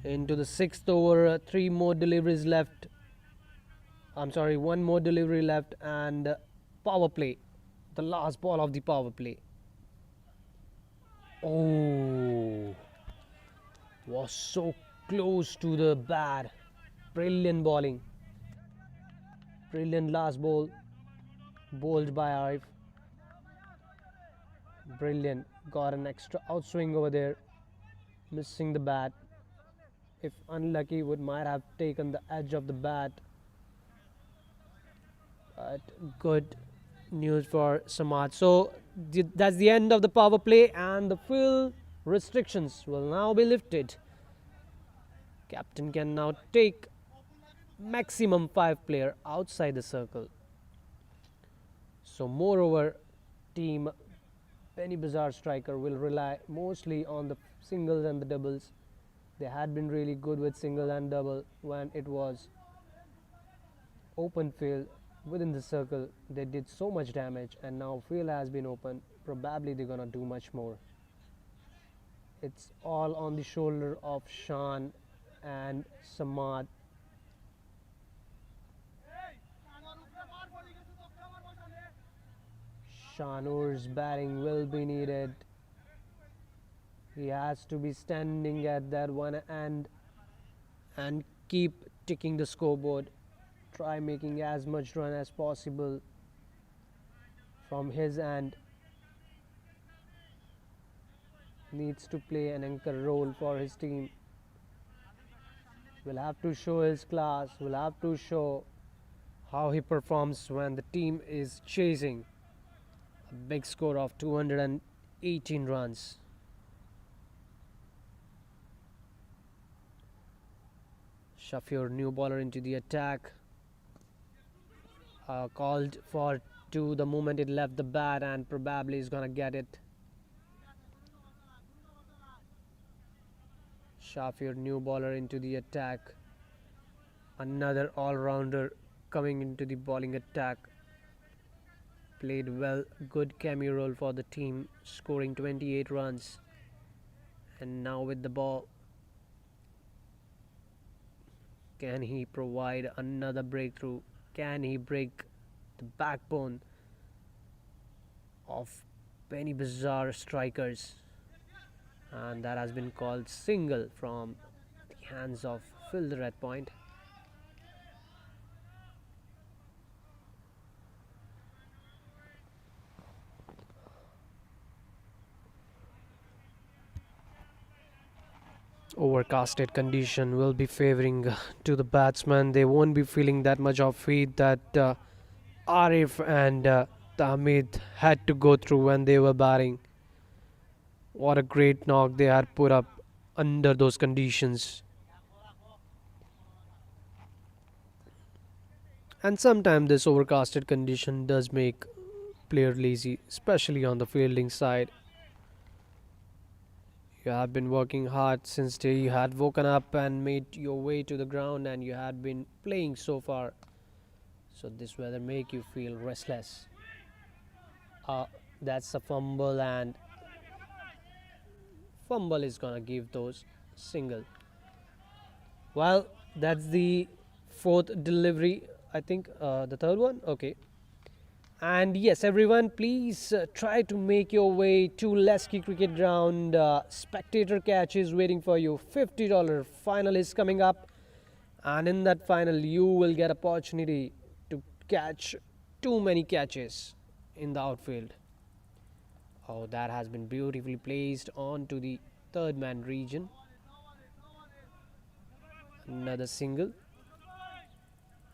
A: Into the sixth over, three more deliveries left. I'm sorry, one more delivery left, and power play, the last ball of the power play. Oh, was so close to the bat. Brilliant bowling. Brilliant last ball, bowled by Arif. Brilliant. Got an extra outswing over there, missing the bat. If unlucky, might have taken the edge of the bat. But good news for Samad. So that's the end of the power play, and the field restrictions will now be lifted. Captain can now take maximum 5 players outside the circle. So moreover, team Beanibazar Striker will rely mostly on the singles and the doubles. They had been really good with single and double when it was open field within the circle. They did so much damage, and now field has been open. Probably they're gonna do much more. It's all on the shoulder of Shan and Samad. Shanur's batting will be needed. He has to be standing at that one end and keep ticking the scoreboard. Try making as much run as possible from his end. Needs to play an anchor role for his team. Will have to show his class. Will have to show how he performs when the team is chasing a big score of 218 runs. Shafir, new bowler into the attack. Called for 2 the moment it left the bat, and probably is gonna get it. Shafir, new bowler into the attack. Another all-rounder coming into the bowling attack. Played well, good cameo role for the team, scoring 28 runs. And now with the ball, can he provide another breakthrough? Can he break the backbone of Beanibazar Strikers? And that has been called single from the hands of fielder at point. Overcasted condition will be favoring to the batsman. They won't be feeling that much of heat that Arif and Hamid had to go through when they were batting. What a great knock they had put up under those conditions. And sometimes this overcasted condition does make player lazy, especially on the fielding side. You have been working hard since you had woken up and made your way to the ground, and you had been playing so far. So this weather make you feel restless. That's a fumble, and fumble is gonna give those single. Well, that's the fourth delivery, I think the third one. Okay. And yes, everyone, please try to make your way to Lasky Cricket Ground. Spectator catch is waiting for you. $50 final is coming up, and in that final, you will get opportunity to catch too many catches in the outfield. Oh, that has been beautifully placed onto the third man region. Another single.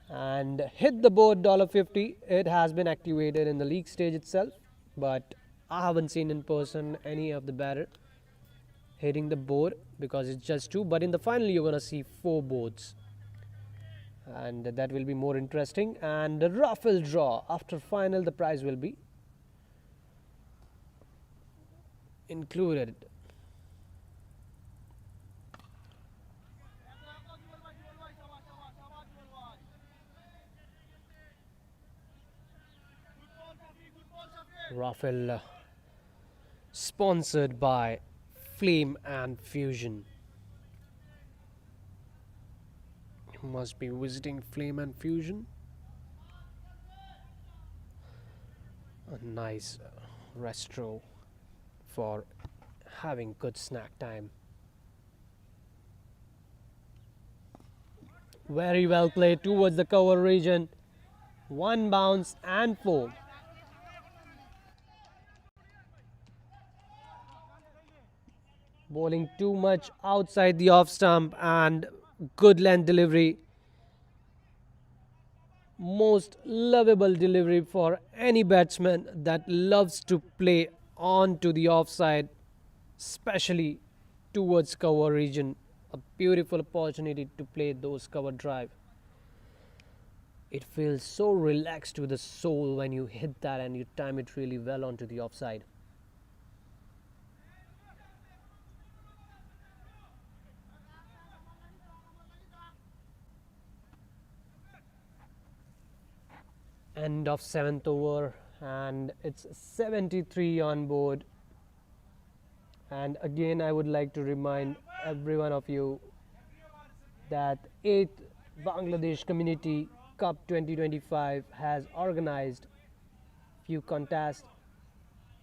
A: And hit the board $50. It has been activated in the league stage itself, but I haven't seen in person any of the batter hitting the board because it's just two. But in the final, you're gonna see four boards, and that will be more interesting. And the raffle draw after final, the prize will be included. Raffle sponsored by Flame and Fusion. You must be visiting Flame and Fusion. A nice restro for having good snack time. Very well played towards the cover region. One bounce and four. Bowling too much outside the off stump and good length delivery. Most lovable delivery for any batsman that loves to play on to the offside, especially towards cover region. A beautiful opportunity to play those cover drive. It feels so relaxed to the soul when you hit that and you time it really well onto the offside. End of 7th over, and it's 73 on board. And again, I would like to remind every one of you that 8th Bangladesh Community Cup 2025 has organized few contests.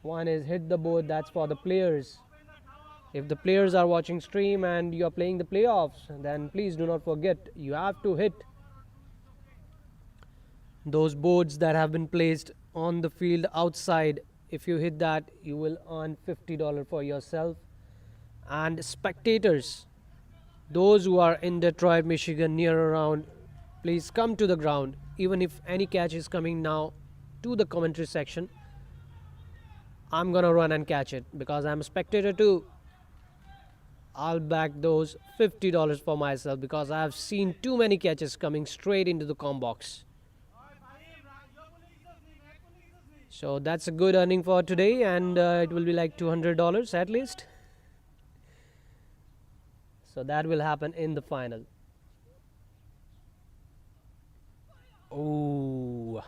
A: One is hit the board, that's for the players. If the players are watching stream and you are playing the playoffs, then please do not forget you have to hit those boards that have been placed on the field outside. If you hit that, you will earn $50 for yourself. And spectators, those who are in Detroit, Michigan, near around, please come to the ground. Even if any catch is coming now to the commentary section, I'm gonna run and catch it because I'm a spectator too. I'll back those $50 for myself because I have seen too many catches coming straight into the com box. So that's a good earning for today, and it will be like $200 at least. So that will happen in the final. Oh,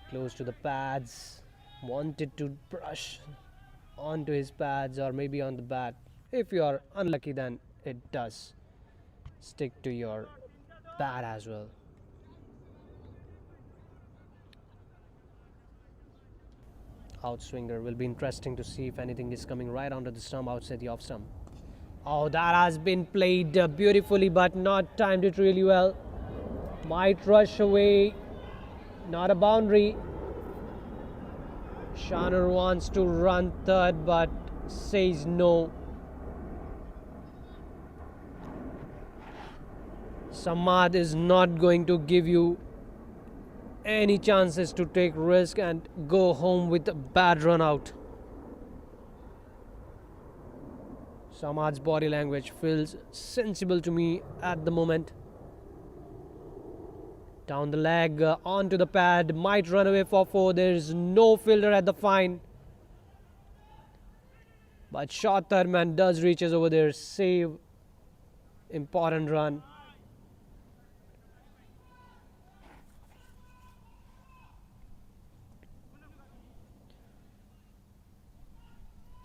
A: close to the pads. Wanted to brush onto his pads or maybe on the bat. If you are unlucky, then it does stick to your bat as well. Outswinger will be interesting to see if anything is coming right onto the stump outside the off stump. Oh, that has been played beautifully, but not timed it really well. Might rush away. Not a boundary. Shanur wants to run third, but says no. Samad is not going to give you any chances to take risk and go home with a bad run out. Samad's body language feels sensible to me at the moment. Down the leg, onto the pad, might run away for four. There's no fielder at the fine. But short third man does reaches over there, save, important run.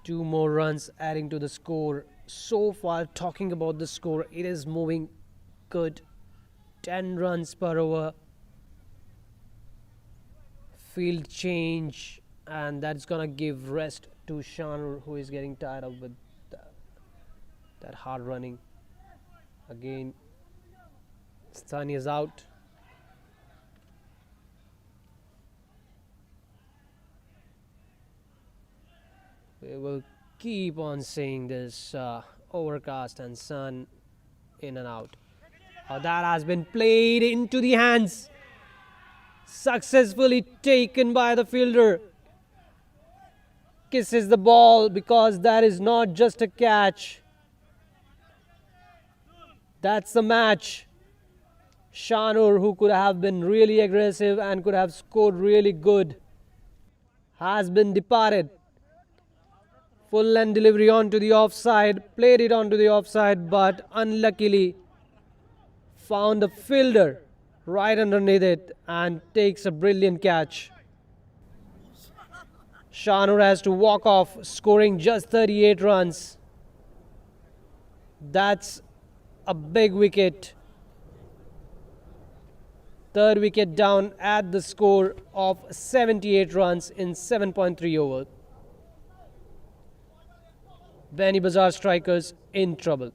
A: Two more runs adding to the score. So far, talking about the score, it is moving good 10 runs per over. Field change, and that's gonna give rest to Shanur, who is getting tired of with that hard running. Again, Stani is out. We will keep on seeing this overcast and sun in and out. That has been played into the hands. Successfully taken by the fielder. Kisses the ball because that is not just a catch. That's the match. Shanur, who could have been really aggressive and could have scored really good, has been departed. Full length delivery onto the offside, played it onto the offside, but unluckily found the fielder right underneath it and takes a brilliant catch. Shanur has to walk off, scoring just 38 runs. That's a big wicket. Third wicket down at the score of 78 runs in 7.3 overs. Beanibazar Strikers in trouble.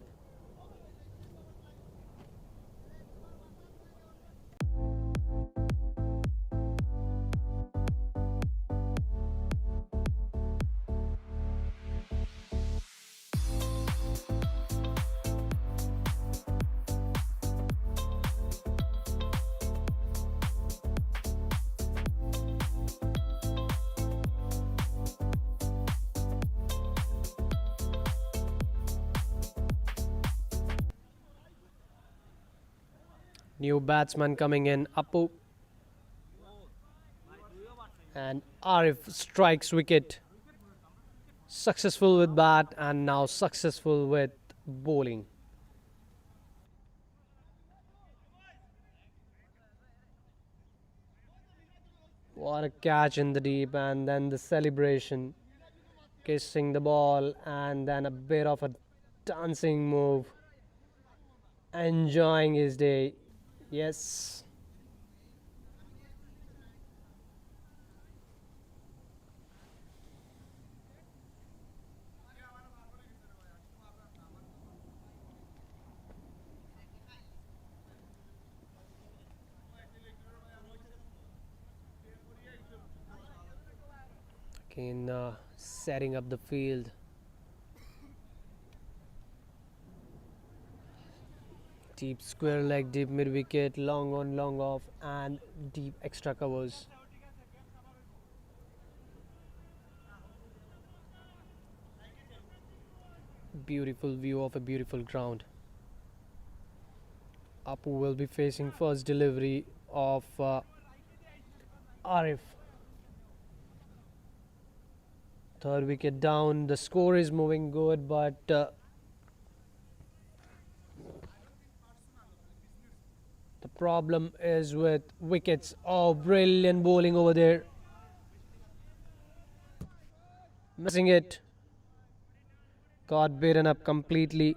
A: New batsman coming in, Apu. And Arif strikes wicket. Successful with bat and now successful with bowling. What a catch in the deep, and then the celebration. Kissing the ball and then a bit of a dancing move. Enjoying his day. Yes. Again, setting up the field. Deep square leg, deep mid wicket, long on, long off, and deep extra covers. Beautiful view of a beautiful ground. Apu will be facing first delivery of Arif. Third wicket down. The score is moving good, but the problem is with wickets. Oh, brilliant bowling over there. Missing it. Got beaten up completely.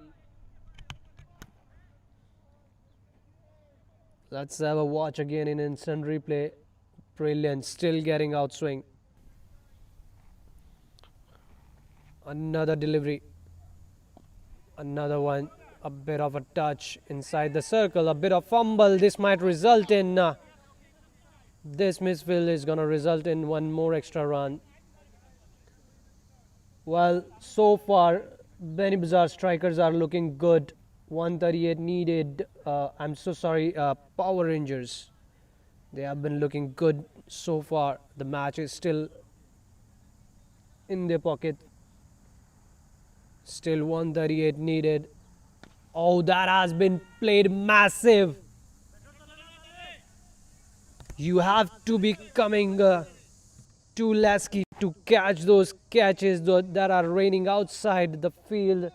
A: Let's have a watch again in instant replay. Brilliant. Still getting outswing. Another delivery. Another one. A bit of a touch inside the circle. A bit of fumble. This might result in... this misfield is going to result in one more extra run. Well, so far, Beanibazar Strikers are looking good. 138 needed. I'm so sorry, Power Rangers. They have been looking good so far. The match is still in their pocket. Still 138 needed. Oh, that has been played massive. You have to be coming to Lasky to catch those catches that are raining outside the field.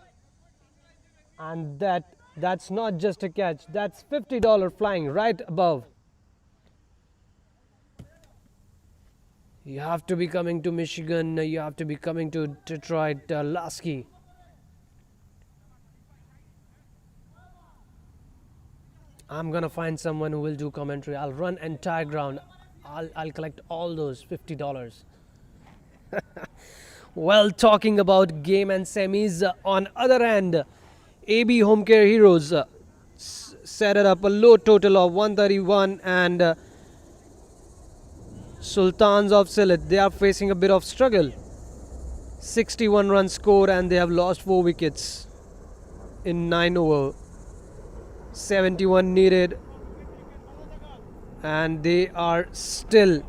A: And that's not just a catch. That's $50 flying right above. You have to be coming to Michigan. You have to be coming to Detroit, Lasky. I'm gonna find someone who will do commentary. I'll run entire ground. I'll collect all those $50. Well, talking about game and semis, on other hand, AB Homecare Heroes set it up a low total of 131, and Sultans of Sylhet, they are facing a bit of struggle. 61 run score, and they have lost 4 wickets in 9 over. 71 needed, and they are still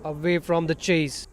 A: away from the chase.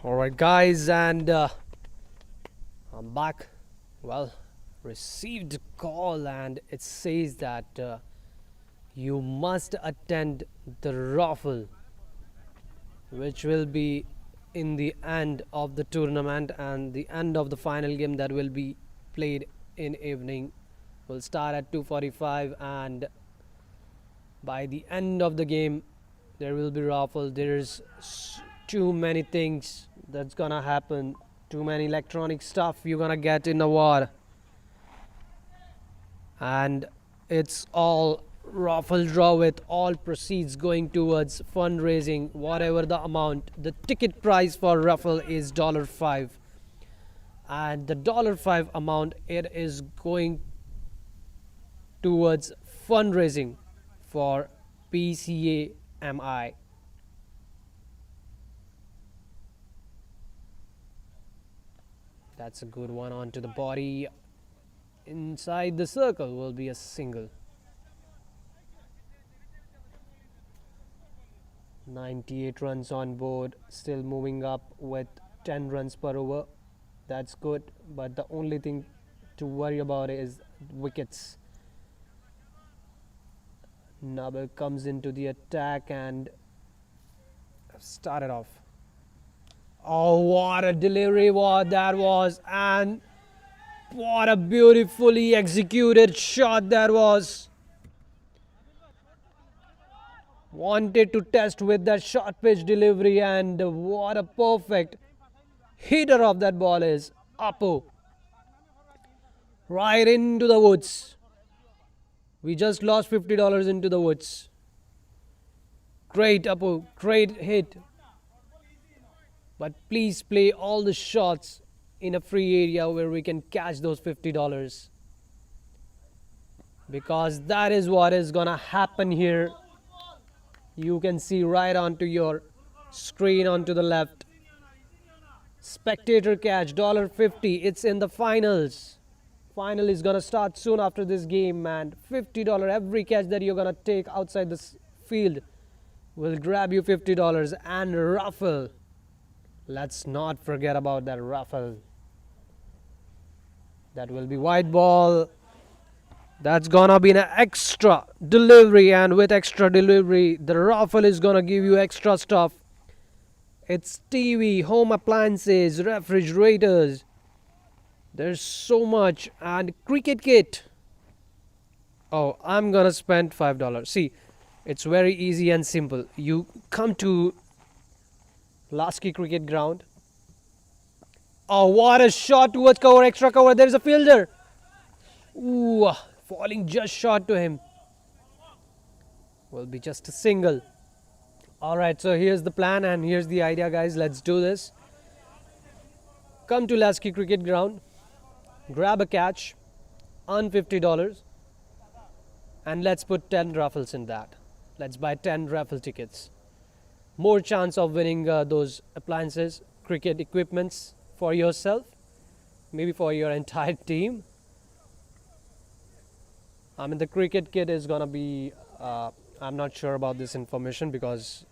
A: Alright, guys, and I'm back. Well, received a call, and it says that you must attend the raffle, which will be in the end of the tournament and the end of the final game that will be played in evening. Will start at 2:45, and by the end of the game, there will be raffle. There's too many things that's gonna happen. Too many electronic stuff you're gonna get in the war, and it's all raffle draw with all proceeds going towards fundraising. Whatever the amount, the ticket price for raffle is $5, and the $5 amount, it is going towards fundraising for PCAMI. That's a good one. Onto the body. Inside the circle will be a single. 98 runs on board, still moving up with 10 runs per over. That's good, but the only thing to worry about is wickets. Nabil comes into the attack and started off. Oh, what a delivery what that was, and what a beautifully executed shot that was. Wanted to test with that short pitch delivery, and what a perfect hitter of that ball is Apu. Right into the woods. We just lost $50 into the woods. Great Apu, great hit. But please play all the shots in a free area where we can catch those $50. Because that is what is gonna happen here. You can see right onto your screen onto the left. Spectator catch, $50. It's in the finals. Final is gonna start soon after this game, man. $50. Every catch that you're gonna take outside this field will grab you $50. And raffle. Let's not forget about that raffle. That will be white ball. That's gonna be an extra delivery, and with extra delivery, the raffle is gonna give you extra stuff. It's TV, home appliances, refrigerators. There's so much, and cricket kit. Oh, I'm gonna spend $5. See, it's very easy and simple. You come to Lasky cricket ground. Oh, what a shot towards cover, extra cover. There's a fielder. Ooh, falling just short to him. Will be just a single. Alright, so here's the plan and here's the idea, guys. Let's do this. Come to Lasky cricket ground. Grab a catch. Earn $50. And let's put 10 raffles in that. Let's buy 10 raffle tickets. More chance of winning those appliances, cricket equipments for yourself. Maybe for your entire team. I mean, the cricket kit is gonna be, I'm not sure about this information because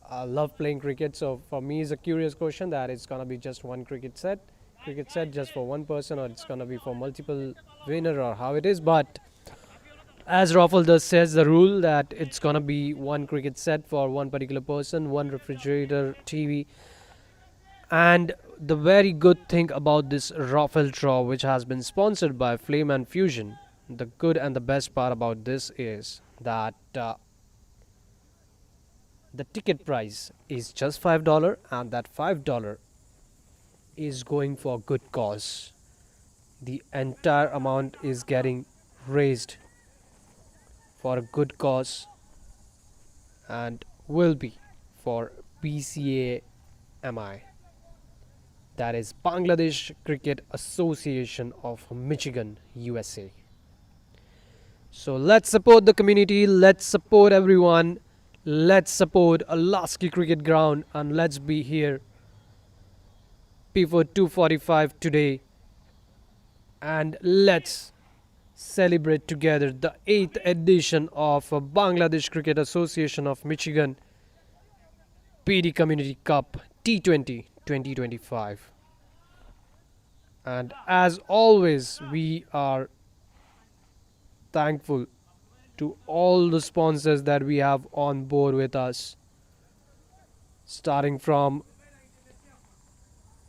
A: I love playing cricket. So for me, it's a curious question that it's gonna be just one cricket set just for one person, or it's gonna be for multiple winner, or how it is. But as Raffle does says the rule that it's gonna be one cricket set for one particular person, one refrigerator, TV. And the very good thing about this raffle draw, which has been sponsored by Flame and Fusion, the good and the best part about this is that the ticket price is just $5, and that $5 is going for good cause. The entire amount is getting raised for a good cause and will be for BCAMI, that is Bangladesh Cricket Association of Michigan, USA. So let's support the community, let's support everyone, let's support a Lasky cricket ground, and let's be here before 2:45 today, and let's celebrate together the 8th edition of Bangladesh Cricket Association of Michigan PD Community Cup T20 2025. And as always, we are thankful to all the sponsors that we have on board with us, starting from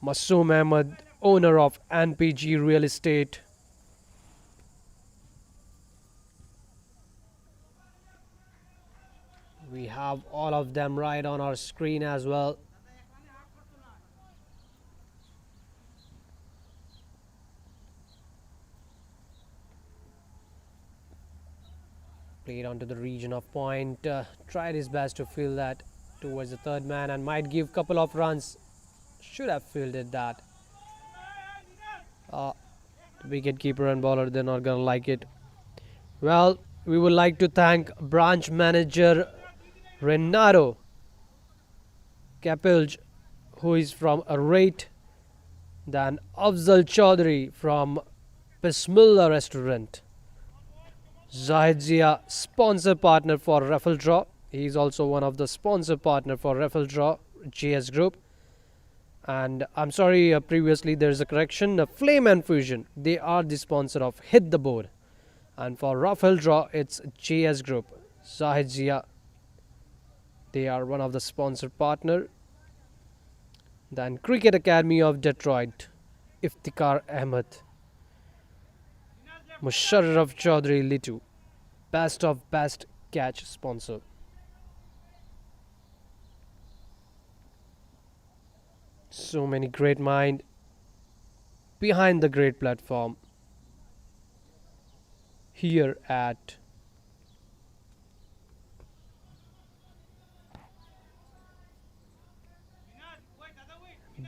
A: Masoom Ahmed, owner of NPG Real Estate, we have all of them right on our screen as well. Played onto the region of point, tried his best to field that towards the third man and might give couple of runs. Should have fielded that. The wicket keeper and bowler, they're not gonna like it. Well, we would like to thank branch manager Renato Kapilj, who is from Arate, then Afzal Chaudhary from Bismillah Restaurant, Zahid Zia, sponsor partner for Raffle Draw. He is also one of the sponsor partner for Raffle Draw, JS Group. And I'm sorry, previously there's a correction. Flame and Fusion, they are the sponsor of Hit the Board. And for Raffle Draw, it's JS Group, Zahid Zia. They are one of the sponsor partner. Then Cricket Academy of Detroit, Iftekhar Ahmed, Musharraf Chaudhary Litu, best of best catch sponsor. So many great mind behind the great platform here at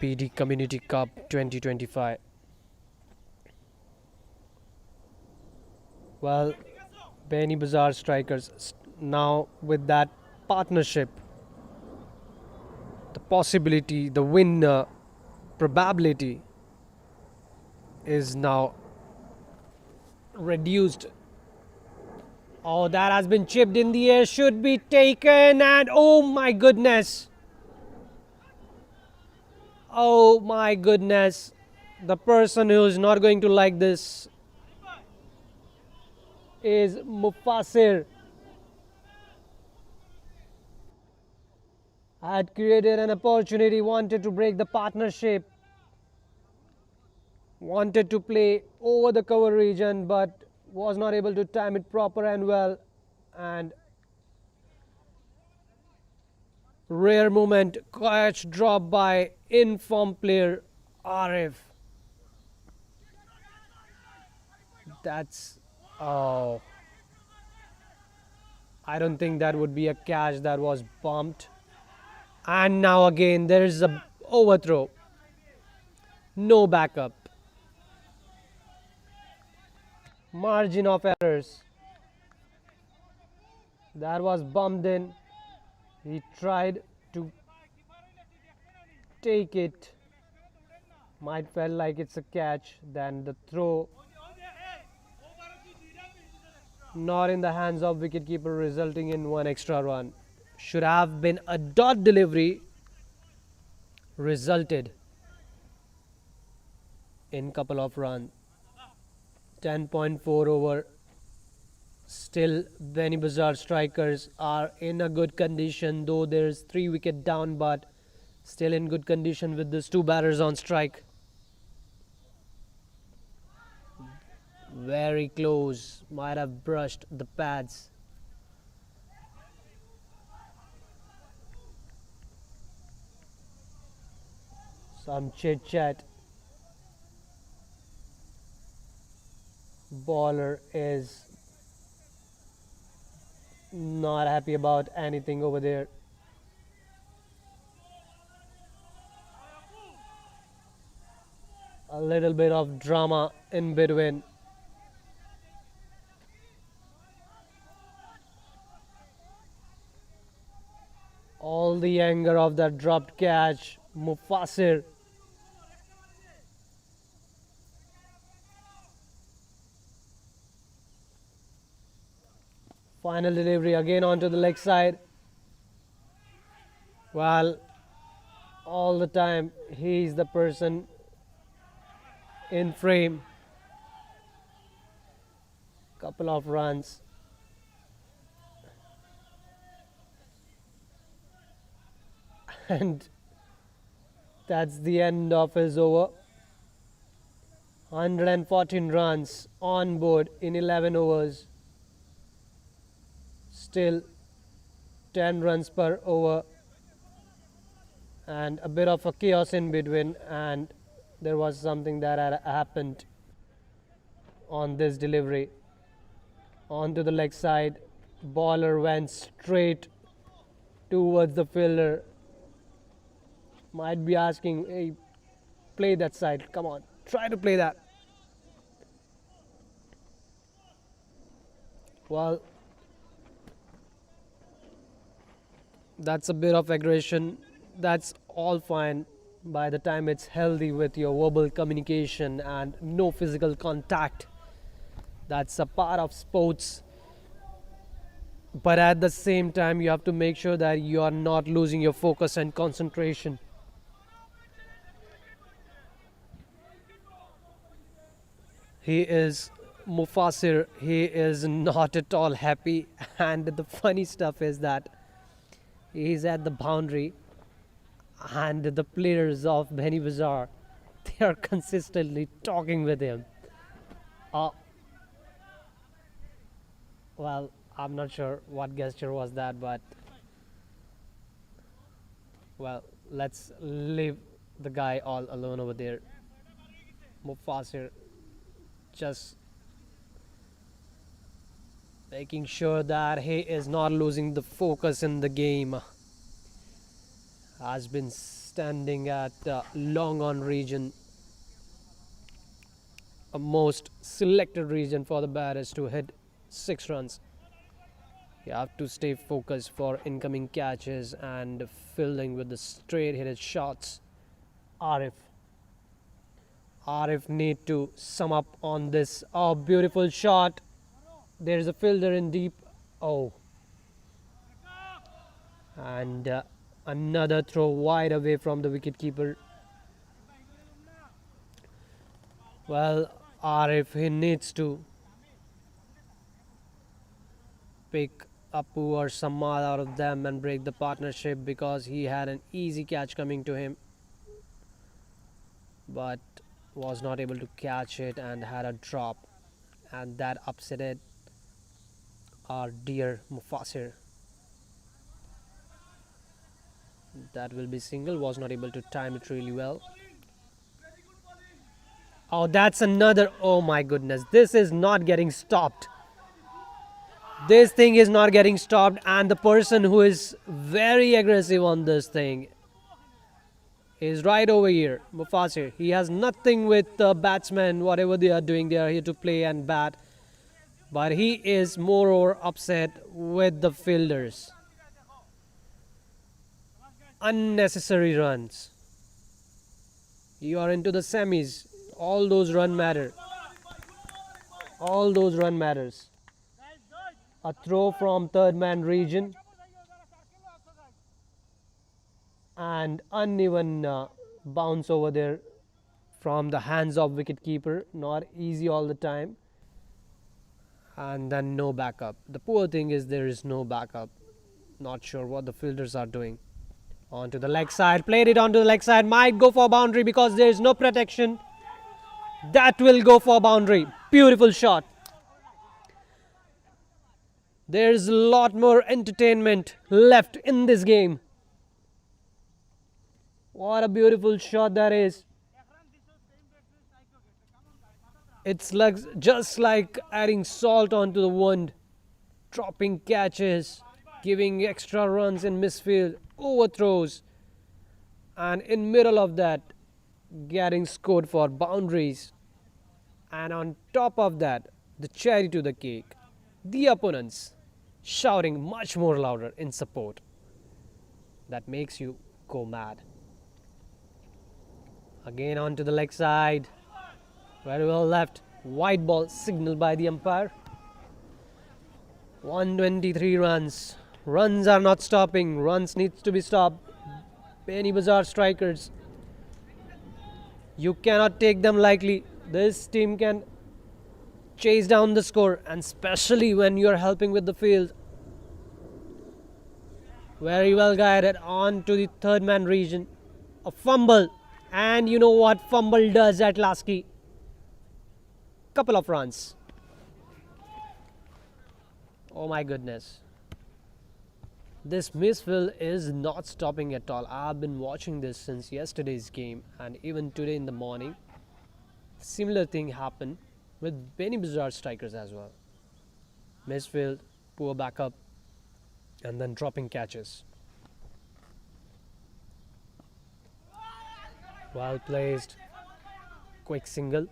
A: BD Community Cup 2025. Well, Beanibazar Strikers now with that partnership, the possibility, the win probability is now reduced. Oh, that has been chipped in the air, should be taken, and oh my goodness. Oh my goodness. The person who is not going to like this is Mufassir. Had created an opportunity, wanted to break the partnership, wanted to play over the cover region, but was not able to time it proper and well. And rare moment, catch drop by in-form player Arif. That's, oh, I don't think that would be a catch, that was bumped. And now again there is a overthrow, no backup, margin of errors. That was bumped in. He tried to take it, might felt like it's a catch, then the throw not in the hands of wicketkeeper, resulting in one extra run. Should have been a dot delivery, resulted in couple of runs. 10.4 over. Still Beanibazar Strikers are in a good condition, though there's 3 wicket down, but still in good condition with these 2 batters on strike. Very close, might have brushed the pads. Some chit chat. Bowler is not happy about anything over there. A little bit of drama in between. All the anger of that dropped catch. Mufassir. Final delivery again onto the leg side. Well, all the time he's the person in frame. Couple of runs. And that's the end of his over. 114 runs on board in 11 overs. Still 10 runs per over. And a bit of a chaos in between, and there was something that had happened on this delivery. Onto the leg side, bowler went straight towards the fielder. Might be asking, hey, play that side, come on, try to play that. Well, that's a bit of aggression. That's all fine by the time it's healthy with your verbal communication and no physical contact. That's a part of sports. But at the same time, you have to make sure that you are not losing your focus and concentration. He is Mufasir. He is not at all happy. And the funny stuff is that he's at the boundary, and the players of Beanibazar, they are consistently talking with him. Well, I'm not sure what gesture was that, but well, let's leave the guy all alone over there. Mufasir just making sure that he is not losing the focus in the game. Has been standing at long on region, a most selected region for the batters to hit 6 runs. You have to stay focused for incoming catches and fielding with the straight headed shots. Arif need to sum up on this. Oh, beautiful shot. There's a fielder in deep. Oh, and another throw wide away from the wicketkeeper. Well, Arif, he needs to pick Apu or Samad out of them and break the partnership, because he had an easy catch coming to him but was not able to catch it and had a drop, and that upset our dear Mufasir. That will be single, was not able to time it really well. Oh, that's another. Oh my goodness, this is not getting stopped. This thing is not getting stopped, and the person who is very aggressive on this thing is right over here, Mufasir. He has nothing with the batsmen, whatever they are doing, they are here to play and bat. But he is moreover upset with the fielders. Unnecessary runs. You are into the semis. All those run matter. All those run matters. A throw from third man region. And uneven bounce over there from the hands of wicketkeeper. Not easy all the time. And then no backup. The poor thing is there is no backup. Not sure what the fielders are doing. Onto the leg side. Played it onto the leg side. Might go for boundary because there is no protection. That will go for boundary. Beautiful shot. There's a lot more entertainment left in this game. What a beautiful shot that is. It's like just like adding salt onto the wound. Dropping catches, giving extra runs in misfield, overthrows, and in middle of that, getting scored for boundaries. And on top of that, the cherry to the cake, the opponents shouting much more louder in support. That makes you go mad. Again onto the leg side. Very well left. White ball signaled by the umpire. 123 runs. Runs are not stopping. Runs needs to be stopped. Beanibazar Strikers. You cannot take them lightly. This team can chase down the score, and especially when you are helping with the field. Very well guided on to the third man region. A fumble. And you know what fumble does at Lasky? Couple of runs. Oh my goodness. This misfield is not stopping at all. I've been watching this since yesterday's game and even today in the morning. Similar thing happened with Beanibazar Strikers as well. Misfield, poor backup, and then dropping catches. Well placed. Quick single.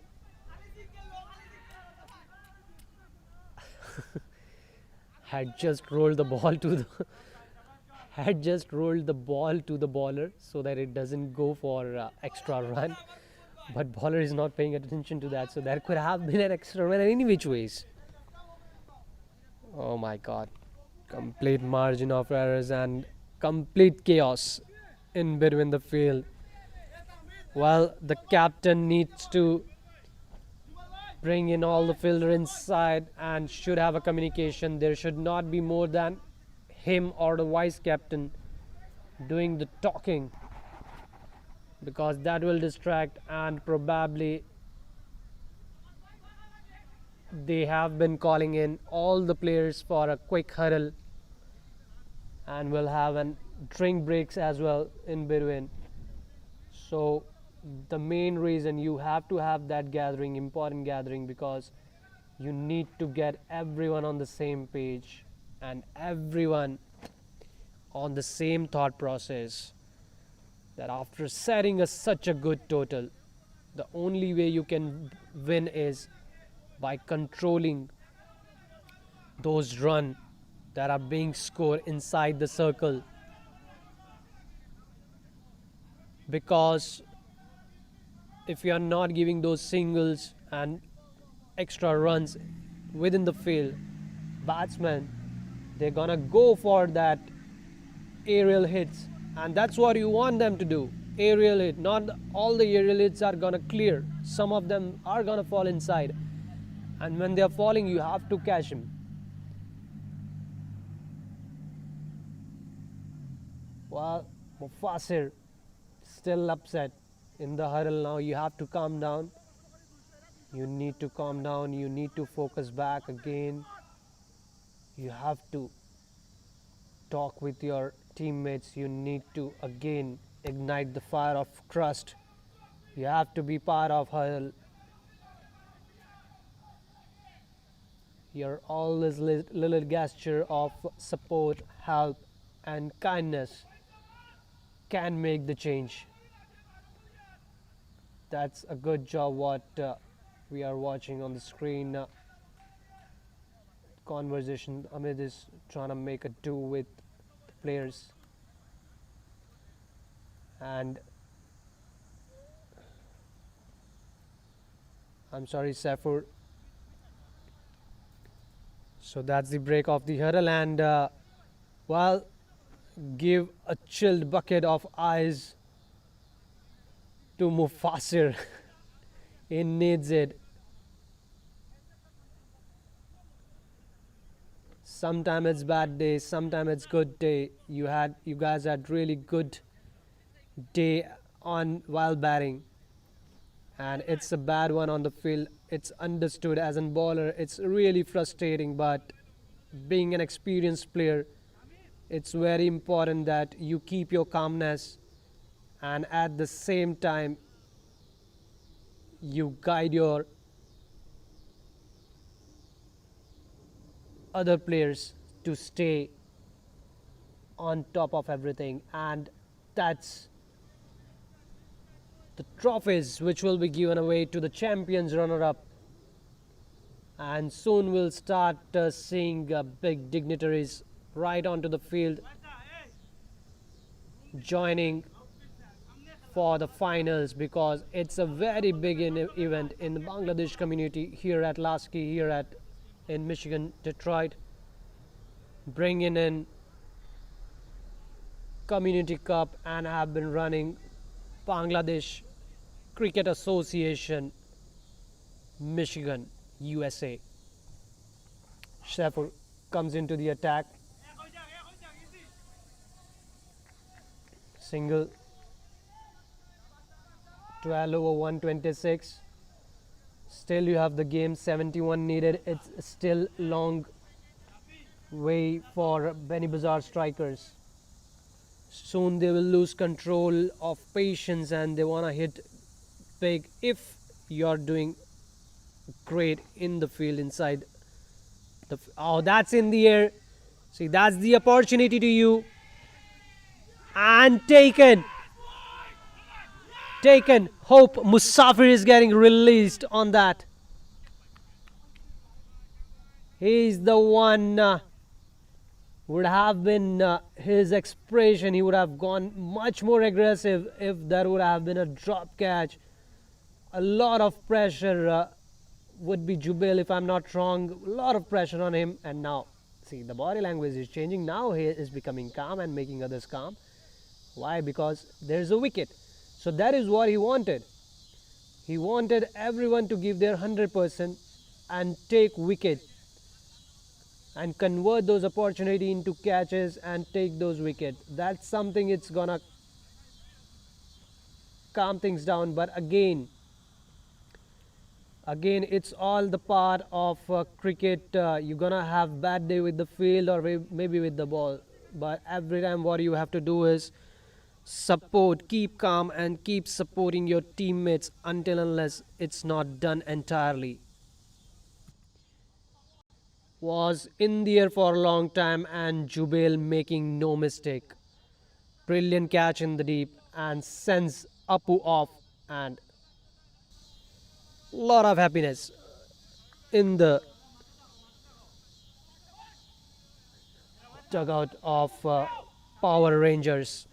A: Had just rolled the ball to the bowler so that it doesn't go for extra run. But bowler is not paying attention to that, so there could have been an extra run in any which ways. Oh my god. Complete margin of errors and complete chaos in between the field. Well, the captain needs to bring in all the fielder inside and should have a communication. There should not be more than him or the vice captain doing the talking, because that will distract, and probably they have been calling in all the players for a quick huddle and will have an drink breaks as well in between. So the main reason you have to have that gathering, important gathering, because you need to get everyone on the same page and everyone on the same thought process, that after setting such a good total, the only way you can win is by controlling those runs that are being scored inside the circle. Because if you are not giving those singles and extra runs within the field, batsmen, they're gonna go for that aerial hits, and that's what you want them to do. Aerial hit. Not all the aerial hits are gonna clear. Some of them are gonna fall inside, and when they are falling, you have to catch them. Well, Mufasir still upset in the huddle now. You have to calm down. You need to calm down. You need to focus back again. You have to talk with your teammates. You need to again ignite the fire of trust. You have to be part of huddle. Your always little gesture of support, help, and kindness can make the change. That's a good job what we are watching on the screen. Conversation. Amit is trying to make a do with the players, and I'm sorry, Saifur. So that's the break of the huddle, and well, give a chilled bucket of ice to Mufasir. He needs it. Sometimes it's bad day, sometimes it's good day. You guys had really good day on while batting, and it's a bad one on the field. It's understood as a bowler. It's really frustrating, but being an experienced player, it's very important that you keep your calmness, and at the same time you guide your other players to stay on top of everything. And that's the trophies which will be given away to the champions runner-up, and soon we'll start seeing big dignitaries right onto the field joining for the finals, because it's a very big event in the Bangladesh community here at Lasky, here in Michigan, Detroit, bringing in Community Cup and have been running Bangladesh Cricket Association, Michigan, USA. Sheffer comes into the attack. Single. 12 over 126. Still you have the game. 71 needed. It's still long way for Beanibazar Strikers. Soon they will lose control of patience and they want to hit big if you're doing great in the field inside the oh, that's in the air. See, that's the opportunity to you. And taken. Hope Musafir is getting released on that. He's the one. Would have been his expression. He would have gone much more aggressive if there would have been a drop catch. A lot of pressure would be Jubail, if I'm not wrong. A lot of pressure on him. And now, see, the body language is changing. Now he is becoming calm and making others calm. Why? Because there's a wicket. So that is what he wanted. He wanted everyone to give their 100% and take wicket and convert those opportunities into catches and take those wickets. That's something it's gonna calm things down. But again, it's all the part of cricket. You're gonna have bad day with the field or maybe with the ball. But every time what you have to do is support, keep calm and keep supporting your teammates until unless it's not done entirely. Was in the air for a long time and Jubail making no mistake. Brilliant catch in the deep and sends Apu off, and lot of happiness in the dugout of Power Rangers.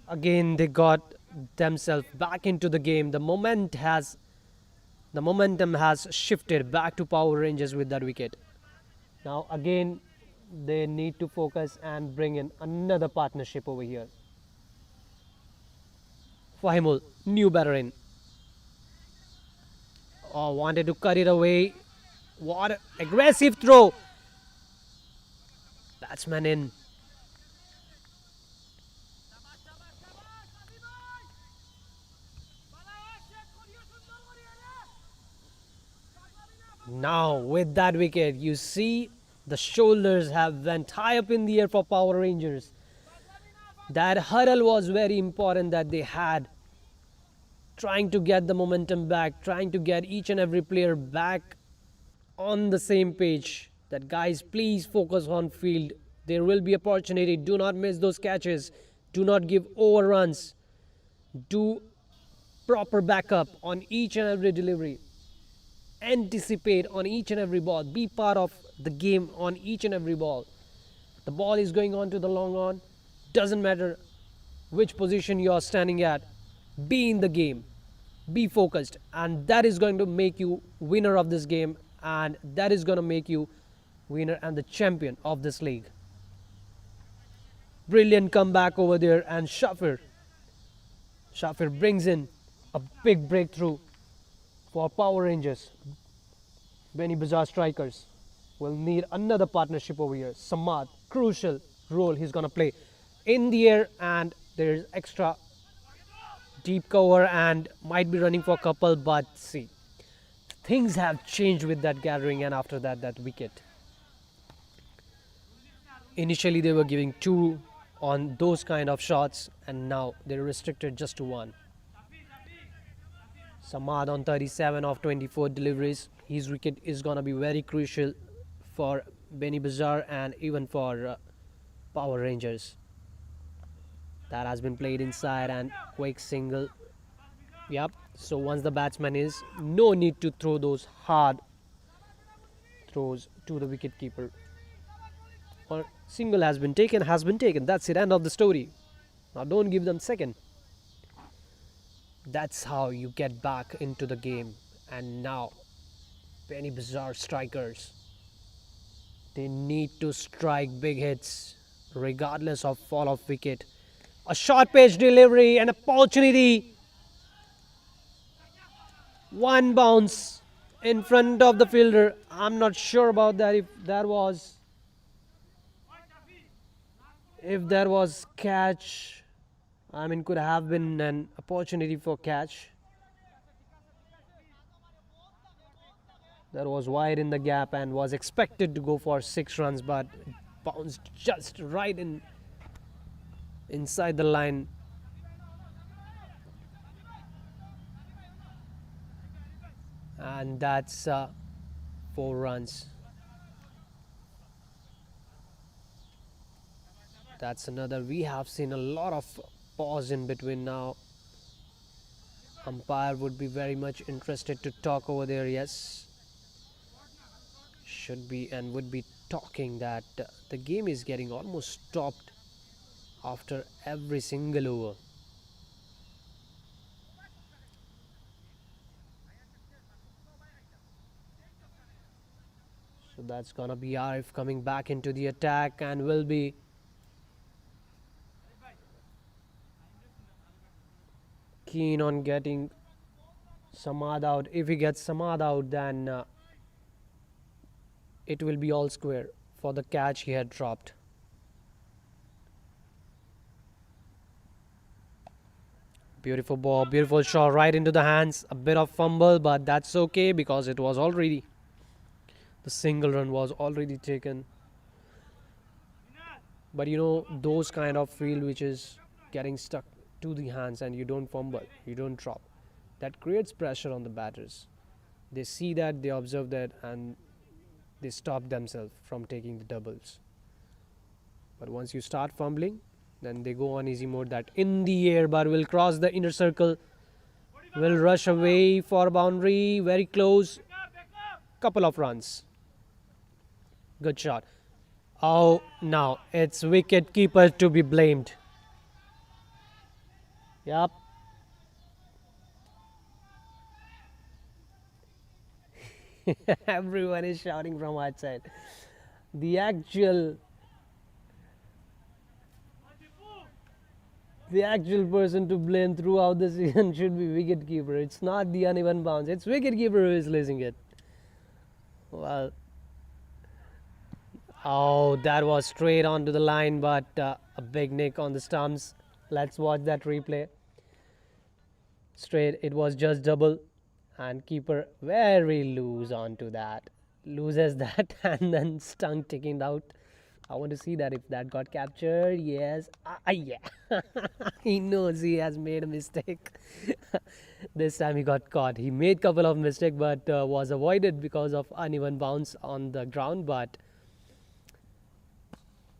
A: Again they got themselves back into the game. The momentum has shifted back to Power Rangers with that wicket. Now again they need to focus and bring in another partnership over here. Fahimul, new batter in. Oh, wanted to cut it away. What an aggressive throw. Batsman in. Now with that wicket, you see the shoulders have went high up in the air for Power Rangers. That hurdle was very important that they had. Trying to get the momentum back, trying to get each and every player back on the same page. That guys, please focus on field. There will be opportunity. Do not miss those catches. Do not give overruns. Do proper backup on each and every delivery. Anticipate on each and every ball. Be part of the game on each and every ball. The ball is going on to the long on. Doesn't matter which position you are standing at. Be in the game. Be focused. And that is going to make you winner of this game. And that is going to make you winner and the champion of this league. Brilliant comeback over there. And Shafir brings in a big breakthrough for Power Rangers. Beanibazar Strikers will need another partnership over here. Samad, crucial role he's going to play in the air, and there's extra deep cover and might be running for a couple, but see, things have changed with that gathering and after that wicket. Initially they were giving 2 on those kind of shots and now they're restricted just to 1. Samad on 37 of 24 deliveries. His wicket is going to be very crucial for Beanibazar and even for Power Rangers. That has been played inside and quick single. Yep. So once the batsman is, no need to throw those hard throws to the wicket keeper. Or single has been taken. That's it. End of the story. Now don't give them second. That's how you get back into the game. And now Beanibazar Strikers, they need to strike big hits regardless of fall of wicket. A short pitch delivery, an opportunity. One bounce in front of the fielder. I'm not sure about that. If there was catch, I mean, could have been an opportunity for catch. That was wide in the gap and was expected to go for 6 runs, but it bounced just right inside the line. And that's 4 runs. That's another. We have seen a lot of pause in between now. Umpire would be very much interested to talk over there. Yes, should be and would be talking that the game is getting almost stopped after every single over. So that's gonna be Arif coming back into the attack and will be keen on getting Samad out. If he gets Samad out, then it will be all square for the catch he had dropped. Beautiful ball, beautiful shot right into the hands. A bit of fumble, but that's okay because it was already, the single run was already taken. But you know, those kind of field which is getting stuck to the hands and you don't fumble, you don't drop, that creates pressure on the batters. They see that, they observe that, and they stop themselves from taking the doubles. But once you start fumbling, then they go on easy mode, that in the air but will cross the inner circle, will rush away for boundary, very close, couple of runs. Good shot. Oh, now it's wicket keeper to be blamed. Yup. Everyone is shouting from outside. The actual person to blame throughout the season should be wicketkeeper. It's not the uneven bounce. It's wicketkeeper who is losing it. Well, oh, that was straight onto the line, but a big nick on the stumps. Let's watch that replay. Straight, it was just double, and keeper very loose onto that. Loses that and then stung taking out. I want to see that if that got captured. Yes. Yeah. He knows he has made a mistake. This time he got caught. He made couple of mistakes but was avoided because of uneven bounce on the ground. But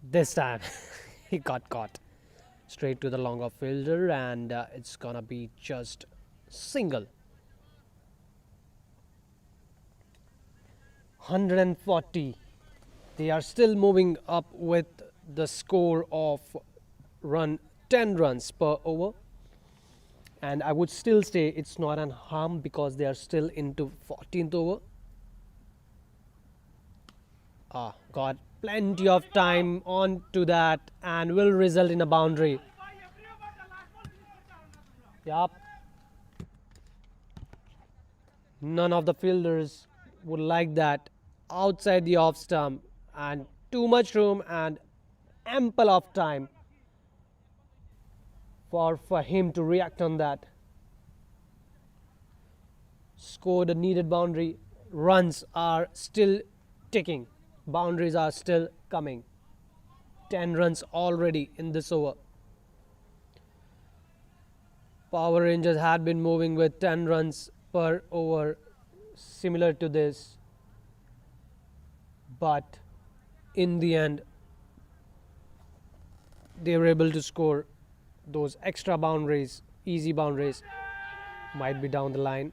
A: this time he got caught. Straight to the long off fielder, and it's gonna be just single. 140. They are still moving up with the score of 10 runs per over, and I would still say it's not an harm because they are still into 14th over. Got plenty of time on to that and will result in a boundary. Yup. None of the fielders would like that. Outside the off stump, and too much room and ample of time for him to react on that. Score the needed boundary. Runs are still ticking. Boundaries are still coming. 10 runs already in this over. Power Rangers had been moving with 10 runs per over, similar to this. But in the end, they were able to score those extra boundaries, easy boundaries. Might be down the line.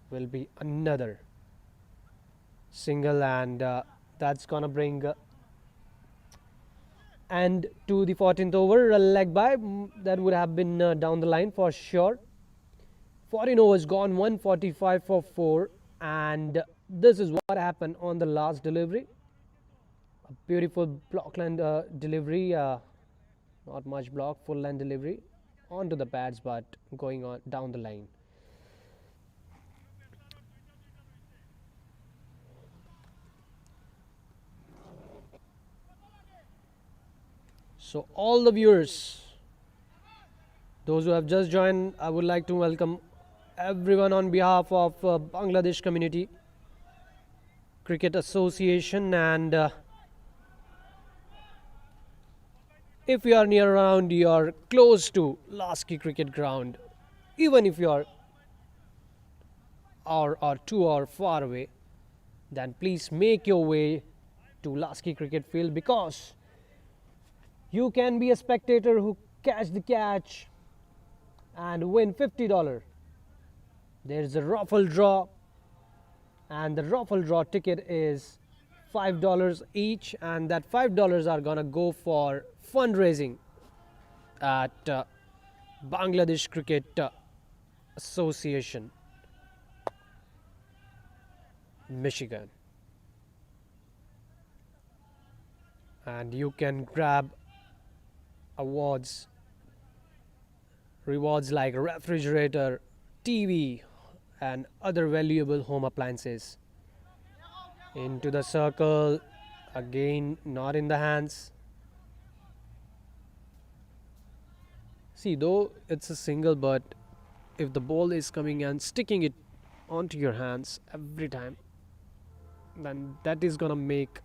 A: Will be another single, and that's gonna bring end to the 14th over. A leg by that would have been down the line for sure. 14 overs gone, 145 for 4, and this is what happened on the last delivery. A beautiful blockland delivery Not much block, full line delivery onto the pads, but going on down the line. So all the viewers, those who have just joined, I would like to welcome everyone on behalf of Bangladesh Community Cricket Association, and if you are near around, you are close to Lasky cricket ground, even if you are hour or 2 hour far away, then please make your way to Lasky cricket field, because you can be a spectator who catch the catch and win $50. There is a raffle draw, and the raffle draw ticket is $5 each, and that $5 are gonna go for fundraising at Bangladesh Cricket Association, Michigan. And you can grab rewards like a refrigerator, TV, and other valuable home appliances. Into the circle, again not in the hands. See, though it's a single, but if the ball is coming and sticking it onto your hands every time, then that is gonna make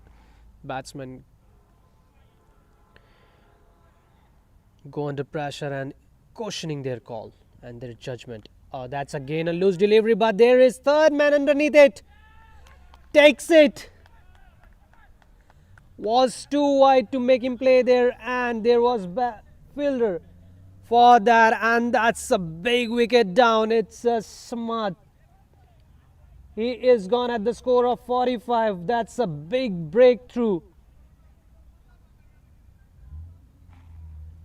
A: batsmen go under pressure and questioning their call and their judgment. That's again a loose delivery, but there is third man underneath it. Takes it. Was too wide to make him play there, and there was fielder for that, and that's a big wicket down. It's a smart. He is gone at the score of 45. That's a big breakthrough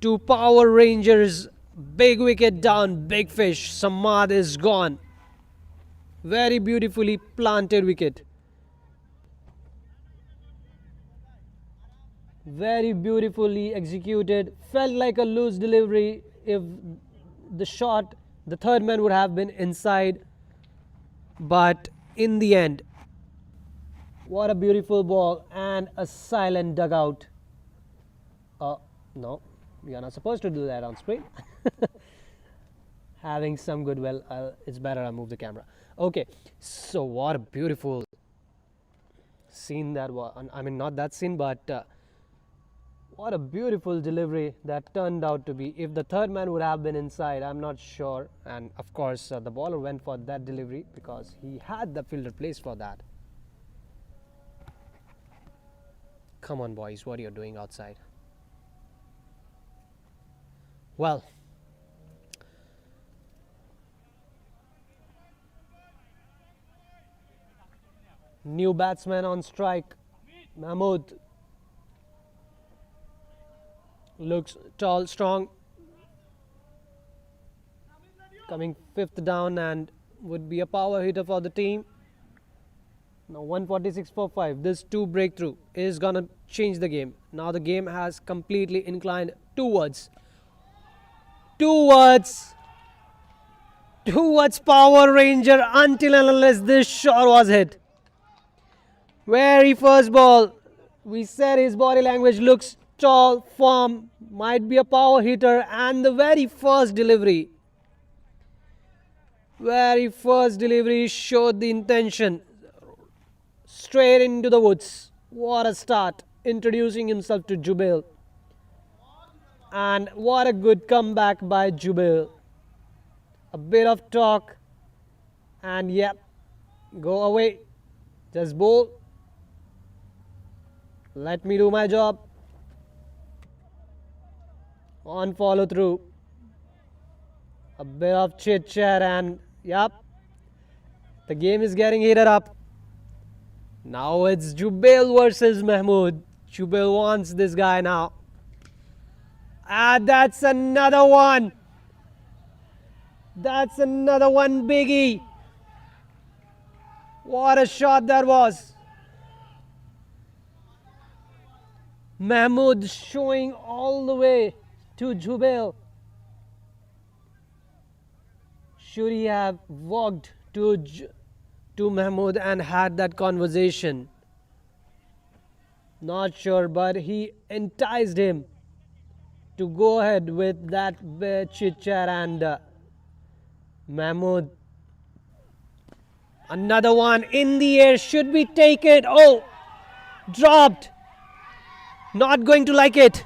A: to Power Rangers. Big wicket down, big fish. Samad is gone. Very beautifully planted wicket. Very beautifully executed. Felt like a loose delivery if the third man would have been inside. But in the end, what a beautiful ball and a silent dugout. No, we are not supposed to do that on screen. Having some goodwill, it's better I move the camera. Okay, so what a beautiful scene that was. I mean, not that scene, but what a beautiful delivery that turned out to be. If the third man would have been inside, I'm not sure. And of course, the bowler went for that delivery because he had the fielder placed for that. Come on, boys, what are you doing outside? Well, new batsman on strike, Mahmood. Looks tall, strong. Coming fifth down and would be a power hitter for the team. Now 146 for 5. This 2 breakthrough is gonna change the game. Now the game has completely inclined towards Power Ranger until and unless this shot was hit. Very first ball. We said his body language looks tall, firm, might be a power hitter, and the very first delivery showed the intention. Straight into the woods. What a start. Introducing himself to Jubail. And what a good comeback by Jubail. A bit of talk. And yep, go away. Just bowl. Let me do my job. On follow through. A bit of chit chat, and yep, the game is getting heated up. Now it's Jubail versus Mahmood. Jubail wants this guy now. And that's another one. That's another one, biggie. What a shot that was. Mahmood showing all the way to Jubail. Should he have walked to Mahmood and had that conversation? Not sure, but he enticed him to go ahead with that chit chat, and Mahmood. Another one in the air. Should we take it? Oh, dropped. Not going to like it.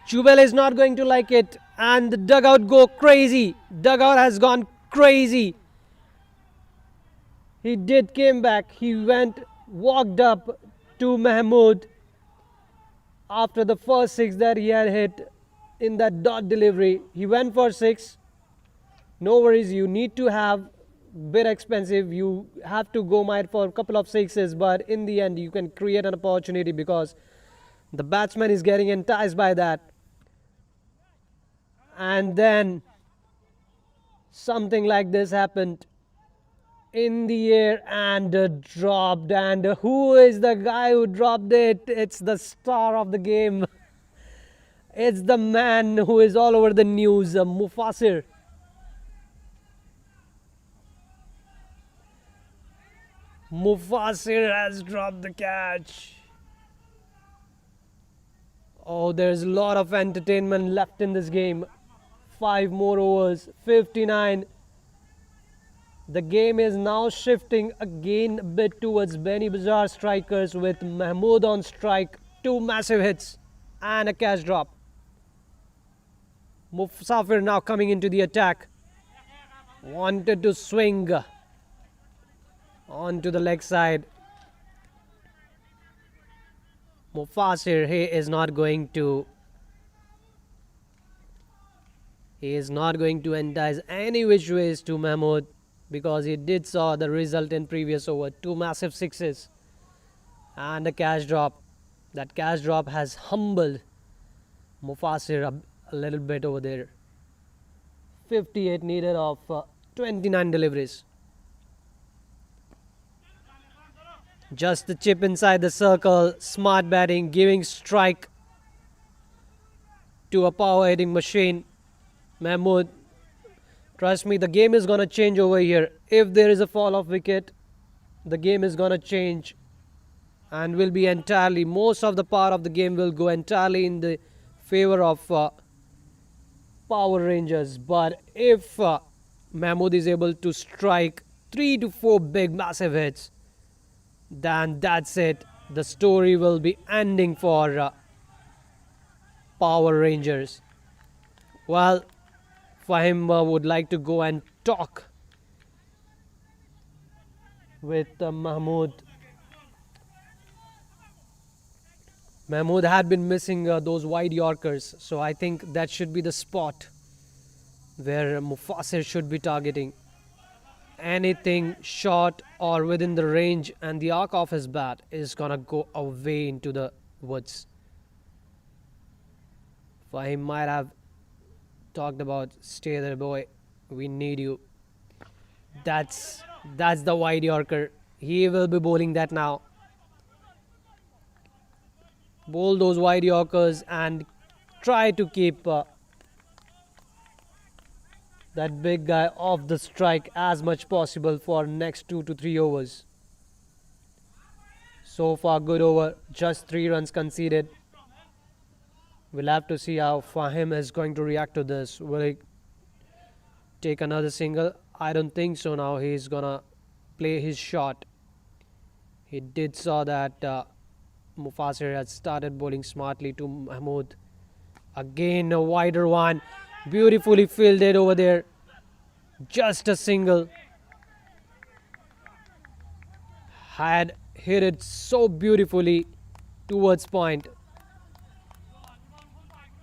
A: Jubail is not going to like it, and the dugout go crazy. Dugout has gone crazy. He came back. He walked up to Mahmood after the first six that he had hit in that dot delivery. He went for six. No worries, you need to have bit expensive. You have to go might for a couple of sixes, but in the end you can create an opportunity because the batsman is getting enticed by that. And then something like this happened in the air and dropped. And who is the guy who dropped it? It's the star of the game. It's the man who is all over the news, Mufassir. Mufassir has dropped the catch. Oh, there's a lot of entertainment left in this game. 5 more overs, 59. The game is now shifting again a bit towards Beanibazar Strikers with Mahmood on strike, 2 massive hits and a catch drop. Mufassir now coming into the attack. Wanted to swing onto the leg side. Mufassir, he is not going to entice any which ways to Mahmood, because he did saw the result in previous over. 2 massive sixes and a catch drop. That catch drop has humbled Mufassir a little bit over there. 58 needed of 29 deliveries. Just the chip inside the circle. Smart batting, giving strike to a power hitting machine. Mahmood, trust me, the game is going to change over here. If there is a fall of wicket, the game is going to change and will be entirely, most of the part of the game will go entirely in the favor of Power Rangers. But if Mahmood is able to strike 3 to 4 big massive hits, then that's it. The story will be ending for Power Rangers. Well, Fahim would like to go and talk with Mahmood. Mahmood had been missing those wide Yorkers, so I think that should be the spot where Mufassir should be targeting. Anything short or within the range and the arc of his bat is gonna go away into the woods. Fahim might have talked about, stay there boy, we need you. That's the wide Yorker. He will be bowling that now. Bowl those wide Yorkers and try to keep that big guy off the strike as much possible for next 2 to 3 overs. So far good over, just 3 runs conceded. We'll have to see how Fahim is going to react to this. Will he take another single? I don't think so now. He's gonna play his shot. He did saw that Mufassir had started bowling smartly to Mahmood. Again a wider one. Beautifully fielded over there. Just a single. Had hit it so beautifully towards point.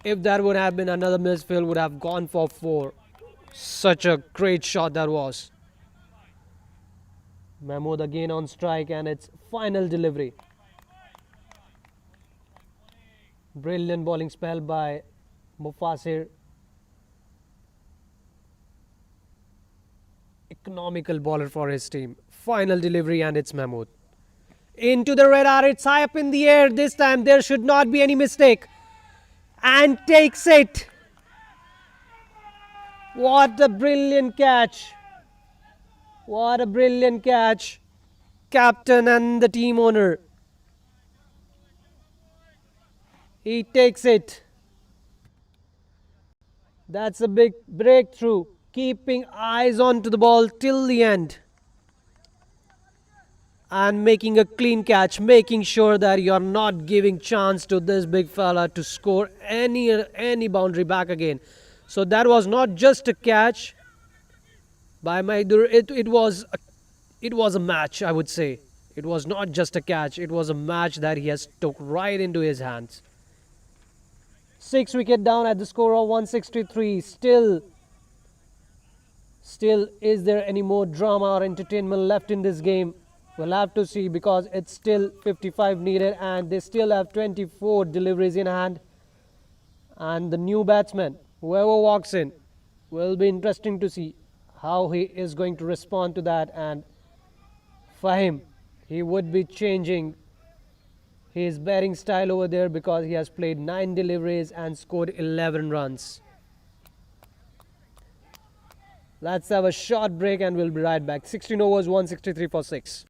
A: If that would have been another misfield, would have gone for 4. Such a great shot that was. Mahmood again on strike and its final delivery. Brilliant bowling spell by Mufassir. Economical bowler for his team. Final delivery and it's Mahmood. Into the red arrow, it's high up in the air. This time there should not be any mistake. and takes it. What a brilliant catch. What a brilliant catch. Captain and the team owner. He takes it. That's a big breakthrough. Keeping eyes onto the ball till the end. And making a clean catch, making sure that you're not giving chance to this big fella to score any boundary back again. So that was not just a catch by Hamidur. It was a match, I would say. It was not just a catch. It was a match that he has took right into his hands. 6 wicket down at the score of 163. Still, is there any more drama or entertainment left in this game? We'll have to see, because it's still 55 needed and they still have 24 deliveries in hand. And the new batsman, whoever walks in, will be interesting to see how he is going to respond to that. And for him, he would be changing his batting style over there, because he has played 9 deliveries and scored 11 runs. Let's have a short break and we'll be right back. 16 overs, 163 for 6.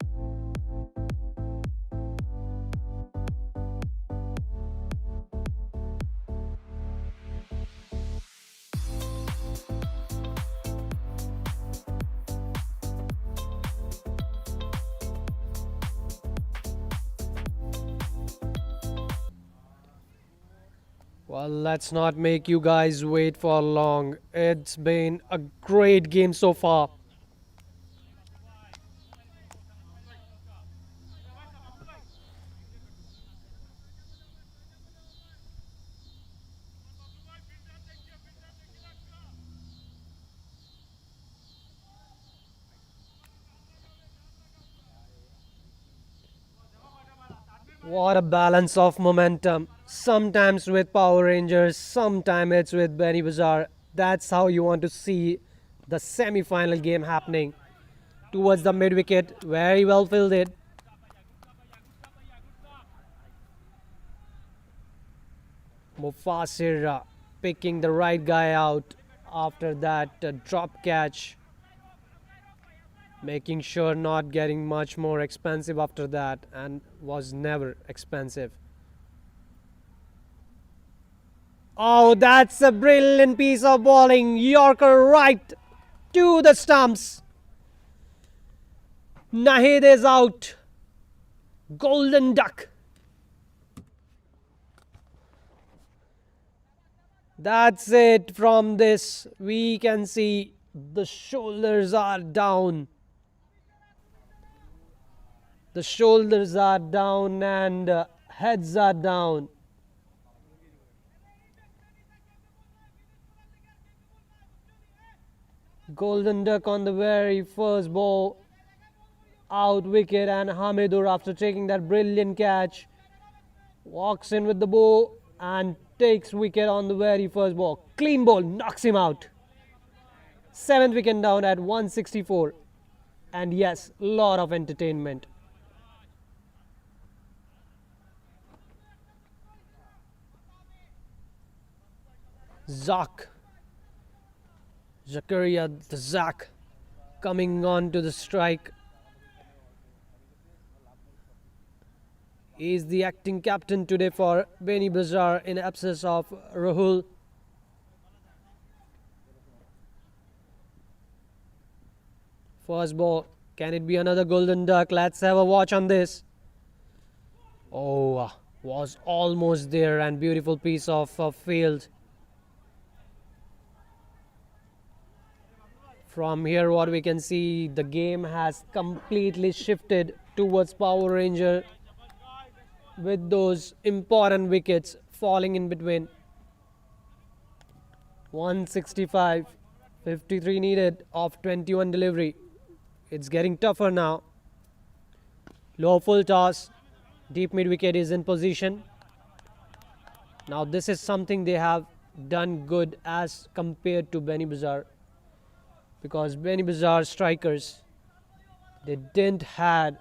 A: Well, let's not make you guys wait for long. It's been a great game so far. What a balance of momentum. Sometimes with Power Rangers, sometimes it's with Beanibazar. That's how you want to see the semi-final game happening. Towards the mid-wicket, very well fielded. Mufasir picking the right guy out after that drop catch. Making sure not getting much more expensive after that, and was never expensive. Oh, that's a brilliant piece of bowling. Yorker right to the stumps. Nahid is out. Golden duck. That's it from this. We can see the shoulders are down. The shoulders are down and heads are down. Golden duck on the very first ball. Out wicket, and Hamidur, after taking that brilliant catch, walks in with the ball and takes wicket on the very first ball. Clean ball, knocks him out. 7th wicket down at 164. And yes, lot of entertainment. Zakaria the Zak coming on to the strike. He is the acting captain today for Beanibazar in absence of Rahul. First ball, can it be another golden duck? Let's have a watch on this. Oh, was almost there, and beautiful piece of field. From here, what we can see, the game has completely shifted towards Power Ranger, with those important wickets falling in between. 165, 53 needed of 21 delivery. It's getting tougher now. Low full toss, deep mid wicket is in position. Now this is something they have done good as compared to Beanibazar, because Beanibazar Strikers, they didn't had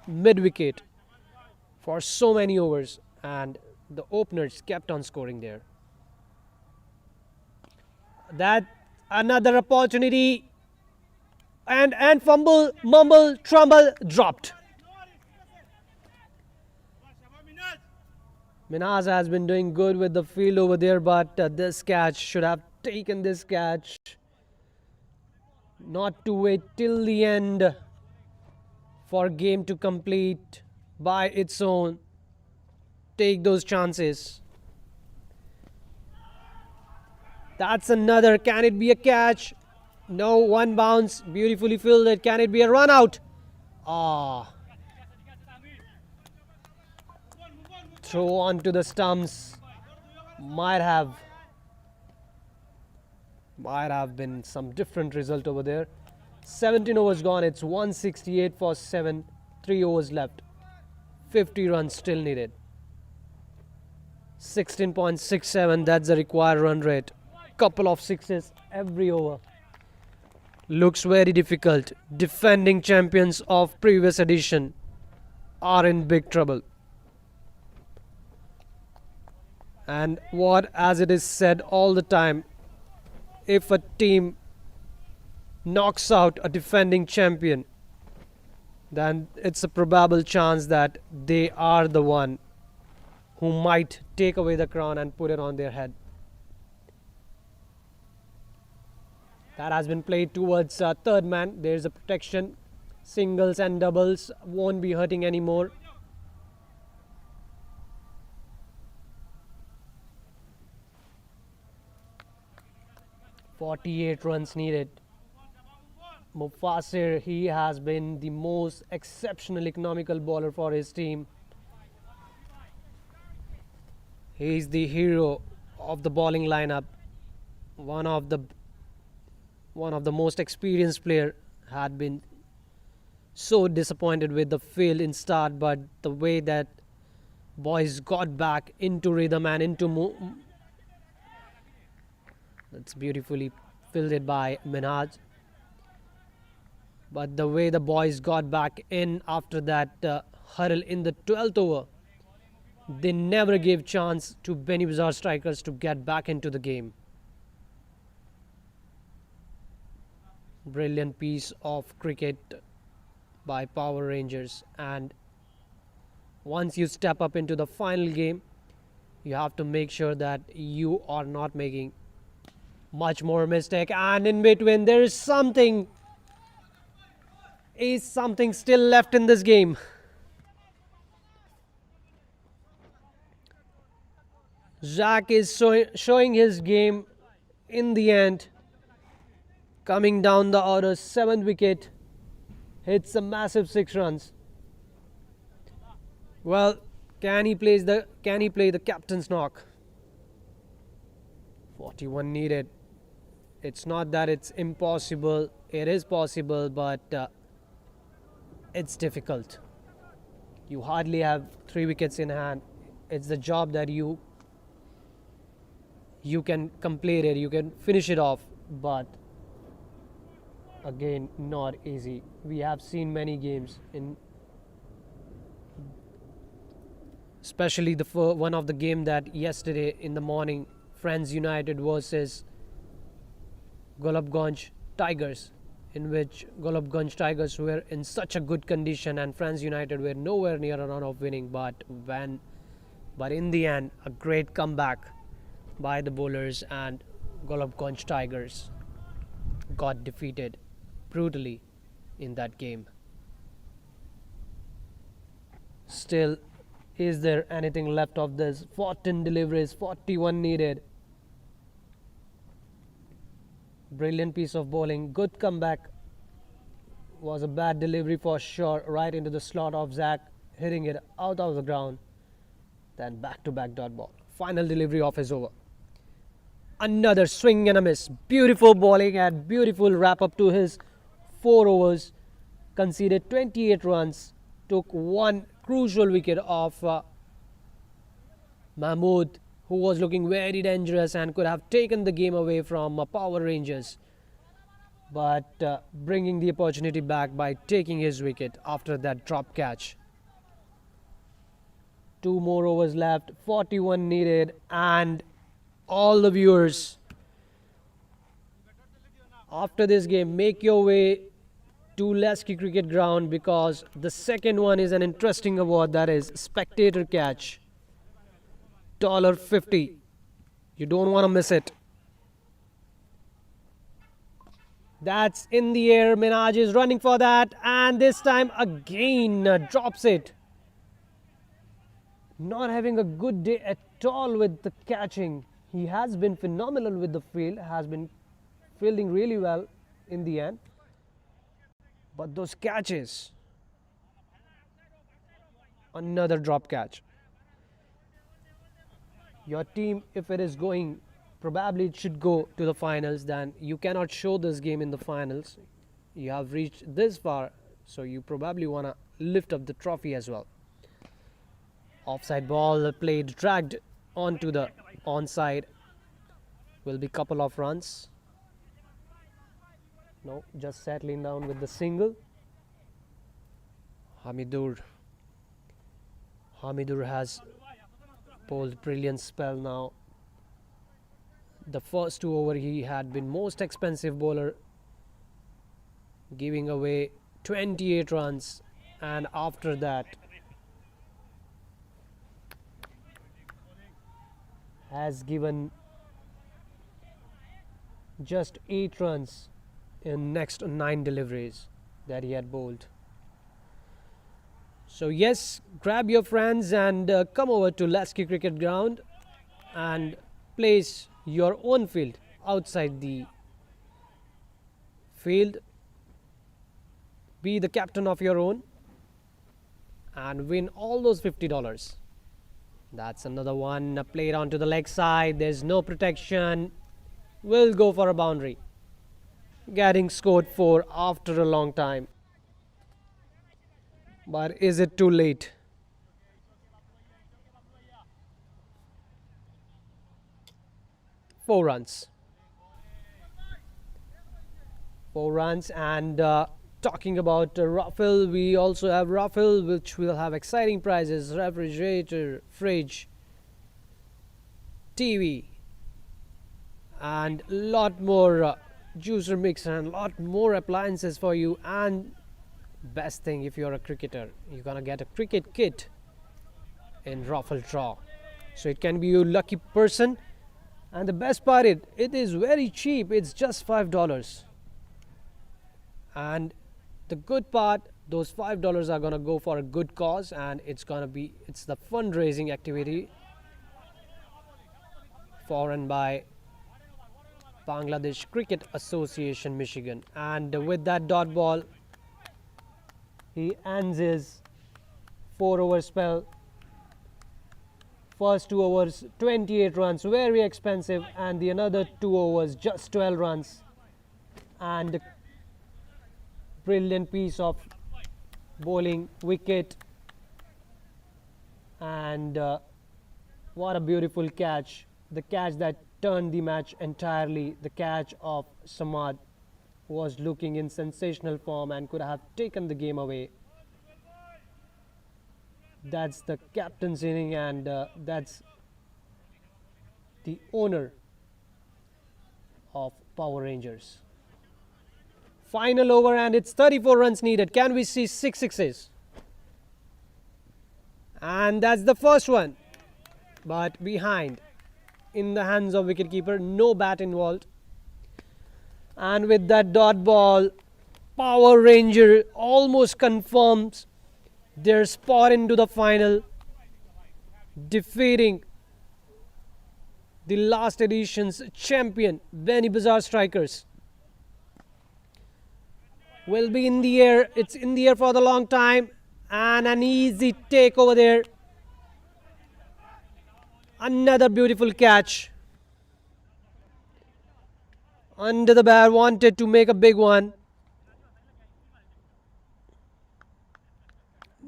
A: mid wicket for so many overs, and the openers kept on scoring there. That another opportunity, and fumble, mumble, trumble, dropped. Minhaz has been doing good with the field over there, but this catch should have taken this catch. Not to wait till the end for game to complete by its own. Take those chances. That's another. Can it be a catch? No, one bounce. Beautifully fielded. Can it be a run out? Ah. Throw onto the stumps. Might have been some different result over there. 17 overs gone. It's 168 for 7. 3 overs left. 50 runs still needed. 16.67. That's the required run rate. Couple of sixes every over. Looks very difficult. Defending champions of previous edition are in big trouble. And what, as it is said all the time, if a team knocks out a defending champion, then it's a probable chance that they are the one who might take away the crown and put it on their head. That has been played towards third man. There's a protection. Singles and doubles won't be hurting anymore. .48 runs needed. Mufassir, he has been the most exceptional economical bowler for his team. He is the hero of the bowling lineup. One of the most experienced player. Had been so disappointed with the field in start, but the way that boys got back into rhythm and into that's beautifully fielded by Minhaj. But the way the boys got back in after that hurl in the 12th over, they never gave chance to Beanibazar Strikers to get back into the game. Brilliant piece of cricket by Power Rangers. And once you step up into the final game, you have to make sure that you are not making much more mistake. And in between, there is something still left in this game. Zach is showing his game in the end. Coming down the order, 7th wicket, hits a massive 6 runs. Well, can he play the captain's knock? 41 needed. It's not that it's impossible. It is possible, but it's difficult. You hardly have 3 wickets in hand. It's the job that you can complete it. You can finish it off, but again, not easy. We have seen many games, especially one of the game that yesterday in the morning, Friends United versus Golabganj Tigers, in which Golabganj Tigers were in such a good condition and Friends United were nowhere near a run of winning. But in the end, a great comeback by the bowlers, and Golabganj Tigers got defeated brutally in that game. Still, is there anything left of this? 14 deliveries, 41 needed. Brilliant piece of bowling. Good comeback. Was a bad delivery for sure. Right into the slot of Zach, hitting it out of the ground. Then back-to-back dot ball. Final delivery of his over. Another swing and a miss. Beautiful bowling and beautiful wrap-up to his 4 overs. Conceded 28 runs. Took one crucial wicket off Mahmood, who was looking very dangerous and could have taken the game away from Power Rangers. But bringing the opportunity back by taking his wicket after that drop catch. 2 more overs left, 41 needed, and all the viewers, after this game, make your way to Lasky Cricket Ground because the second one is an interesting award, that is Spectator Catch. $50. You don't want to miss it. That's in the air. Minaj is running for that, and this time again drops it. Not having a good day at all with the catching. He has been phenomenal with the field, has been fielding really well in the end. But those catches, another drop catch. Your team, if it is going, probably it should go to the finals. Then you cannot show this game in the finals. You have reached this far, so you probably want to lift up the trophy as well. Offside ball played, dragged onto the onside. Will be couple of runs. No, just settling down with the single. Hamidur has bowled brilliant spell now. The first 2 over he had been most expensive bowler, giving away 28 runs, and after that has given just 8 runs in next 9 deliveries that he had bowled. So yes, grab your friends and come over to Lasky Cricket Ground and place your own field outside the field. Be the captain of your own and win all those $50. That's another one played onto the leg side. There's no protection. Will go for a boundary. Getting scored for after a long time. But is it too late? Four runs. 4 runs, and talking about raffle, we also have raffle which will have exciting prizes: refrigerator, fridge, TV, and lot more juicer mixer and lot more appliances for you. And best thing, if you're a cricketer, you're gonna get a cricket kit in raffle draw, so it can be your lucky person. And the best part, it is very cheap. It's just $5. And the good part, those $5 are gonna go for a good cause, and it's the fundraising activity for and by Bangladesh Cricket Association Michigan. And with that dot ball, he ends his 4 over spell. First 2 overs 28 runs, very expensive, and the another 2 overs just 12 runs. And brilliant piece of bowling, wicket, and what a beautiful catch. The catch that turned the match entirely. The catch of Samad was looking in sensational form and could have taken the game away. That's the captain's inning, and that's the owner of Power Rangers. Final over, and it's 34 runs needed. Can we see 6 sixes? And that's the first one, but behind, in the hands of wicketkeeper, no bat involved. And with that dot ball, Power Ranger almost confirms their spot into the final, defeating the last edition's champion, Beanibazar Strikers. Will be in the air. It's in the air for the long time, and an easy take over there. Another beautiful catch. Under the bat, wanted to make a big one.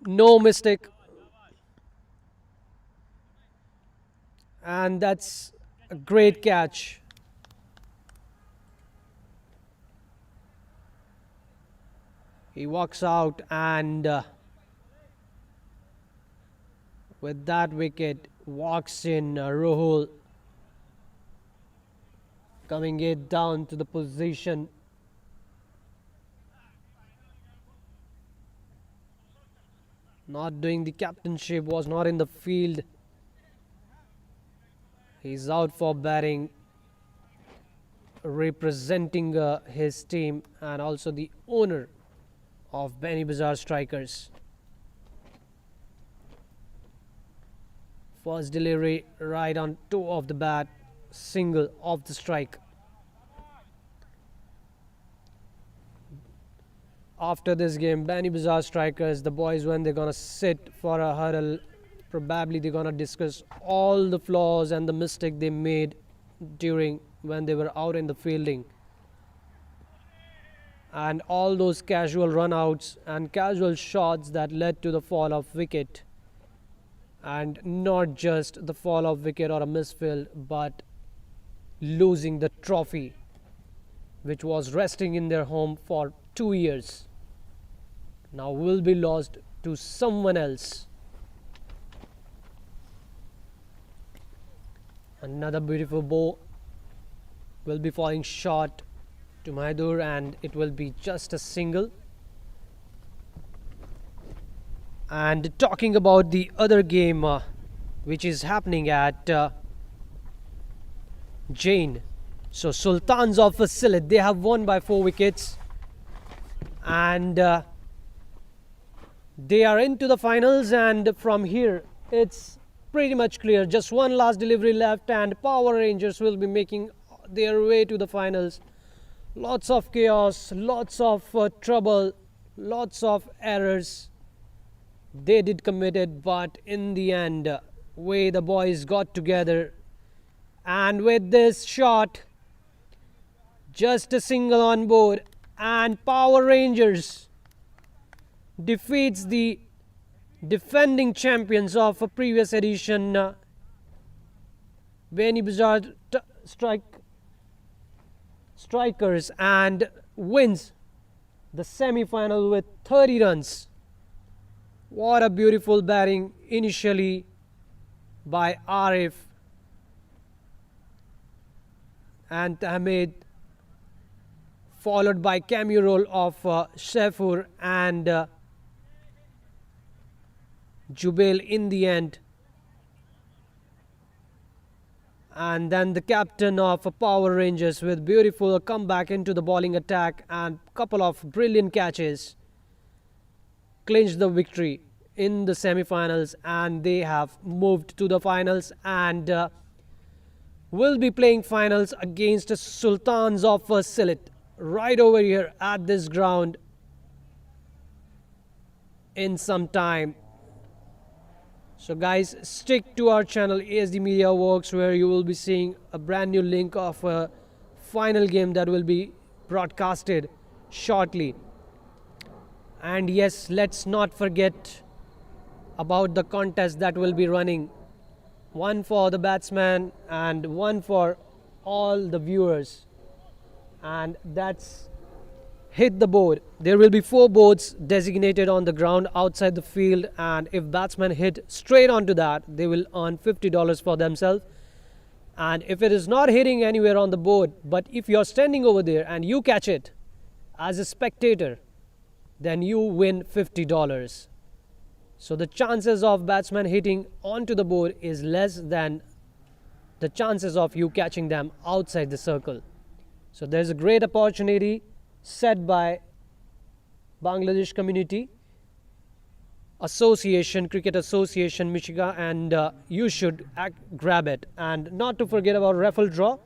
A: No mistake. And that's a great catch. He walks out, and With that wicket, walks in Rahul, coming it down to the position. Not doing the captainship, was not in the field. He's out for batting, representing his team and also the owner of Beanibazar Strikers. First delivery right on toe of the bat, single off the strike. After this game, Beanibazar Strikers, the boys, when they're gonna sit for a huddle, probably they're gonna discuss all the flaws and the mistake they made during when they were out in the fielding, and all those casual runouts and casual shots that led to the fall of wicket. And not just the fall of wicket or a misfield, but losing the trophy which was resting in their home for 2 years now will be lost to someone else. Another beautiful ball will be falling short to Hamidur, and it will be just a single. And talking about the other game which is happening at Jayne. So Sultans of Sylhet, they have won by 4 wickets. And they are into the finals, and from here it's pretty much clear. Just one last delivery left and Power Rangers will be making their way to the finals. Lots of chaos, lots of trouble, lots of errors they did committed, but in the end way the boys got together, and with this shot, just a single on board, and Power Rangers defeats the defending champions of a previous edition, Beanibazar Strikers, and wins the semi-final with 30 runs. What a beautiful batting initially by Arif and Hamid, followed by cameo role of Shefur and Jubail in the end. And then the captain of Power Rangers with beautiful comeback into the bowling attack and couple of brilliant catches clinched the victory in the semi-finals, and they have moved to the finals and will be playing finals against the Sultans of Sylhet right over here at this ground in some time. So guys, stick to our channel ASD Media Works, where you will be seeing a brand new link of a final game that will be broadcasted shortly. And yes, let's not forget about the contest that will be running. One for the batsman and one for all the viewers. And that's hit the board. There will be 4 boards designated on the ground outside the field, and if batsmen hit straight onto that, they will earn $50 for themselves. And if it is not hitting anywhere on the board, but if you're standing over there and you catch it as a spectator, then you win $50. So the chances of batsmen hitting onto the board is less than the chances of you catching them outside the circle. So there's a great opportunity set by Bangladesh Community Association, Cricket Association Michigan, and you should grab it. And not to forget about raffle draw,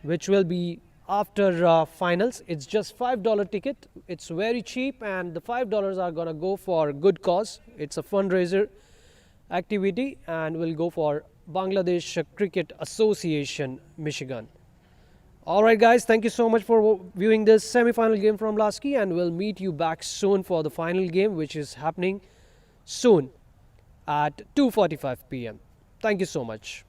A: which will be after finals. It's just $5 ticket. It's very cheap, and the $5 are gonna go for good cause. It's a fundraiser activity and will go for Bangladesh Cricket Association Michigan. Alright guys, thank you so much for viewing this semi-final game from Lasky, and we'll meet you back soon for the final game, which is happening soon at 2:45 p.m. Thank you so much.